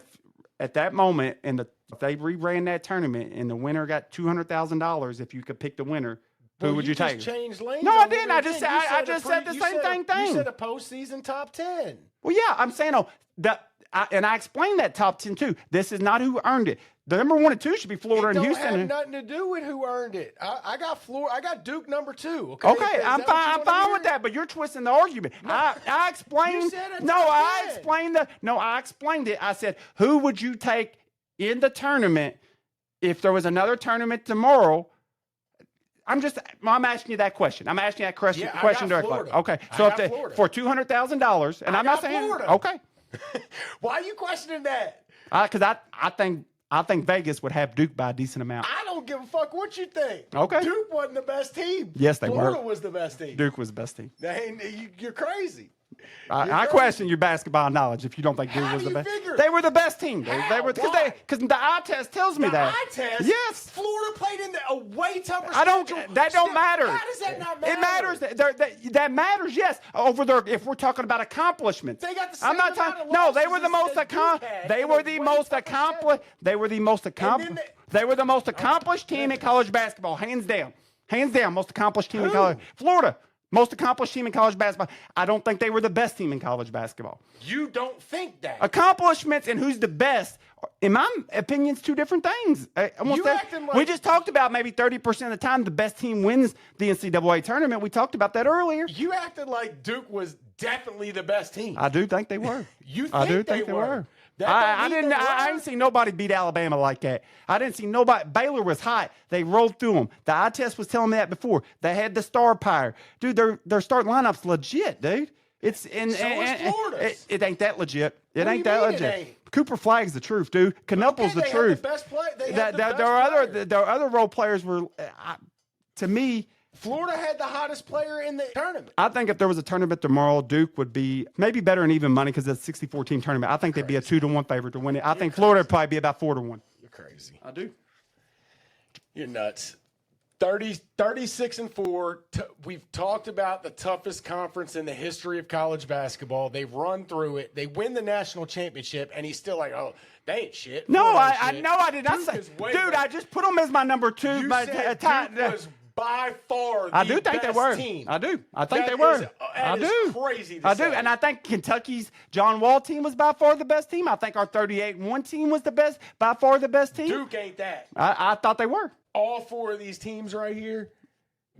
[SPEAKER 3] at that moment if they reran that tournament and the winner got $200,000, if you could pick the winner, who would you take?
[SPEAKER 2] Changed lanes.
[SPEAKER 3] No, I didn't. I just said the same thing.
[SPEAKER 2] You said a postseason top 10.
[SPEAKER 3] Well, yeah, I'm saying and I explained that top 10 too. This is not who earned it. The number 1 and 2 should be Florida and Houston.
[SPEAKER 2] It don't have nothing to do with who earned it. I got Florida. I got Duke number 2.
[SPEAKER 3] Okay, I'm fine with that. But you're twisting the argument. No, I explained.
[SPEAKER 2] You said
[SPEAKER 3] I explained it. I said, who would you take in the tournament if there was another tournament tomorrow? I'm asking you that question. I'm asking you that question directly.
[SPEAKER 2] Florida.
[SPEAKER 3] Okay, so for $200,000, and I'm not saying
[SPEAKER 2] Florida.
[SPEAKER 3] Okay.
[SPEAKER 2] Why are you questioning that?
[SPEAKER 3] Because I think Vegas would have Duke by a decent amount.
[SPEAKER 2] I don't give a fuck what you think.
[SPEAKER 3] Okay.
[SPEAKER 2] Duke wasn't the best team.
[SPEAKER 3] Yes, they were.
[SPEAKER 2] Florida was the best team.
[SPEAKER 3] Duke was the best team.
[SPEAKER 2] You're crazy.
[SPEAKER 3] I question your basketball knowledge if you don't think Duke was the best. They were the best team. They were because the eye test tells me that.
[SPEAKER 2] The eye test.
[SPEAKER 3] Yes.
[SPEAKER 2] Florida played in a way tougher.
[SPEAKER 3] That don't matter.
[SPEAKER 2] How does that not matter?
[SPEAKER 3] It matters. That matters. Yes. If we're talking about accomplishments,
[SPEAKER 2] they got the same
[SPEAKER 3] I'm not talking. No, they were the most accomplished. They were the most accomplished. They were the most accomplished. They were the most accomplished team in college basketball, hands down. Hands down, most accomplished team in college. Florida. Most accomplished team in college basketball. I don't think they were the best team in college basketball.
[SPEAKER 2] You don't think that?
[SPEAKER 3] Accomplishments and who's the best, in my opinion, is two different things. We just talked about maybe 30% of the time the best team wins the NCAA tournament. We talked about that earlier.
[SPEAKER 2] You acted like Duke was definitely the best team.
[SPEAKER 3] I do think they were.
[SPEAKER 2] I do think they were.
[SPEAKER 3] I didn't see nobody beat Alabama like that. I didn't see nobody. Baylor was hot. They rolled through them. The eye test was telling me that before. They had the star power. Dude, their starting lineup's legit, dude. It's Florida's. It ain't that legit. It ain't that legit. Cooper Flagg's the truth, dude. Knupple's the truth.
[SPEAKER 2] The best play.
[SPEAKER 3] There are other role players were, to me.
[SPEAKER 2] Florida had the hottest player in the tournament.
[SPEAKER 3] I think if there was a tournament tomorrow, Duke would be maybe better in even money because it's a 64-team tournament. I think they'd be a 2-1 favorite to win it. I think Florida would probably be about 4-1.
[SPEAKER 2] You're crazy.
[SPEAKER 3] I do.
[SPEAKER 2] You're nuts. 36-4. We've talked about the toughest conference in the history of college basketball. They've run through it. They win the national championship, and he's still like, oh, they ain't shit.
[SPEAKER 3] No, I did not say. Dude, I just put them as my number 2.
[SPEAKER 2] You said Duke was by far the
[SPEAKER 3] I do think
[SPEAKER 2] best
[SPEAKER 3] they were.
[SPEAKER 2] team.
[SPEAKER 3] I do. I think they were.
[SPEAKER 2] I do. Crazy to say.
[SPEAKER 3] And I think Kentucky's John Wall team was by far the best team. I think our 38-1 team was by far the best team.
[SPEAKER 2] Duke ain't that.
[SPEAKER 3] I thought they were.
[SPEAKER 2] All 4 of these teams right here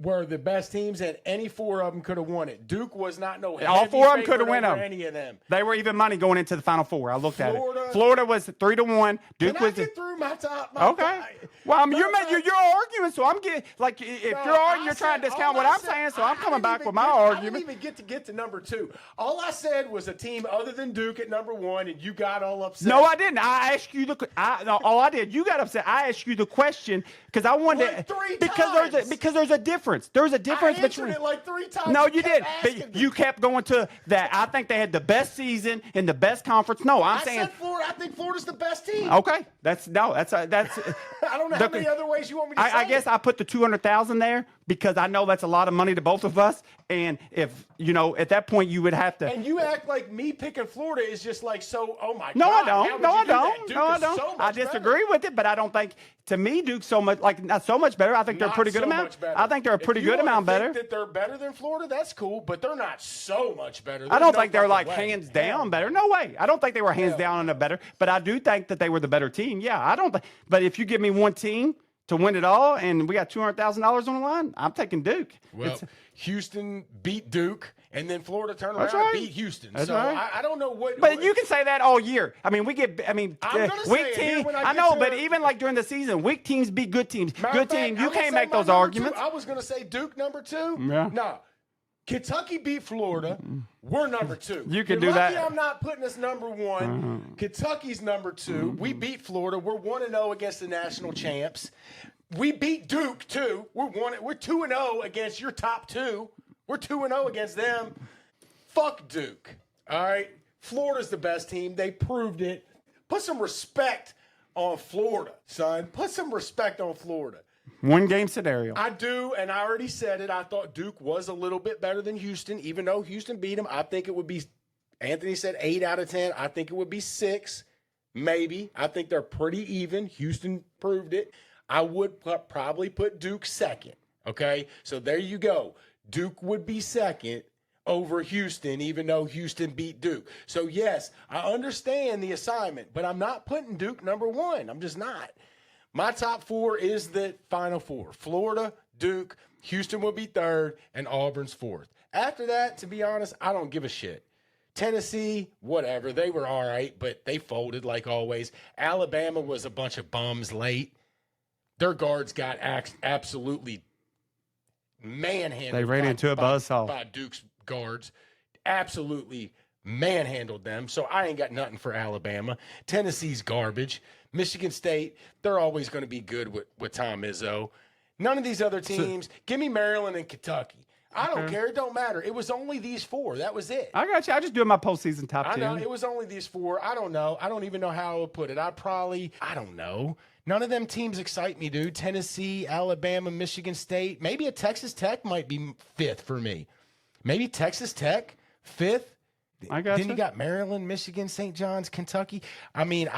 [SPEAKER 2] were the best teams, and any four of them could have won it. Duke was not no.
[SPEAKER 3] All four of them could have won them.
[SPEAKER 2] Any of them.
[SPEAKER 3] They were even money going into the Final Four. I looked at it.
[SPEAKER 2] Florida-
[SPEAKER 3] Florida was 3-1. Duke
[SPEAKER 2] Can I
[SPEAKER 3] was.
[SPEAKER 2] get through my top?
[SPEAKER 3] Okay. Well, I mean, you're arguing, so I'm getting like if you're arguing, you're trying to discount what I'm saying. So I'm coming back with my argument.
[SPEAKER 2] I didn't even get to number 2. All I said was a team other than Duke at number 1, and you got all upset.
[SPEAKER 3] No, I didn't. I asked you all I did. You got upset. I asked you the question because I wanted
[SPEAKER 2] Like 3
[SPEAKER 3] because there's a difference. There's a difference
[SPEAKER 2] I answered
[SPEAKER 3] between.
[SPEAKER 2] it like 3 times.
[SPEAKER 3] No, you
[SPEAKER 2] kept
[SPEAKER 3] did.
[SPEAKER 2] asking
[SPEAKER 3] But
[SPEAKER 2] me.
[SPEAKER 3] you kept going to that. I think they had the best season in the best conference. No, I'm
[SPEAKER 2] I
[SPEAKER 3] saying.
[SPEAKER 2] said Florida. I think Florida's the best team.
[SPEAKER 3] Okay, that's.
[SPEAKER 2] I don't know how many other ways you want me to say
[SPEAKER 3] I guess
[SPEAKER 2] it.
[SPEAKER 3] I put the 200,000 there because I know that's a lot of money to both of us. And if at that point you would have to.
[SPEAKER 2] And you act like me picking Florida is just like so. Oh my
[SPEAKER 3] No,
[SPEAKER 2] God!
[SPEAKER 3] I
[SPEAKER 2] how
[SPEAKER 3] don't.
[SPEAKER 2] would
[SPEAKER 3] No,
[SPEAKER 2] you
[SPEAKER 3] I
[SPEAKER 2] do that?
[SPEAKER 3] don't.
[SPEAKER 2] Duke
[SPEAKER 3] No, I
[SPEAKER 2] is
[SPEAKER 3] don't.
[SPEAKER 2] so
[SPEAKER 3] I
[SPEAKER 2] much
[SPEAKER 3] disagree
[SPEAKER 2] better.
[SPEAKER 3] with it, but I don't think to me Duke's so much not so much better. I think they're a
[SPEAKER 2] Not
[SPEAKER 3] pretty good
[SPEAKER 2] so
[SPEAKER 3] amount.
[SPEAKER 2] much better.
[SPEAKER 3] I think they're a pretty
[SPEAKER 2] If you
[SPEAKER 3] good
[SPEAKER 2] wanna
[SPEAKER 3] amount
[SPEAKER 2] think
[SPEAKER 3] better.
[SPEAKER 2] That they're better than Florida. That's cool, but they're not so much better.
[SPEAKER 3] I
[SPEAKER 2] There's
[SPEAKER 3] don't
[SPEAKER 2] no
[SPEAKER 3] think they're like
[SPEAKER 2] fucking way.
[SPEAKER 3] hands down better. No way. I don't think they were hands down on a better, but I do think that they were the better team. Yeah, I don't. But if you give me one team to win it all, and we got $200,000 on the line, I'm taking Duke.
[SPEAKER 2] Well, Houston beat Duke, and then Florida turned around
[SPEAKER 3] That's right.
[SPEAKER 2] and beat Houston.
[SPEAKER 3] That's
[SPEAKER 2] so
[SPEAKER 3] right.
[SPEAKER 2] I don't know what.
[SPEAKER 3] But you can say that all year. I mean,
[SPEAKER 2] I'm gonna say
[SPEAKER 3] weak
[SPEAKER 2] it here
[SPEAKER 3] team.
[SPEAKER 2] when I
[SPEAKER 3] I
[SPEAKER 2] get
[SPEAKER 3] know,
[SPEAKER 2] to
[SPEAKER 3] but
[SPEAKER 2] it.
[SPEAKER 3] even like during the season, weak teams beat good teams.
[SPEAKER 2] Matter
[SPEAKER 3] Good
[SPEAKER 2] of fact,
[SPEAKER 3] team, you
[SPEAKER 2] I'm gonna
[SPEAKER 3] can't
[SPEAKER 2] say
[SPEAKER 3] make
[SPEAKER 2] my
[SPEAKER 3] those
[SPEAKER 2] number
[SPEAKER 3] arguments.
[SPEAKER 2] 2. I was going to say Duke number 2.
[SPEAKER 3] Yeah.
[SPEAKER 2] No. Kentucky beat Florida. We're number 2.
[SPEAKER 3] You can
[SPEAKER 2] You're
[SPEAKER 3] do
[SPEAKER 2] lucky
[SPEAKER 3] that.
[SPEAKER 2] I'm not putting us number 1. Kentucky's number 2. We beat Florida. We're 1-0 against the national champs. We beat Duke too. We're 2-0 against your top 2. We're 2-0 against them. Fuck Duke. All right. Florida's the best team. They proved it. Put some respect on Florida, son. Put some respect on Florida.
[SPEAKER 3] One game scenario.
[SPEAKER 2] I do, and I already said it. I thought Duke was a little bit better than Houston, even though Houston beat them. I think it would be, Anthony said 8 out of 10. I think it would be 6, maybe. I think they're pretty even. Houston proved it. I would probably put Duke second, okay? So there you go. Duke would be second over Houston, even though Houston beat Duke. So, yes, I understand the assignment, but I'm not putting Duke number 1. I'm just not. My top 4 is the Final Four. Florida, Duke, Houston will be 3rd, and Auburn's 4th. After that, to be honest, I don't give a shit. Tennessee, whatever. They were all right, but they folded like always. Alabama was a bunch of bums late. Their guards got absolutely manhandled.
[SPEAKER 3] They ran into a buzzsaw.
[SPEAKER 2] By Duke's guards. Absolutely manhandled them. So I ain't got nothing for Alabama. Tennessee's garbage. Michigan State, they're always going to be good with Tom Izzo. None of these other teams. Give me Maryland and Kentucky. I don't care. It don't matter. It was only these 4. That was it.
[SPEAKER 3] I got you. I just doing my postseason top 10.
[SPEAKER 2] I know. It was only these 4. I don't know. I don't even know how I would put it. I don't know. None of them teams excite me, dude. Tennessee, Alabama, Michigan State. Maybe a Texas Tech might be 5th for me. Maybe Texas Tech, 5th.
[SPEAKER 3] I got
[SPEAKER 2] Then
[SPEAKER 3] you.
[SPEAKER 2] you got Maryland, Michigan, St. John's, Kentucky. I mean,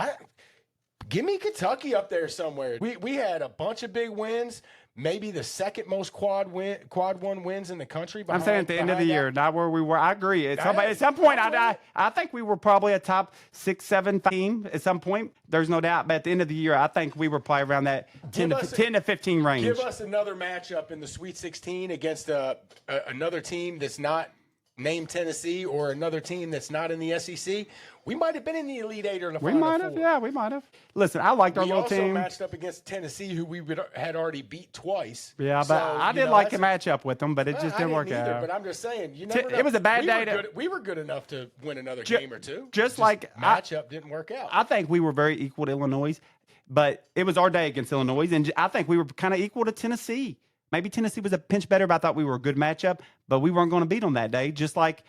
[SPEAKER 2] give me Kentucky up there somewhere. We had a bunch of big wins. Maybe the second most quad 1 wins in the country.
[SPEAKER 3] I'm saying at the end of the year, not where we were. I agree. At
[SPEAKER 2] That-
[SPEAKER 3] some point,
[SPEAKER 2] I
[SPEAKER 3] I think we were probably a top 6, 7 team at some point. There's no doubt. But at the end of the year, I think we were probably around that 10 to 15 range.
[SPEAKER 2] Give us another matchup in the Sweet 16 against another team that's not named Tennessee or another team that's not in the SEC. We might have been in the Elite 8 or the
[SPEAKER 3] We
[SPEAKER 2] Final
[SPEAKER 3] might have.
[SPEAKER 2] Four.
[SPEAKER 3] Yeah, we might have. Listen, I liked our
[SPEAKER 2] We
[SPEAKER 3] little
[SPEAKER 2] also
[SPEAKER 3] team.
[SPEAKER 2] matched up against Tennessee, who we had already beat twice.
[SPEAKER 3] Yeah, but
[SPEAKER 2] So,
[SPEAKER 3] I
[SPEAKER 2] you
[SPEAKER 3] did
[SPEAKER 2] know,
[SPEAKER 3] like
[SPEAKER 2] that's
[SPEAKER 3] the matchup with them, but it just
[SPEAKER 2] I
[SPEAKER 3] didn't work
[SPEAKER 2] either,
[SPEAKER 3] out.
[SPEAKER 2] But I'm just saying, you never know.
[SPEAKER 3] It was a bad
[SPEAKER 2] we
[SPEAKER 3] day
[SPEAKER 2] Were
[SPEAKER 3] to-
[SPEAKER 2] good, we were good enough to win another game or two.
[SPEAKER 3] Just like
[SPEAKER 2] matchup didn't work out.
[SPEAKER 3] I think we were very equal to Illinois, but it was our day against Illinois, and I think we were kind of equal to Tennessee. Maybe Tennessee was a pinch better, but I thought we were a good matchup, but we weren't going to beat them that day, just like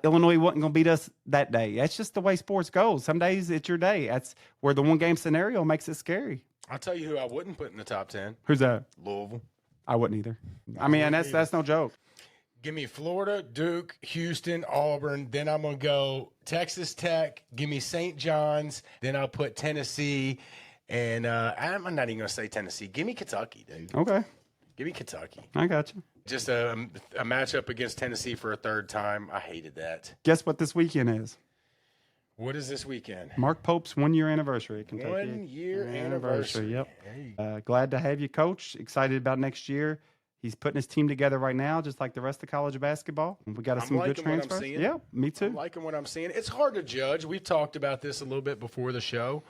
[SPEAKER 3] Illinois wasn't going to beat us that day. That's just the way sports goes. Some days it's your day. That's where the one-game scenario makes it scary.
[SPEAKER 2] I'll tell you who I wouldn't put in the top 10.
[SPEAKER 3] Who's that?
[SPEAKER 2] Louisville.
[SPEAKER 3] I wouldn't either. I mean, and that's no joke.
[SPEAKER 2] Give me Florida, Duke, Houston, Auburn. Then I'm going to go Texas Tech. Give me St. John's. Then I'll put Tennessee. And I'm not even going to say Tennessee. Give me Kentucky, dude.
[SPEAKER 3] Okay.
[SPEAKER 2] Give me Kentucky.
[SPEAKER 3] I got you.
[SPEAKER 2] Just a matchup against Tennessee for a 3rd time. I hated that.
[SPEAKER 3] Guess what this weekend is?
[SPEAKER 2] What is this weekend?
[SPEAKER 3] Mark Pope's 1-year anniversary at Kentucky.
[SPEAKER 2] 1 year anniversary.
[SPEAKER 3] Yep. Glad to have you, Coach. Excited about next year. He's putting his team together right now, just like the rest of college basketball. We got some good transfers. Yeah, me too.
[SPEAKER 2] I'm liking what I'm seeing. It's hard to judge. We've talked about this a little bit before the show.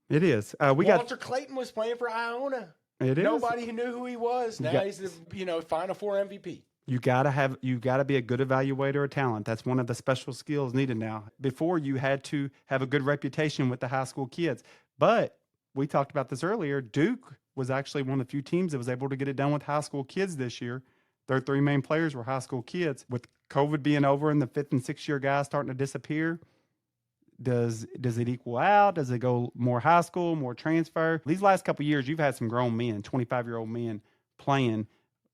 [SPEAKER 3] It is.
[SPEAKER 2] Walter Clayton was playing for Iona.
[SPEAKER 3] It is.
[SPEAKER 2] Nobody knew who he was. Now he's the Final Four MVP.
[SPEAKER 3] You gotta be a good evaluator of talent. That's one of the special skills needed now. Before, you had to have a good reputation with the high school kids. But we talked about this earlier. Duke was actually one of the few teams that was able to get it done with high school kids this year. Their 3 main players were high school kids. With COVID being over and the 5th and 6th year guys starting to disappear, does it equal out? Does it go more high school, more transfer? These last couple of years, you've had some grown men, 25-year-old men playing.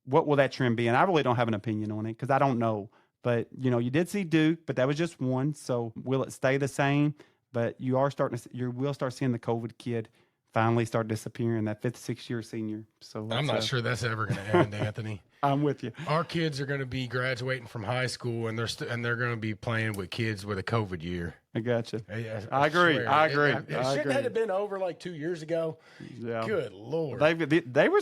[SPEAKER 3] What will that trend be? And I really don't have an opinion on it because I don't know. But, you did see Duke, but that was just one. So will it stay the same? But you will start seeing the COVID kid finally start disappearing, that 5th, 6th year senior. So
[SPEAKER 2] I'm not sure that's ever going to end, Anthony.
[SPEAKER 3] I'm with you.
[SPEAKER 2] Our kids are going to be graduating from high school, and they're going to be playing with kids with a COVID year.
[SPEAKER 3] I gotcha.
[SPEAKER 2] I
[SPEAKER 3] agree.
[SPEAKER 2] Shouldn't that have been over like 2 years ago?
[SPEAKER 3] Yeah.
[SPEAKER 2] Good Lord.
[SPEAKER 3] They were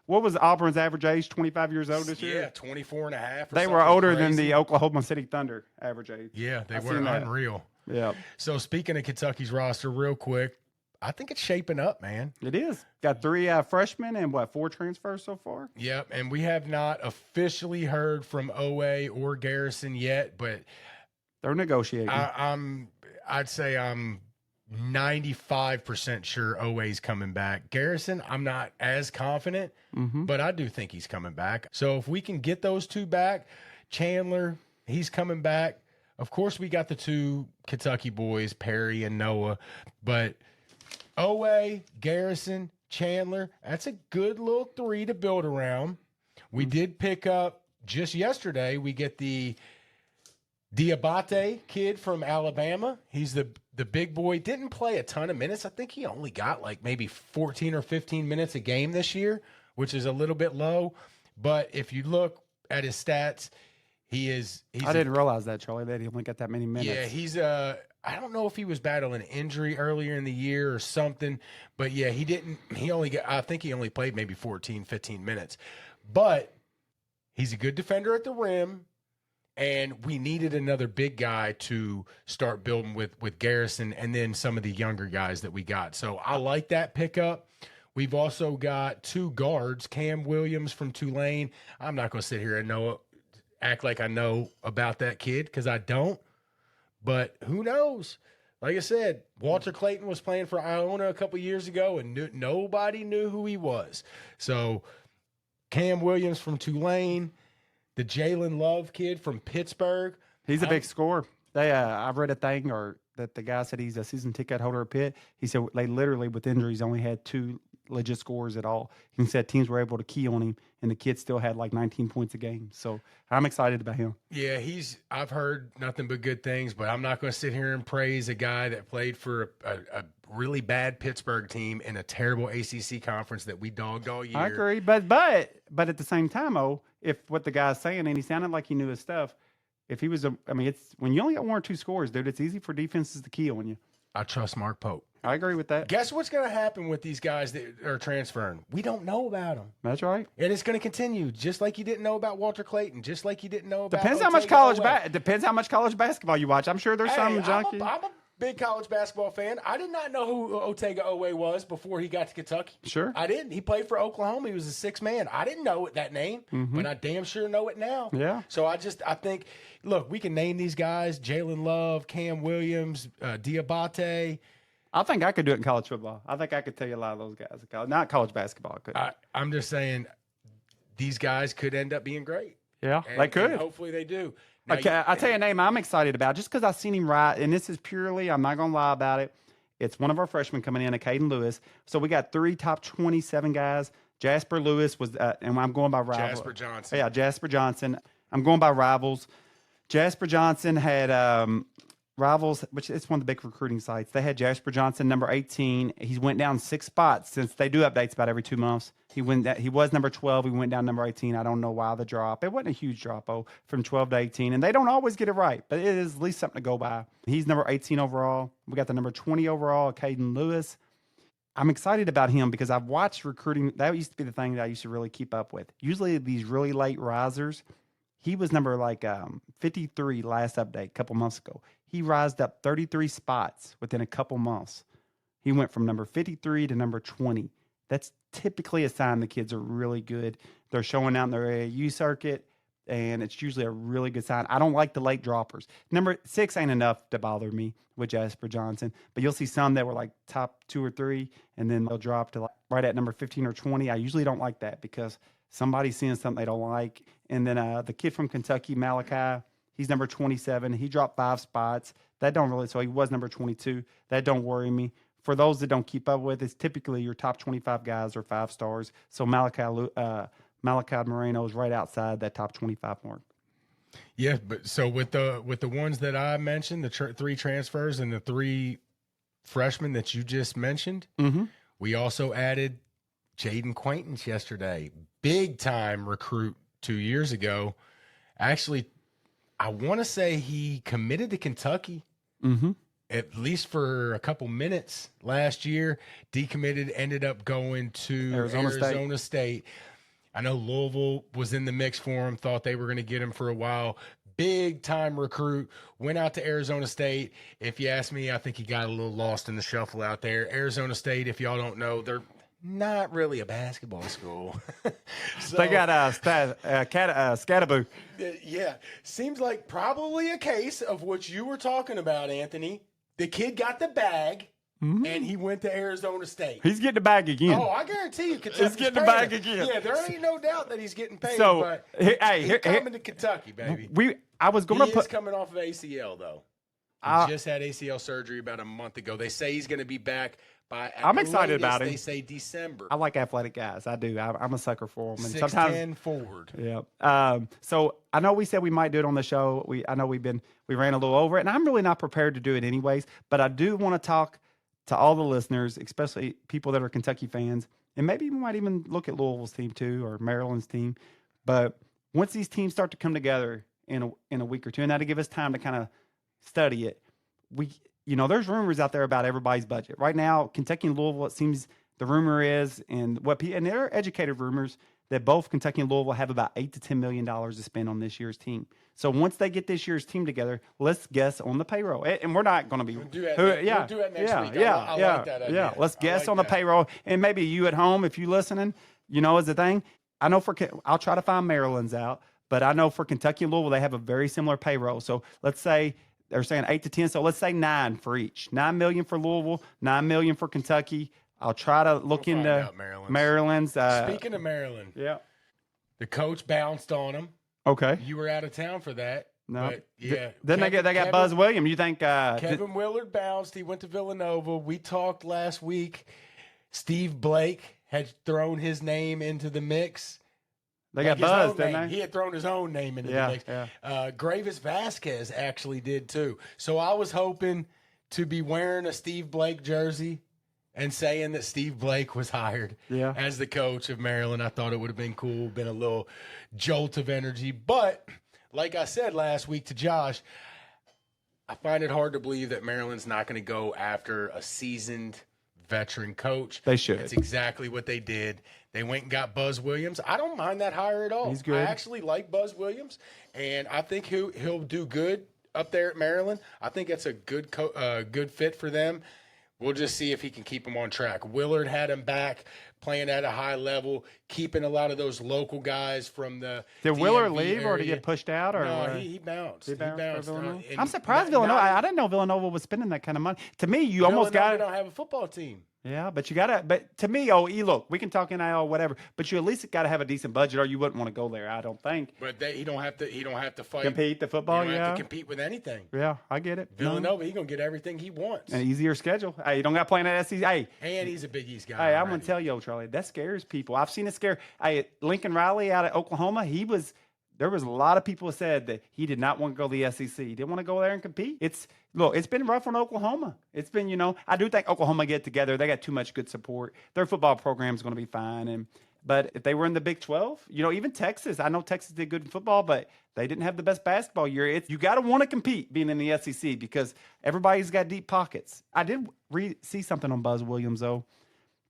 [SPEAKER 3] what was Auburn's average age? 25 years old this year?
[SPEAKER 2] Yeah, 24 and a half.
[SPEAKER 3] They were older than the Oklahoma City Thunder average age.
[SPEAKER 2] Yeah, they were unreal.
[SPEAKER 3] Yeah.
[SPEAKER 2] So speaking of Kentucky's roster, real quick, I think it's shaping up, man.
[SPEAKER 3] It is. Got 3 freshmen and 4 transfers so far?
[SPEAKER 2] Yep, and we have not officially heard from OA or Garrison yet, but
[SPEAKER 3] they're negotiating.
[SPEAKER 2] I'd say I'm 95% sure OA's coming back. Garrison, I'm not as confident, but I do think he's coming back. So if we can get those 2 back, Chandler, he's coming back. Of course, we got the 2 Kentucky boys, Perry and Noah, but OA, Garrison, Chandler, that's a good little 3 to build around. We did pick up just yesterday, we get the Diabate kid from Alabama. He's the big boy. Didn't play a ton of minutes. I think he only got like maybe 14 or 15 minutes a game this year, which is a little bit low. But if you look at his stats, he's
[SPEAKER 3] I didn't realize that, Charlie, that he only got that many minutes.
[SPEAKER 2] Yeah, he's I don't know if he was battling an injury earlier in the year or something, but yeah, I think he only played maybe 14, 15 minutes. But he's a good defender at the rim, and we needed another big guy to start building with Garrison and then some of the younger guys that we got. So I like that pickup. We've also got 2 guards, Cam Williams from Tulane. I'm not going to sit here and act like I know about that kid because I don't. But who knows? Like I said, Walter Clayton was playing for Iona a couple years ago, and nobody knew who he was. So Cam Williams from Tulane, the Jalen Love kid from Pittsburgh.
[SPEAKER 3] He's a big scorer. I've read a thing that the guy said he's a season ticket holder at Pitt. He said they literally, with injuries, only had 2 legit scores at all. He said teams were able to key on him, and the kid still had like 19 points a game. So I'm excited about him.
[SPEAKER 2] Yeah, I've heard nothing but good things, but I'm not going to sit here and praise a guy that played for a really bad Pittsburgh team in a terrible ACC conference that we dogged all year.
[SPEAKER 3] I agree, but at the same time, if what the guy's saying, and he sounded like he knew his stuff, if he was it's when you only got 1 or 2 scores, dude, it's easy for defenses to key on you.
[SPEAKER 2] I trust Mark Pope.
[SPEAKER 3] I agree with that.
[SPEAKER 2] Guess what's going to happen with these guys that are transferring? We don't know about them.
[SPEAKER 3] That's right.
[SPEAKER 2] And it's going to continue, just like you didn't know about Walter Clayton, just like you didn't know about
[SPEAKER 3] Depends how much college basketball you watch. I'm sure there's some junkie.
[SPEAKER 2] I'm a big college basketball fan. I did not know who Otega Oweh was before he got to Kentucky.
[SPEAKER 3] Sure.
[SPEAKER 2] I didn't. He played for Oklahoma. He was a 6th man. I didn't know that name, but I damn sure know it now.
[SPEAKER 3] Yeah.
[SPEAKER 2] So I think, look, we can name these guys, Jalen Love, Cam Williams, Diabate.
[SPEAKER 3] I think I could do it in college football. I think I could tell you a lot of those guys in college. Not college basketball.
[SPEAKER 2] I'm just saying these guys could end up being great.
[SPEAKER 3] Yeah, they could.
[SPEAKER 2] And hopefully they do. Now,
[SPEAKER 3] Okay, I'll tell you a name I'm excited about just because I've seen him right, and this is purely, I'm not going to lie about it. It's one of our freshmen coming in, Caden Lewis. So we got 3 top 27 guys. Jasper Lewis was, and I'm going by Rivals.
[SPEAKER 2] Jasper Johnson.
[SPEAKER 3] Yeah, Jasper Johnson. I'm going by Rivals. Jasper Johnson had Rivals, which is one of the big recruiting sites. They had Jasper Johnson, number 18. He went down 6 spots since they do updates about every 2 months. He was number 12. He went down number 18. I don't know why the drop. It wasn't a huge drop, from 12 to 18. And they don't always get it right, but it is at least something to go by. He's number 18 overall. We got the number 20 overall, Caden Lewis. I'm excited about him because I've watched recruiting. That used to be the thing that I used to really keep up with. Usually these really late risers, he was number 53 last update a couple months ago. He rised up 33 spots within a couple months. He went from number 53 to number 20. That's typically a sign the kids are really good. They're showing out in their AAU circuit, and it's usually a really good sign. I don't like the late droppers. Number 6 ain't enough to bother me with Jasper Johnson, but you'll see some that were like top 2 or 3, and then they'll drop to right at number 15 or 20. I usually don't like that because somebody's seeing something they don't like. And then the kid from Kentucky, Malachi, he's number 27. He dropped 5 spots. So he was number 22. That don't worry me. For those that don't keep up with, it's typically your top 25 guys are 5 stars. So Malachi Moreno is right outside that top 25 mark.
[SPEAKER 2] Yeah, but so with the ones that I mentioned, the 3 transfers and the 3 freshmen that you just mentioned, we also added Jaden Claytons yesterday. Big time recruit 2 years ago. Actually, I want to say he committed to Kentucky. At least for a couple minutes last year. Decommitted, ended up going to Arizona State. I know Louisville was in the mix for him, thought they were going to get him for a while. Big time recruit, went out to Arizona State. If you ask me, I think he got a little lost in the shuffle out there. Arizona State, if y'all don't know, they're not really a basketball school.
[SPEAKER 3] So, they got Scattaboo.
[SPEAKER 2] Yeah, seems like probably a case of what you were talking about, Anthony. The kid got the bag, and he went to Arizona State.
[SPEAKER 3] He's getting the bag again.
[SPEAKER 2] Oh, I guarantee you Kentucky's
[SPEAKER 3] he's getting the bag
[SPEAKER 2] him.
[SPEAKER 3] again.
[SPEAKER 2] Yeah, there ain't no doubt that he's getting paid,
[SPEAKER 3] So,
[SPEAKER 2] but
[SPEAKER 3] he's
[SPEAKER 2] coming to Kentucky, baby.
[SPEAKER 3] I was going to
[SPEAKER 2] He is coming off of ACL, though. He just had ACL surgery about a month ago. They say he's going to be back by
[SPEAKER 3] I'm excited about him.
[SPEAKER 2] They say December.
[SPEAKER 3] I like athletic guys. I do. I'm a sucker for them. And
[SPEAKER 2] 6'10"
[SPEAKER 3] sometimes
[SPEAKER 2] forward.
[SPEAKER 3] Yeah. So I know we said we might do it on the show. I know we ran a little over it, and I'm really not prepared to do it anyways. But I do want to talk to all the listeners, especially people that are Kentucky fans, and maybe we might even look at Louisville's team too or Maryland's team. But once these teams start to come together in a week or two, and that'll give us time to kind of study it. There's rumors out there about everybody's budget. Right now, Kentucky and Louisville, it seems the rumor is, and there are educated rumors that both Kentucky and Louisville have about $8 to $10 million to spend on this year's team. So once they get this year's team together, let's guess on the payroll. And we're not going to be.
[SPEAKER 2] We'll do that next week. I like that idea.
[SPEAKER 3] Yeah, let's guess on the payroll. And maybe you at home, if you're listening, is the thing. I know I'll try to find Maryland's out, but I know for Kentucky and Louisville, they have a very similar payroll. So let's say they're saying 8 to 10. So let's say 9 for each. $9 million for Louisville, $9 million for Kentucky. I'll try to look into Maryland's.
[SPEAKER 2] Speaking of Maryland, the coach bounced on him.
[SPEAKER 3] Okay,
[SPEAKER 2] you were out of town for that.
[SPEAKER 3] No,
[SPEAKER 2] but yeah.
[SPEAKER 3] Then they got Buzz Williams. You think
[SPEAKER 2] Kevin Willard bounced? He went to Villanova. We talked last week. Steve Blake had thrown his name into the mix.
[SPEAKER 3] They got buzzed, didn't they?
[SPEAKER 2] He had thrown his own name into the mix. Yeah. Gravis Vasquez actually did too. So I was hoping to be wearing a Steve Blake jersey and saying that Steve Blake was hired as the coach of Maryland. I thought it would have been cool, been a little jolt of energy. But like I said last week to Josh, I find it hard to believe that Maryland's not going to go after a seasoned veteran coach.
[SPEAKER 3] They should.
[SPEAKER 2] That's exactly what they did. They went and got Buzz Williams. I don't mind that hire at all.
[SPEAKER 3] He's good.
[SPEAKER 2] I actually like Buzz Williams, and I think he'll do good up there at Maryland. I think that's a good fit for them. We'll just see if he can keep them on track. Willard had him back, playing at a high level, keeping a lot of those local guys from the
[SPEAKER 3] Did Willard
[SPEAKER 2] DMV
[SPEAKER 3] leave
[SPEAKER 2] area.
[SPEAKER 3] or did he get pushed out? Or
[SPEAKER 2] No, he bounced. He bounced.
[SPEAKER 3] I'm surprised Villanova. I didn't know Villanova was spending that kind of money. To me, you almost got
[SPEAKER 2] it. Don't have a football team.
[SPEAKER 3] Yeah, but you got to. But to me, look, we can talk NIL, whatever, but you at least got to have a decent budget, or you wouldn't want to go there. I don't think.
[SPEAKER 2] But he don't have to fight.
[SPEAKER 3] Compete the football.
[SPEAKER 2] He don't have to compete with anything.
[SPEAKER 3] Yeah, I get it.
[SPEAKER 2] Villanova, he gonna get everything he wants.
[SPEAKER 3] An easier schedule. Hey, you don't got to play in that SEC. Hey,
[SPEAKER 2] and he's a Big East guy.
[SPEAKER 3] Hey, I'm gonna tell you, Charlie, that scares people. I've seen it scare. Hey, Lincoln Riley out of Oklahoma, there was a lot of people who said that he did not want to go to the SEC. He didn't want to go there and compete. It's been rough on Oklahoma. It's been, I do think Oklahoma get together. They got too much good support. Their football program is going to be fine. But if they were in the Big 12, even Texas, I know Texas did good in football, but they didn't have the best basketball year. You got to want to compete being in the SEC because everybody's got deep pockets. I did see something on Buzz Williams, though.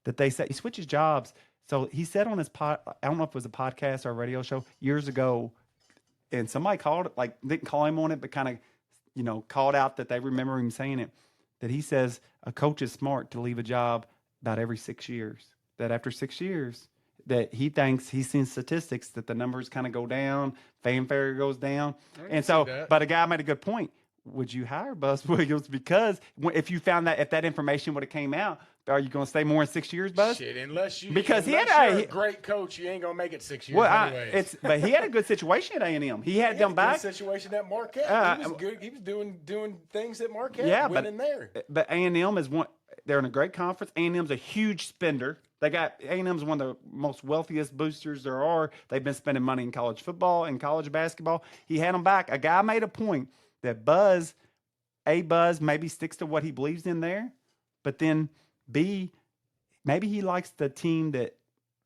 [SPEAKER 3] that they say he switches jobs. So he said on his I don't know if it was a podcast or a radio show years ago, and somebody called it, like didn't call him on it, but kind of, called out that they remember him saying it, that he says a coach is smart to leave a job about every 6 years. That after 6 years, that he thinks he's seen statistics that the numbers kind of go down, fanfare goes down. And so, but a guy made a good point. Would you hire Buzz Williams? Because if you found that, if that information would have came out, are you going to stay more in 6 years, Buzz?
[SPEAKER 2] Shit, unless you're
[SPEAKER 3] a
[SPEAKER 2] great coach, you ain't going to make it 6 years
[SPEAKER 3] anyways. But he had a good situation at A&M. He had them back.
[SPEAKER 2] Good situation at Marquette. He was good. He was doing things at Marquette, winning there.
[SPEAKER 3] But A&M is one. They're in a great conference. A&M's a huge spender. A&M's one of the most wealthiest boosters there are. They've been spending money in college football and college basketball. He had them back. A guy made a point that Buzz maybe sticks to what he believes in there, but then B, maybe he likes the team that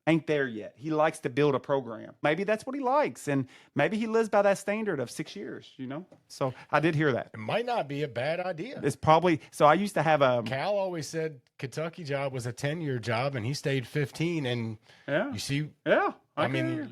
[SPEAKER 3] ain't there yet. He likes to build a program. Maybe that's what he likes, and maybe he lives by that standard of 6 years, So I did hear that.
[SPEAKER 2] It might not be a bad idea.
[SPEAKER 3] It's probably – so I used to have a –
[SPEAKER 2] Cal always said Kentucky job was a 10-year job, and he stayed 15, and you see –
[SPEAKER 3] yeah.
[SPEAKER 2] I mean,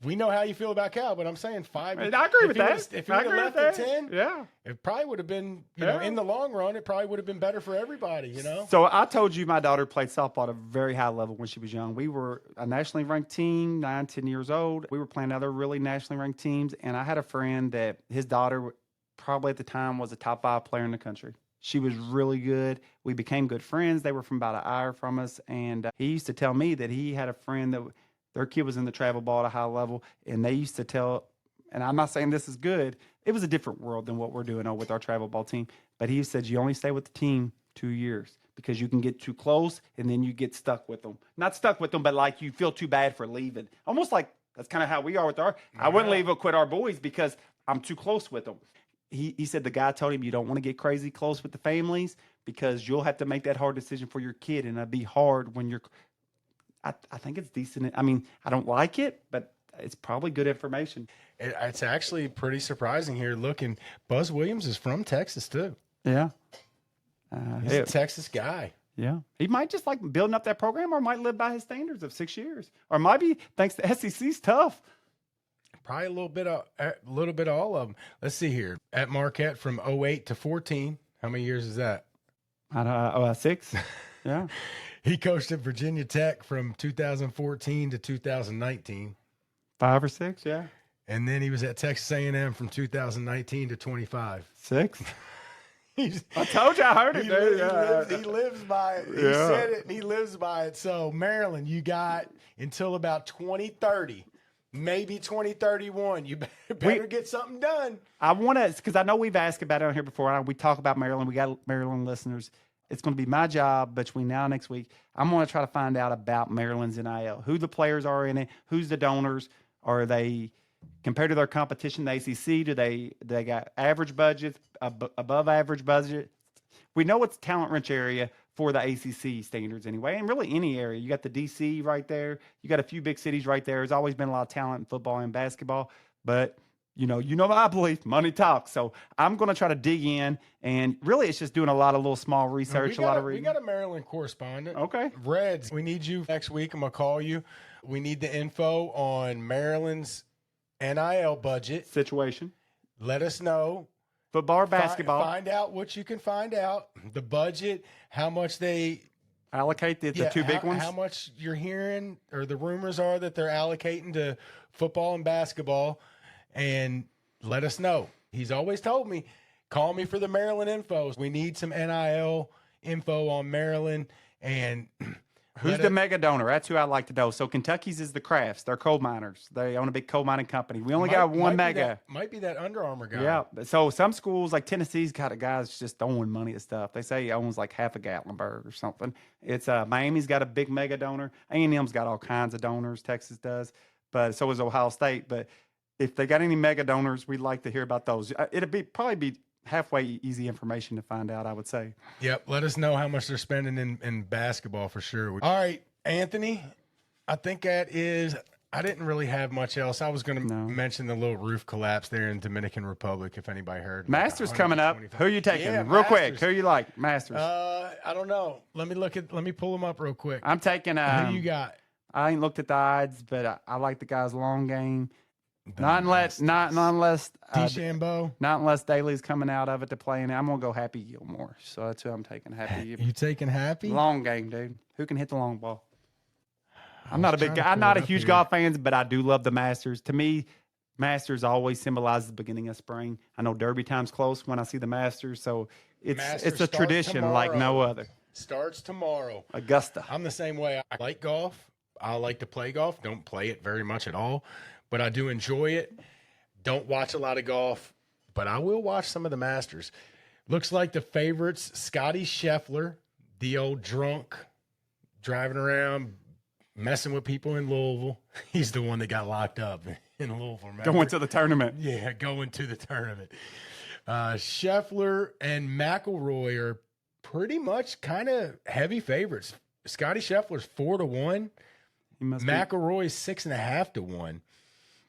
[SPEAKER 2] we know how you feel about Cal, but I'm saying 5.
[SPEAKER 3] I agree with that.
[SPEAKER 2] If he would have left at 10,
[SPEAKER 3] yeah,
[SPEAKER 2] it probably would have been, in the long run, it probably would have been better for everybody,
[SPEAKER 3] So I told you my daughter played softball at a very high level when she was young. We were a nationally ranked team, 9, 10 years old. We were playing other really nationally ranked teams, and I had a friend that his daughter probably at the time was a top 5 player in the country. She was really good. We became good friends. They were from about an hour from us, and he used to tell me that he had a friend that – their kid was in the travel ball at a high level, and they used to tell, and I'm not saying this is good, it was a different world than what we're doing with our travel ball team, but he said you only stay with the team 2 years because you can get too close, and then you get stuck with them. Not stuck with them, but like you feel too bad for leaving. Almost like that's kind of how we are with I wouldn't leave or quit our boys because I'm too close with them. He said the guy told him you don't want to get crazy close with the families because you'll have to make that hard decision for your kid, and it'll be hard when you're – I think it's decent. I mean, I don't like it, but it's probably good information.
[SPEAKER 2] It's actually pretty surprising here looking. Buzz Williams is from Texas, too.
[SPEAKER 3] Yeah.
[SPEAKER 2] He's a Texas guy.
[SPEAKER 3] Yeah. He might just like building up that program or might live by his standards of 6 years. Or might be, thanks to SEC's tough.
[SPEAKER 2] Probably a little bit of all of them. Let's see here. At Marquette from 08 to 14. How many years is that?
[SPEAKER 3] 6. Yeah.
[SPEAKER 2] He coached at Virginia Tech from 2014 to 2019.
[SPEAKER 3] 5 or 6, yeah.
[SPEAKER 2] And then he was at Texas A&M from 2019 to 25.
[SPEAKER 3] 6? I told you I heard it.
[SPEAKER 2] He lives by it. He said it, and he lives by it. So, Maryland, you got until about 2030, maybe 2031. You better get something done.
[SPEAKER 3] I want to, because I know we've asked about it on here before. We talk about Maryland. We got Maryland listeners. It's going to be my job between now and next week. I'm going to try to find out about Maryland's NIL, who the players are in it, who's the donors. Are they, compared to their competition, the ACC, do they got average budgets, above average budget? We know it's a talent-rich area for the ACC standards anyway, and really any area. You got the DC right there. You got a few big cities right there. There's always been a lot of talent in football and basketball, but you know my belief, money talks. So I'm going to try to dig in, and really it's just doing a lot of little small research, a lot of reading.
[SPEAKER 2] We got a Maryland correspondent.
[SPEAKER 3] Okay.
[SPEAKER 2] Reds, we need you next week. I'm going to call you. We need the info on Maryland's NIL budget.
[SPEAKER 3] Situation.
[SPEAKER 2] Let us know.
[SPEAKER 3] Football or basketball.
[SPEAKER 2] Find out what you can find out. The budget, how much they
[SPEAKER 3] allocate the two big ones.
[SPEAKER 2] How much you're hearing, or the rumors are that they're allocating to football and basketball. And let us know. He's always told me, call me for the Maryland info. We need some NIL info on Maryland. And
[SPEAKER 3] who's the mega donor? That's who I like to know. So Kentucky's is the Crafts. They're coal miners. They own a big coal mining company. We only got one mega.
[SPEAKER 2] Might be that Under Armour guy.
[SPEAKER 3] Yeah. So some schools like Tennessee's got a guy's just throwing money at stuff. They say he owns like half a Gatlinburg or something. It's Miami's got a big mega donor. A&M's got all kinds of donors. Texas does. But so is Ohio State. But if they got any mega donors, we'd like to hear about those. It'd probably be halfway easy information to find out, I would say.
[SPEAKER 2] Yep. Let us know how much they're spending in basketball for sure. All right, Anthony, I think that is I didn't really have much else. I was going to
[SPEAKER 3] No.
[SPEAKER 2] mention the little roof collapse there in Dominican Republic, if anybody heard.
[SPEAKER 3] Masters coming up.
[SPEAKER 2] 125.
[SPEAKER 3] Who you taking?
[SPEAKER 2] Yeah,
[SPEAKER 3] real quick.
[SPEAKER 2] Masters.
[SPEAKER 3] Who you like? Masters.
[SPEAKER 2] I don't know. Let me pull them up real quick.
[SPEAKER 3] I'm taking.
[SPEAKER 2] Who you got?
[SPEAKER 3] I ain't looked at the odds, but I like the guy's long game.
[SPEAKER 2] The
[SPEAKER 3] Not unless
[SPEAKER 2] DeChambeau.
[SPEAKER 3] not unless Daly's coming out of it to play in it. I'm gonna go Happy Gilmore. So that's who I'm taking. Happy Gilmore.
[SPEAKER 2] You taking Happy?
[SPEAKER 3] Long game, dude. Who can hit the long ball? I'm
[SPEAKER 2] was
[SPEAKER 3] not a big
[SPEAKER 2] trying to
[SPEAKER 3] guy. I'm
[SPEAKER 2] pull
[SPEAKER 3] not
[SPEAKER 2] it
[SPEAKER 3] a
[SPEAKER 2] up
[SPEAKER 3] huge
[SPEAKER 2] here.
[SPEAKER 3] golf fan, but I do love the Masters. To me, Masters always symbolizes the beginning of spring. I know Derby time's close when I see the Masters, so
[SPEAKER 2] Masters
[SPEAKER 3] it's a
[SPEAKER 2] starts
[SPEAKER 3] tradition like no
[SPEAKER 2] tomorrow.
[SPEAKER 3] other.
[SPEAKER 2] Starts tomorrow.
[SPEAKER 3] Augusta.
[SPEAKER 2] I'm the same way. I like golf. I like to play golf. Don't play it very much at all, but I do enjoy it. Don't watch a lot of golf, but I will watch some of the Masters. Looks like the favorites, Scotty Scheffler, the old drunk, driving around, messing with people in Louisville. He's the one that got locked up in Louisville. Remember?
[SPEAKER 3] Going to the tournament.
[SPEAKER 2] Yeah, going to the tournament. Scheffler and McIlroy are pretty much kind of heavy favorites. Scotty Scheffler's 4-1.
[SPEAKER 3] He must
[SPEAKER 2] McIlroy's 6.5 to 1.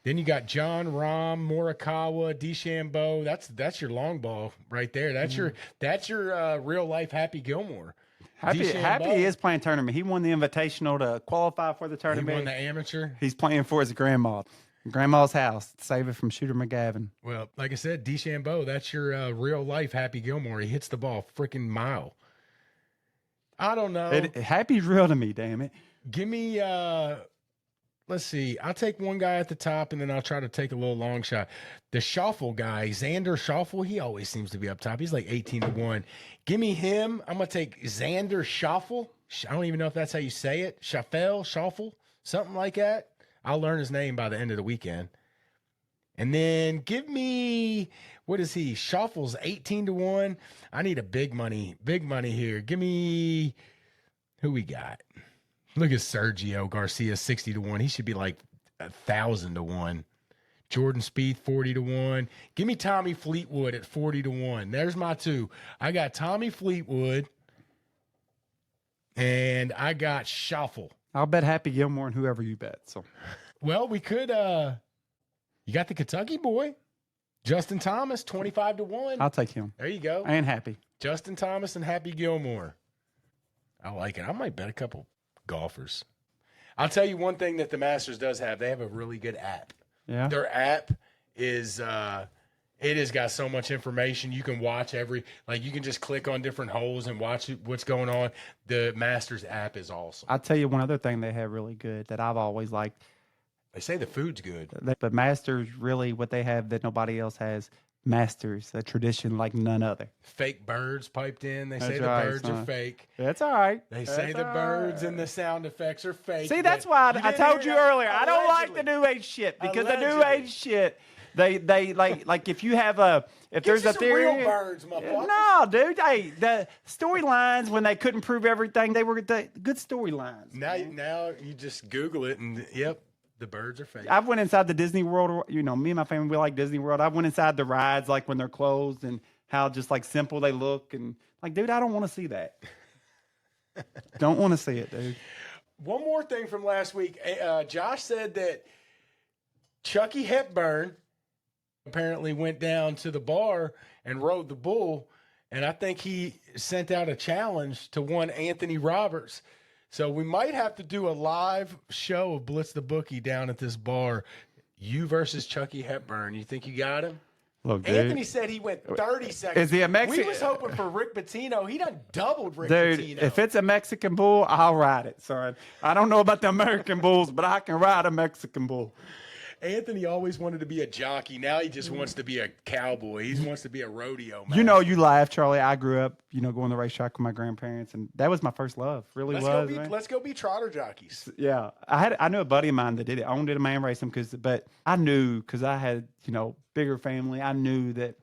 [SPEAKER 2] Then you got John Rahm, Morikawa, DeChambeau. That's your long ball right there. That's your real life Happy Gilmore.
[SPEAKER 3] Happy
[SPEAKER 2] DeChambeau,
[SPEAKER 3] is playing tournament. He won the invitational to qualify for the
[SPEAKER 2] he
[SPEAKER 3] tournament.
[SPEAKER 2] won the amateur.
[SPEAKER 3] He's playing for his grandma's house. Save it from Shooter McGavin.
[SPEAKER 2] Well, like I said, DeChambeau, that's your real life Happy Gilmore. He hits the ball freaking mile. I don't know.
[SPEAKER 3] Happy's real to me, damn it.
[SPEAKER 2] Give me let's see. I'll take one guy at the top, and then I'll try to take a little long shot. The Schaffel guy, Xander Schaffel, he always seems to be up top. He's like 18-1. Give me him. I'm going to take Xander Schaffel. I don't even know if that's how you say it. Schaffel, something like that. I'll learn his name by the end of the weekend. And then give me, what is he? Schaffel's 18-1. I need a big money here. Give me, who we got? Look at Sergio Garcia, 60-1. He should be like 1,000-1. Jordan Spieth, 40-1. Give me Tommy Fleetwood at 40-1. There's my two. I got Tommy Fleetwood, and I got Schaffel.
[SPEAKER 3] I'll bet Happy Gilmore and whoever you bet. So,
[SPEAKER 2] well, we could. You got the Kentucky boy, Justin Thomas, 25-1.
[SPEAKER 3] I'll take him.
[SPEAKER 2] There you go.
[SPEAKER 3] And Happy.
[SPEAKER 2] Justin Thomas and Happy Gilmore. I like it. I might bet a couple golfers. I'll tell you one thing that the Masters does have. They have a really good app.
[SPEAKER 3] Yeah.
[SPEAKER 2] Their app is it has got so much information. You can watch you can just click on different holes and watch what's going on. The Masters app is awesome.
[SPEAKER 3] I'll tell you one other thing they have really good that I've always liked.
[SPEAKER 2] They say the food's good.
[SPEAKER 3] But Masters, really what they have that nobody else has, Masters, a tradition like none other.
[SPEAKER 2] Fake birds piped in. They say
[SPEAKER 3] That's
[SPEAKER 2] the
[SPEAKER 3] right,
[SPEAKER 2] birds are
[SPEAKER 3] son.
[SPEAKER 2] fake.
[SPEAKER 3] That's all right.
[SPEAKER 2] They say the birds and the sound effects are fake.
[SPEAKER 3] See, that's
[SPEAKER 2] but
[SPEAKER 3] why
[SPEAKER 2] you
[SPEAKER 3] I
[SPEAKER 2] didn't
[SPEAKER 3] told
[SPEAKER 2] hear
[SPEAKER 3] you
[SPEAKER 2] that?
[SPEAKER 3] earlier. I don't like the
[SPEAKER 2] Allegedly.
[SPEAKER 3] new age shit because the new
[SPEAKER 2] Allegedly.
[SPEAKER 3] age shit. They like if you have if there's a
[SPEAKER 2] some
[SPEAKER 3] theory.
[SPEAKER 2] real birds, motherfucker.
[SPEAKER 3] No, dude. Hey, the storylines when they couldn't prove everything, they were the good storylines.
[SPEAKER 2] Now you just Google it and yep, the birds are fake.
[SPEAKER 3] I've went inside the Disney World. Me and my family, we like Disney World. I went inside the rides, like when they're closed, and how just like simple they look, and like, dude, I don't want to see that. Don't want to see it, dude.
[SPEAKER 2] One more thing from last week. Josh said that Chucky Hepburn apparently went down to the bar and rode the bull, and I think he sent out a challenge to one Anthony Roberts. So we might have to do a live show of Blitz the Bookie down at this bar. You versus Chucky Hepburn. You think you got him?
[SPEAKER 3] Look, dude.
[SPEAKER 2] Anthony said he went 30 seconds.
[SPEAKER 3] Is he a Mexican?
[SPEAKER 2] We was hoping for Rick Pitino. He done doubled Rick
[SPEAKER 3] Dude,
[SPEAKER 2] Pitino.
[SPEAKER 3] if it's a Mexican bull, I'll ride it, son. I don't know about the American bulls, but I can ride a Mexican bull.
[SPEAKER 2] Anthony always wanted to be a jockey. Now he just wants to be a cowboy. He wants to be a rodeo man.
[SPEAKER 3] You laugh, Charlie. I grew up, going to racetrack with my grandparents, and that was my first love. Really man.
[SPEAKER 2] Let's go be trotter jockeys.
[SPEAKER 3] Yeah, I knew a buddy of mine that did it. I owned it a man racing but I knew because I had bigger family. I knew that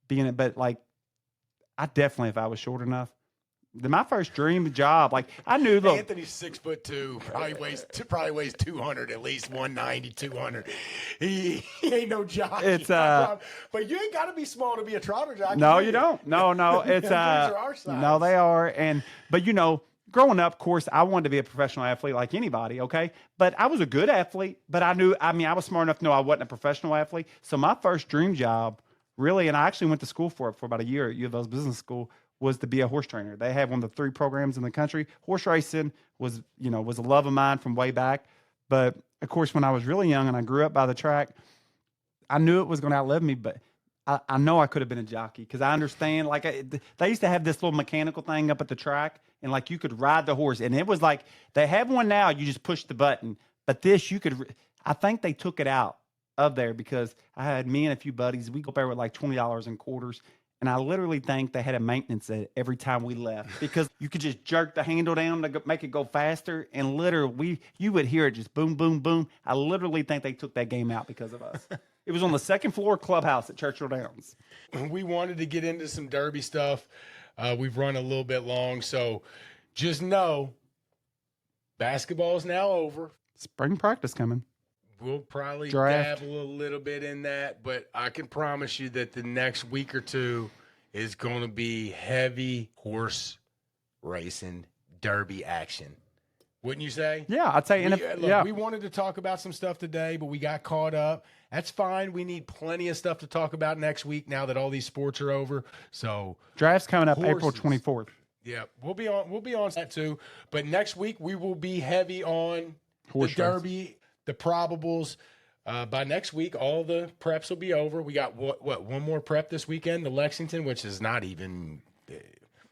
[SPEAKER 3] being it, but like I definitely, if I was short enough, my first dream job, like I knew. Look,
[SPEAKER 2] Anthony's 6'2", probably weighs 200 at least, 190, 200. He ain't no jockey.
[SPEAKER 3] It's
[SPEAKER 2] but you ain't got to be small to be a trotter jockey.
[SPEAKER 3] no,
[SPEAKER 2] do
[SPEAKER 3] you don't. No, it's
[SPEAKER 2] Them dudes are our size.
[SPEAKER 3] no, they are, but growing up, of course, I wanted to be a professional athlete like anybody, okay? But I was a good athlete, but I was smart enough to know I wasn't a professional athlete. So my first dream job, really, and I actually went to school for it for about a year at U of L's business school, was to be a horse trainer. They have one of the 3 programs in the country. Horse racing was a love of mine from way back. But, of course, when I was really young and I grew up by the track, I knew it was going to outlive me, but I know I could have been a jockey because I understand. Like they used to have this little mechanical thing up at the track, and like you could ride the horse, and it was like they have one now. You just push the button, but this you could. I think they took it out of there because I had me and a few buddies. We go up there with like $20 in quarters, and I literally think they had a maintenance at every time we left because you could just jerk the handle down to make it go faster, and literally you would hear it just boom, boom, boom. I literally think they took that game out because of us. It was on the second floor clubhouse at Churchill Downs.
[SPEAKER 2] We wanted to get into some Derby stuff. We've run a little bit long, so just know basketball is now over.
[SPEAKER 3] Spring practice coming.
[SPEAKER 2] We'll probably
[SPEAKER 3] Draft.
[SPEAKER 2] dabble a little bit in that, but I can promise you that the next week or two is going to be heavy horse racing Derby action. Wouldn't you say?
[SPEAKER 3] Yeah, I'd say.
[SPEAKER 2] We wanted to talk about some stuff today, but we got caught up. That's fine. We need plenty of stuff to talk about next week now that all these sports are over. So
[SPEAKER 3] draft's coming up
[SPEAKER 2] horses.
[SPEAKER 3] April 24th.
[SPEAKER 2] Yeah, we'll be on that too. But next week we will be heavy on
[SPEAKER 3] Horse
[SPEAKER 2] the Derby, the probables. By next week, all the preps will be over. We got one more prep this weekend, the Lexington, which is not even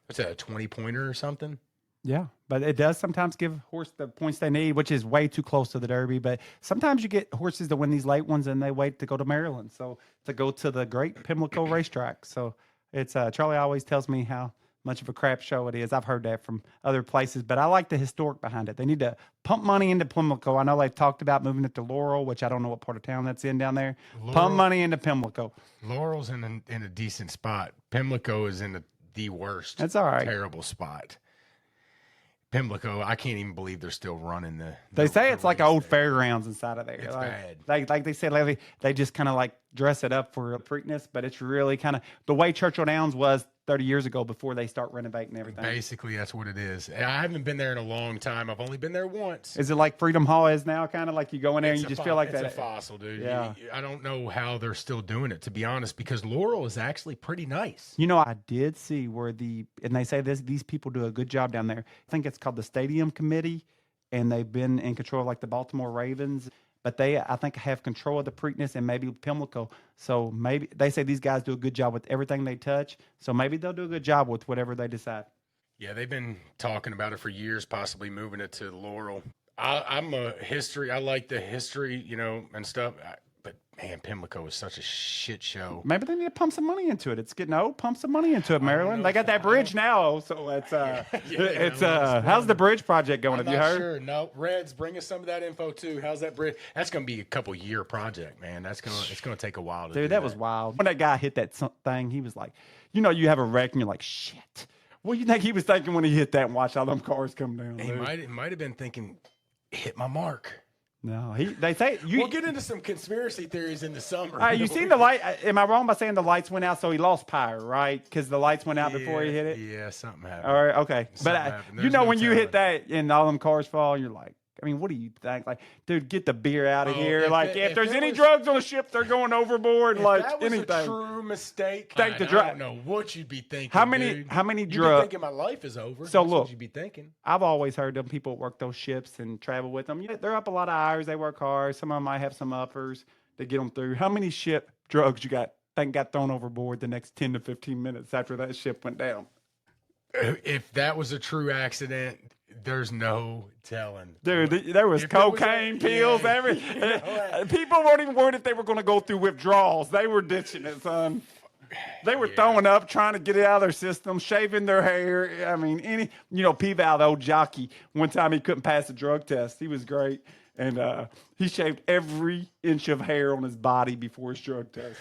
[SPEAKER 2] what's that, a 20-pointer or something.
[SPEAKER 3] Yeah, but it does sometimes give horse the points they need, which is way too close to the Derby. But sometimes you get horses that win these late ones and they wait to go to Maryland, so to go to the great Pimlico racetrack. So it's Charlie always tells me how much of a crap show it is. I've heard that from other places, but I like the historic behind it. They need to pump money into Pimlico. I know they've talked about moving it to Laurel, which I don't know what part of town that's in down there. Pump money into Pimlico.
[SPEAKER 2] Laurel's in a decent spot. Pimlico is in the worst.
[SPEAKER 3] That's all right.
[SPEAKER 2] Terrible spot. Pimlico, I can't even believe they're still running
[SPEAKER 3] They say it's like old fairgrounds inside of there.
[SPEAKER 2] It's
[SPEAKER 3] bad.
[SPEAKER 2] bad.
[SPEAKER 3] Like they said lately, they just kind of like dress it up for Preakness, but it's really kind of the way Churchill Downs was 30 years ago before they start renovating everything.
[SPEAKER 2] Basically, that's what it is. I haven't been there in a long time. I've only been there once.
[SPEAKER 3] Is it like Freedom Hall is now, kind of like you go in there and you just feel like
[SPEAKER 2] it's
[SPEAKER 3] that?
[SPEAKER 2] It's a fossil, dude.
[SPEAKER 3] Yeah.
[SPEAKER 2] I don't know how they're still doing it, to be honest, because Laurel is actually pretty nice.
[SPEAKER 3] You know, I did see where and they say these people do a good job down there. I think it's called the Stadium Committee, and they've been in control of like the Baltimore Ravens. But they, I think, have control of the Preakness and maybe Pimlico. So maybe they say these guys do a good job with everything they touch. So maybe they'll do a good job with whatever they decide.
[SPEAKER 2] Yeah, they've been talking about it for years, possibly moving it to Laurel. I'm a history. I like the history, and stuff. But man, Pimlico is such a shit show.
[SPEAKER 3] Maybe they need to pump some money into it. It's getting old. Pump some money into it, Maryland. They got that bridge now, so it's how's the bridge project going? Have you heard?
[SPEAKER 2] Sure. No, Reds, bring us some of that info too. How's that bridge? That's going to be a couple-year project, man. It's going to take a while to do
[SPEAKER 3] Dude, that was wild. When that guy hit that thing, he was like, you have a wreck and you're like, shit. What do you think he was thinking when he hit that and watched all them cars come down?
[SPEAKER 2] He might have been thinking, hit my mark.
[SPEAKER 3] No, they say
[SPEAKER 2] we'll get into some conspiracy theories in the summer.
[SPEAKER 3] You seen the light? Am I wrong by saying the lights went out, so he lost power, right? Because the lights went out before he hit it.
[SPEAKER 2] Yeah, something happened.
[SPEAKER 3] All right, okay. But when you hit that and all them cars fall, you're like, what do you think? Like, dude, get the beer out of here. If there's any drugs on the ship, they're going overboard. Like
[SPEAKER 2] that was
[SPEAKER 3] anything.
[SPEAKER 2] A true mistake.
[SPEAKER 3] I don't
[SPEAKER 2] know what you'd be thinking.
[SPEAKER 3] How many
[SPEAKER 2] drugs?
[SPEAKER 3] You'd be
[SPEAKER 2] thinking my life is over.
[SPEAKER 3] So
[SPEAKER 2] That's
[SPEAKER 3] look,
[SPEAKER 2] what you'd be thinking.
[SPEAKER 3] I've always heard them people work those ships and travel with them. They're up a lot of hours. They work hard. Some of them might have some uppers to get them through. How many ship drugs you got thrown overboard the next 10 to 15 minutes after that ship went down?
[SPEAKER 2] If that was a true accident, there's no telling.
[SPEAKER 3] Dude, there was cocaine, pills, people weren't even worried if they were going to go through withdrawals. They were ditching it, son. They were throwing up, trying to get it out of their system, shaving their hair. P-Val, the old jockey, one time he couldn't pass a drug test. He was great. And he shaved every inch of hair on his body before his drug test.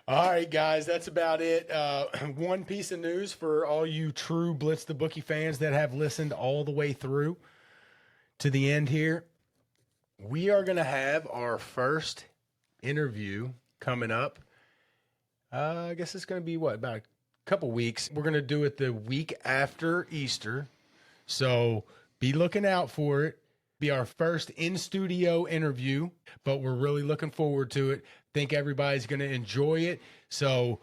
[SPEAKER 2] All right, guys, that's about it. One piece of news for all you true Blitz the Bookie fans that have listened all the way through to the end here. We are going to have our first interview coming up. I guess it's going to be about couple weeks. We're going to do it the week after Easter. So be looking out for it. Be our first in-studio interview, but we're really looking forward to it. Think everybody's going to enjoy it. So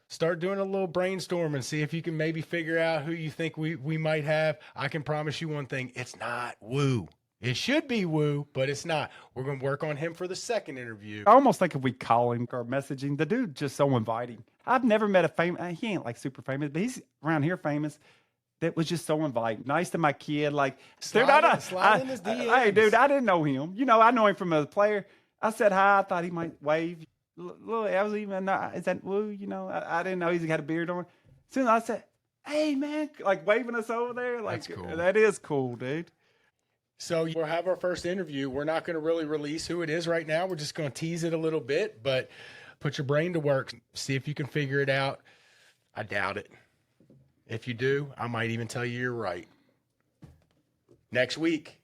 [SPEAKER 2] start doing a little brainstorm and see if you can maybe figure out who you think we might have. I can promise you one thing. It's not Woo. It should be Woo, but it's not. We're going to work on him for the second interview.
[SPEAKER 3] I almost think if we call him or messaging, the dude's just so inviting. I've never met a famous, he ain't like super famous, but he's around here famous. That was just so inviting. Nice to my kid. Like,
[SPEAKER 2] Slide in his DMs.
[SPEAKER 3] Hey, dude, I didn't know him. You know, I know him from as a player. I said hi. I thought he might wave. Look, I was even, is that Woo? You know, I didn't know he's got a beard on. As soon as I said, hey, man, like waving us over there. Like,
[SPEAKER 2] that's cool.
[SPEAKER 3] That is cool, dude.
[SPEAKER 2] So we'll have our first interview. We're not going to really release who it is right now. We're just going to tease it a little bit, but put your brain to work. See if you can figure it out. I doubt it. If you do, I might even tell you you're right. Next week,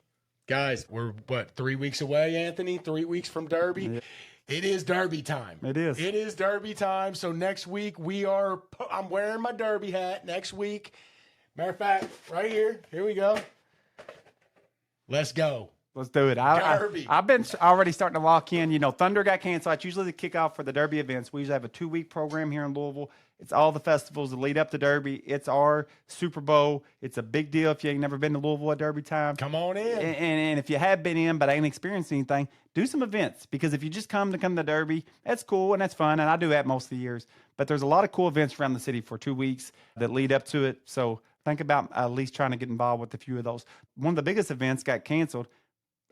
[SPEAKER 2] guys, we're 3 weeks away, Anthony? 3 weeks from Derby. Yeah. It is Derby time.
[SPEAKER 3] It is.
[SPEAKER 2] It is Derby time. So next week I'm wearing my Derby hat next week. Matter of fact, right here we go. Let's go.
[SPEAKER 3] Let's do it. I've been already starting to lock in. You know, Thunder got canceled. It's usually the kickoff for the Derby events. We usually have a 2-week program here in Louisville. It's all the festivals that lead up to Derby. It's our Super Bowl. It's a big deal if you ain't never been to Louisville at Derby time.
[SPEAKER 2] Come on in.
[SPEAKER 3] And if you have been in but ain't experienced anything, do some events. Because if you just come to Derby, that's cool and that's fun. And I do that most of the years. But there's a lot of cool events around the city for 2 weeks that lead up to it. So think about at least trying to get involved with a few of those. One of the biggest events got canceled.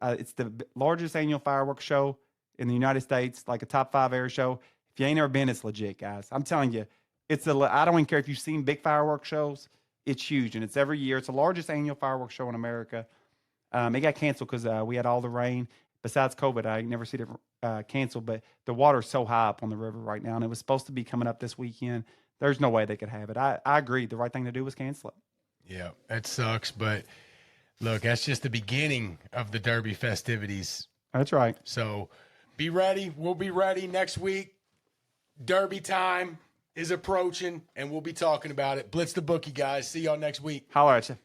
[SPEAKER 3] It's the largest annual fireworks show in the United States, like a top 5 air show. If you ain't ever been, it's legit, guys. I'm telling you, I don't even care if you've seen big fireworks shows. It's huge, and it's every year. It's the largest annual fireworks show in America. It got canceled because we had all the rain. Besides COVID, I never seen it canceled, but the water's so high up on the river right now, and it was supposed to be coming up this weekend. There's no way they could have it. I agree. The right thing to do was cancel it.
[SPEAKER 2] Yeah, it sucks, but look, that's just the beginning of the Derby festivities.
[SPEAKER 3] That's right.
[SPEAKER 2] So be ready. We'll be ready next week. Derby time is approaching, and we'll be talking about it. Blitz the Bookie, guys. See y'all next week.
[SPEAKER 3] Holler at you.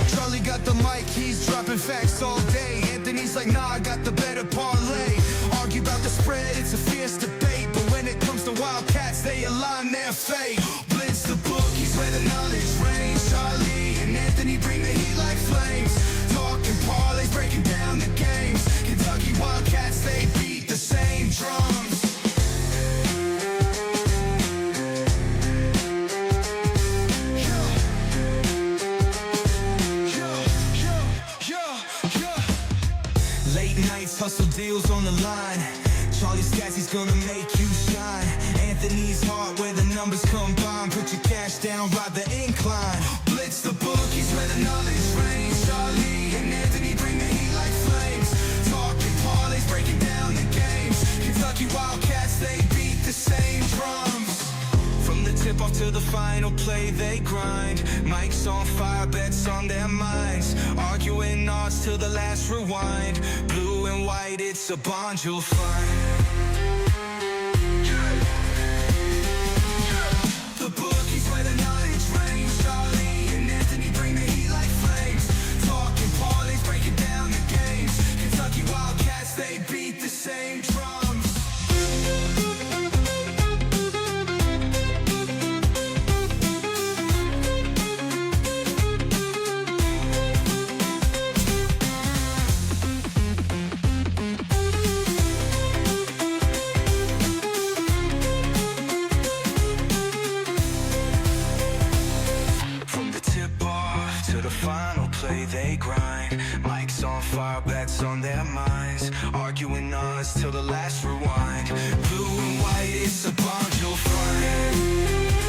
[SPEAKER 1] Charlie got the mic, he's dropping facts all day. Anthony's like, nah, I got the better parlay. Argue about the spread, it's a fierce debate. But when it comes to Wildcats, they align their fate. Blitz the Bookies where the knowledge reigns. Charlie and Anthony bring the heat like flames. Talking parlays, breaking down the games. Kentucky Wildcats, they beat the same drums. Late nights, hustle deals on the line. Charlie Scassy's gonna make you shine. Anthony's heart where the numbers combine. Put your cash down, ride the incline. Blitz the Bookies where the knowledge reigns. Charlie and Anthony bring the heat like flames. Talking parlays, breaking down the games. Kentucky Wildcats, they beat the same drums. From the tip off to the final play, they grind. Mike's on fire, bets on their minds. Arguing odds till the last rewind. Blue and white, it's a bond you'll find. The Bookies where the knowledge reigns. Charlie and Anthony bring the heat like flames. Talking parlays, breaking down the games. Kentucky Wildcats, they beat the same drums. Final play, they grind. Mike's on fire, bets on their minds. Arguing odds till the last rewind. Blue and white, it's a bond you'll find.